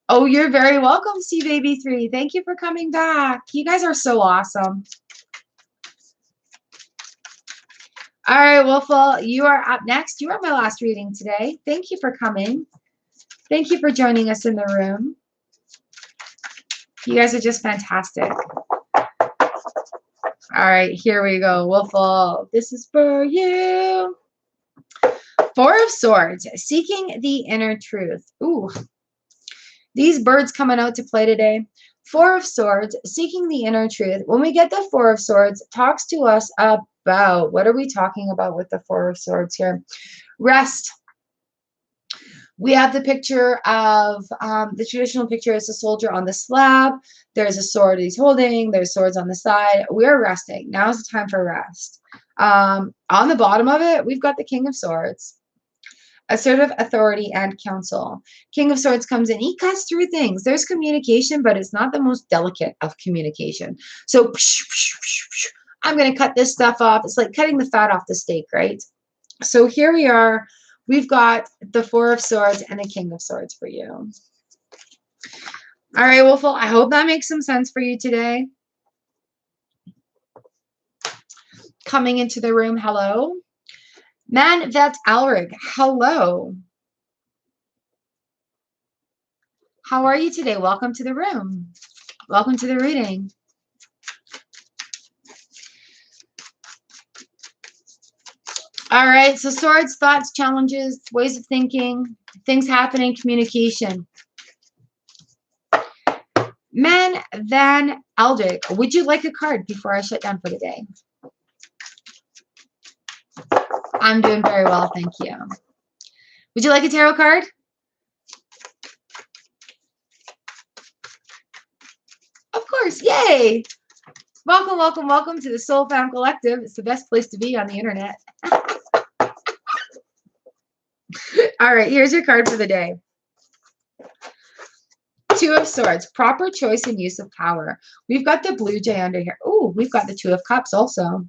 Oh, you're very welcome, C Baby 3. Thank you for coming back. You guys are so awesome. All right, Wolfle, you are up next. You are my last reading today. Thank you for coming. Thank you for joining us in the room. You guys are just fantastic. All right, here we go. Wolfle, this is for you. Four of Swords, seeking the inner truth. Ooh, these birds coming out to play today. Four of Swords, seeking the inner truth. When we get the Four of Swords, it talks to us about, what are we talking about with the Four of Swords here? Rest. We have the picture of the traditional picture is a soldier on the slab. There's a sword he's holding. There's swords on the side. We're resting. Now is the time for rest. On the bottom of it, we've got the King of Swords. Assertive authority and counsel. King of Swords comes in. He cuts through things. There's communication, but it's not the most delicate of communication. So I'm going to cut this stuff off. It's like cutting the fat off the steak, right? So here we are. We've got the Four of Swords and the King of Swords for you. All right, Wolfle, I hope that makes some sense for you today. Coming into the room, hello. Man, that's Alrig. Hello. How are you today? Welcome to the room. Welcome to the reading. All right, so swords, thoughts, challenges, ways of thinking, things happening, communication. Man, Van Aldrich, would you like a card before I shut down for the day? I'm doing very well, thank you. Would you like a tarot card? Of course, yay! Welcome, welcome, welcome to the Soul Fam Collective. It's the best place to be on the internet. All right, here's your card for the day. Two of Swords, proper choice and use of power. We've got the blue jay under here. Oh, we've got the Two of Cups also.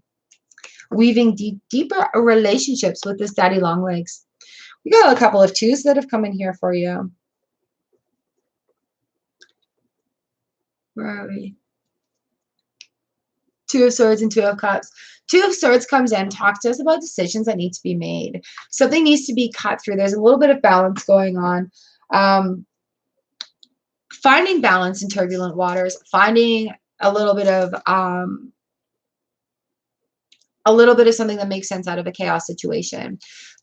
Weaving deeper relationships with this daddy long legs. We got a couple of twos that have come in here for you. Where are we? Two of Swords and Two of Cups. Two of Swords comes in, talks to us about decisions that need to be made. Something needs to be cut through. There's a little bit of balance going on. Finding balance in turbulent waters. Finding a little bit of something that makes sense out of a chaos situation.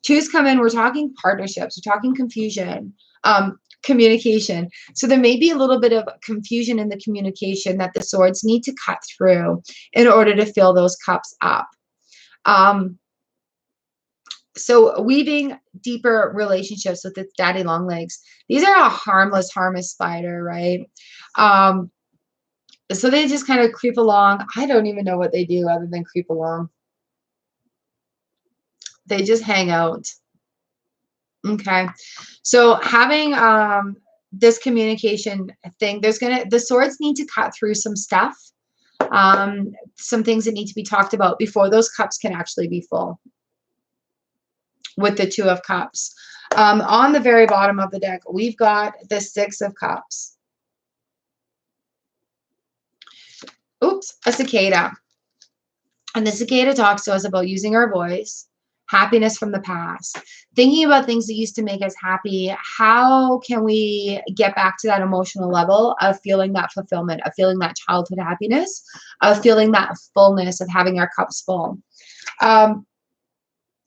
Twos come in. We're talking partnerships. We're talking confusion. Communication. So there may be a little bit of confusion in the communication that the swords need to cut through in order to fill those cups up. So weaving deeper relationships with its daddy long legs. These are a harmless spider, right? So they just kind of creep along. I don't even know what they do other than creep along. They just hang out. Okay, so having this communication thing, the swords need to cut through some stuff, some things that need to be talked about before those cups can actually be full. With the Two of Cups, on the very bottom of the deck, we've got the Six of Cups. Oops, a cicada, and the cicada talks to us about using our voice. Happiness from the past, thinking about things that used to make us happy. How can we get back to that emotional level of feeling that fulfillment, of feeling that childhood happiness, of feeling that fullness, of having our cups full?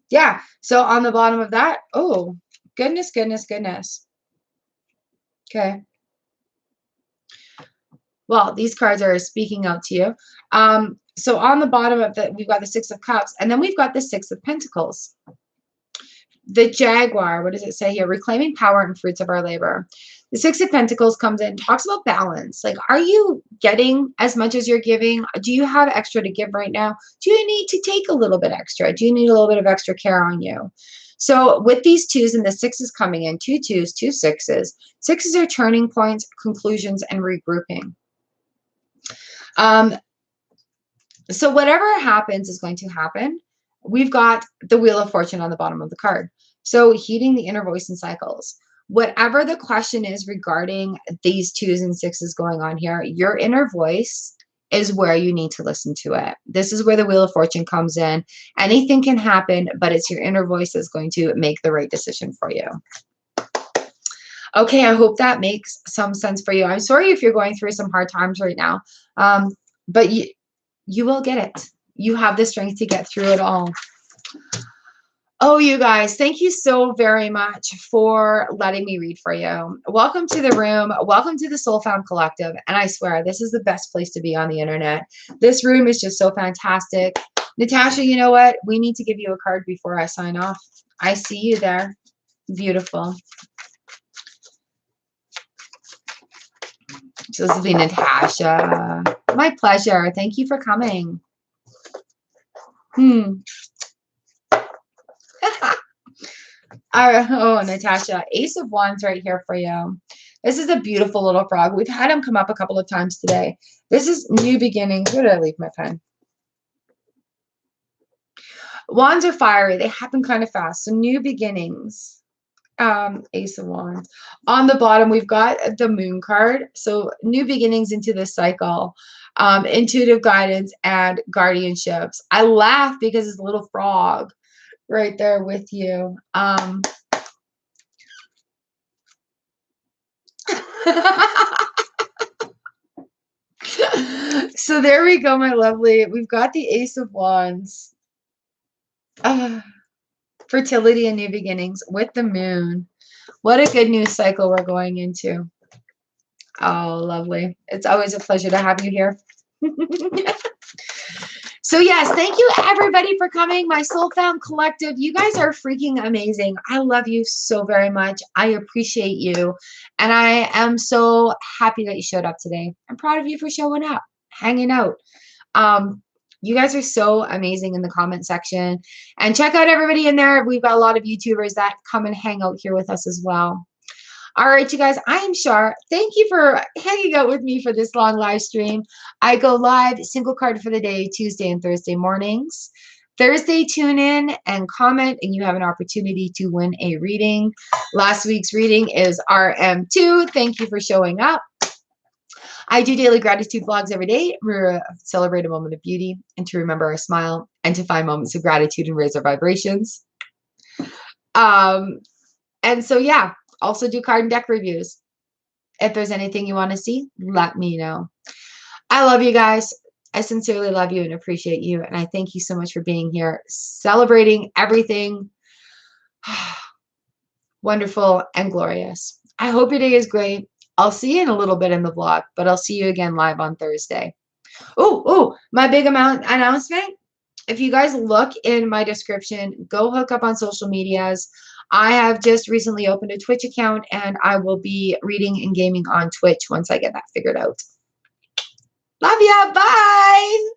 Yeah, so on the bottom of that, oh, goodness, goodness, goodness. Okay. Well, these cards are speaking out to you. So on the bottom of that, we've got the Six of Cups, and then we've got the Six of Pentacles. The Jaguar, what does it say here? Reclaiming power and fruits of our labor. The Six of Pentacles comes in, talks about balance. Like, are you getting as much as you're giving? Do you have extra to give right now? Do you need to take a little bit extra? Do you need a little bit of extra care on you? So with these twos and the sixes coming in, two twos, two sixes. Sixes are turning points, conclusions, and regrouping. So whatever happens is going to happen. We've got the Wheel of Fortune on the bottom of the card. So heeding the inner voice and cycles. Whatever the question is regarding these twos and sixes going on here, your inner voice is where you need to listen to it. This is where the Wheel of Fortune comes in. Anything can happen, but it's your inner voice that's going to make the right decision for you. Okay, I hope that makes some sense for you. I'm sorry if you're going through some hard times right now, but you will get it. You have the strength to get through it all. Oh, you guys, thank you so very much for letting me read for you. Welcome to the room. Welcome to the Soul Found Collective. And I swear, this is the best place to be on the internet. This room is just so fantastic. Natasha, you know what? We need to give you a card before I sign off. I see you there. Beautiful. So this will be Natasha. My pleasure. Thank you for coming. Oh, Natasha, Ace of Wands right here for you. This is a beautiful little frog. We've had him come up a couple of times today. This is new beginnings. Where did I leave my pen? Wands are fiery. They happen kind of fast. So new beginnings. Ace of Wands. On the bottom, we've got the Moon card. So new beginnings into this cycle. Intuitive guidance and guardianships. I laugh because it's a little frog right there with you. So there we go, my lovely. We've got the Ace of Wands. Fertility and new beginnings with the Moon. What a good news cycle we're going into. Oh, lovely. It's always a pleasure to have you here. So yes, thank you everybody for coming. My Soul Found Collective, you guys are freaking amazing. I love you so very much. I appreciate you. And I am so happy that you showed up today. I'm proud of you for showing up, hanging out. You guys are so amazing in the comment section. And check out everybody in there. We've got a lot of YouTubers that come and hang out here with us as well. All right, you guys, I am Char. Thank you for hanging out with me for this long live stream. I go live, single card for the day, Tuesday and Thursday mornings. Thursday, tune in and comment, and you have an opportunity to win a reading. Last week's reading is RM2. Thank you for showing up. I do daily gratitude vlogs every day. We celebrate a moment of beauty and to remember our smile and to find moments of gratitude and raise our vibrations. And so, yeah. Also do card and deck reviews. If there's anything you want to see, let me know. I love you guys. I sincerely love you and appreciate you. And I thank you so much for being here, celebrating everything wonderful and glorious. I hope your day is great. I'll see you in a little bit in the vlog, but I'll see you again live on Thursday. Oh, my big announcement. If you guys look in my description, go hook up on social medias. I have just recently opened a Twitch account, and I will be reading and gaming on Twitch once I get that figured out. Love ya. Bye.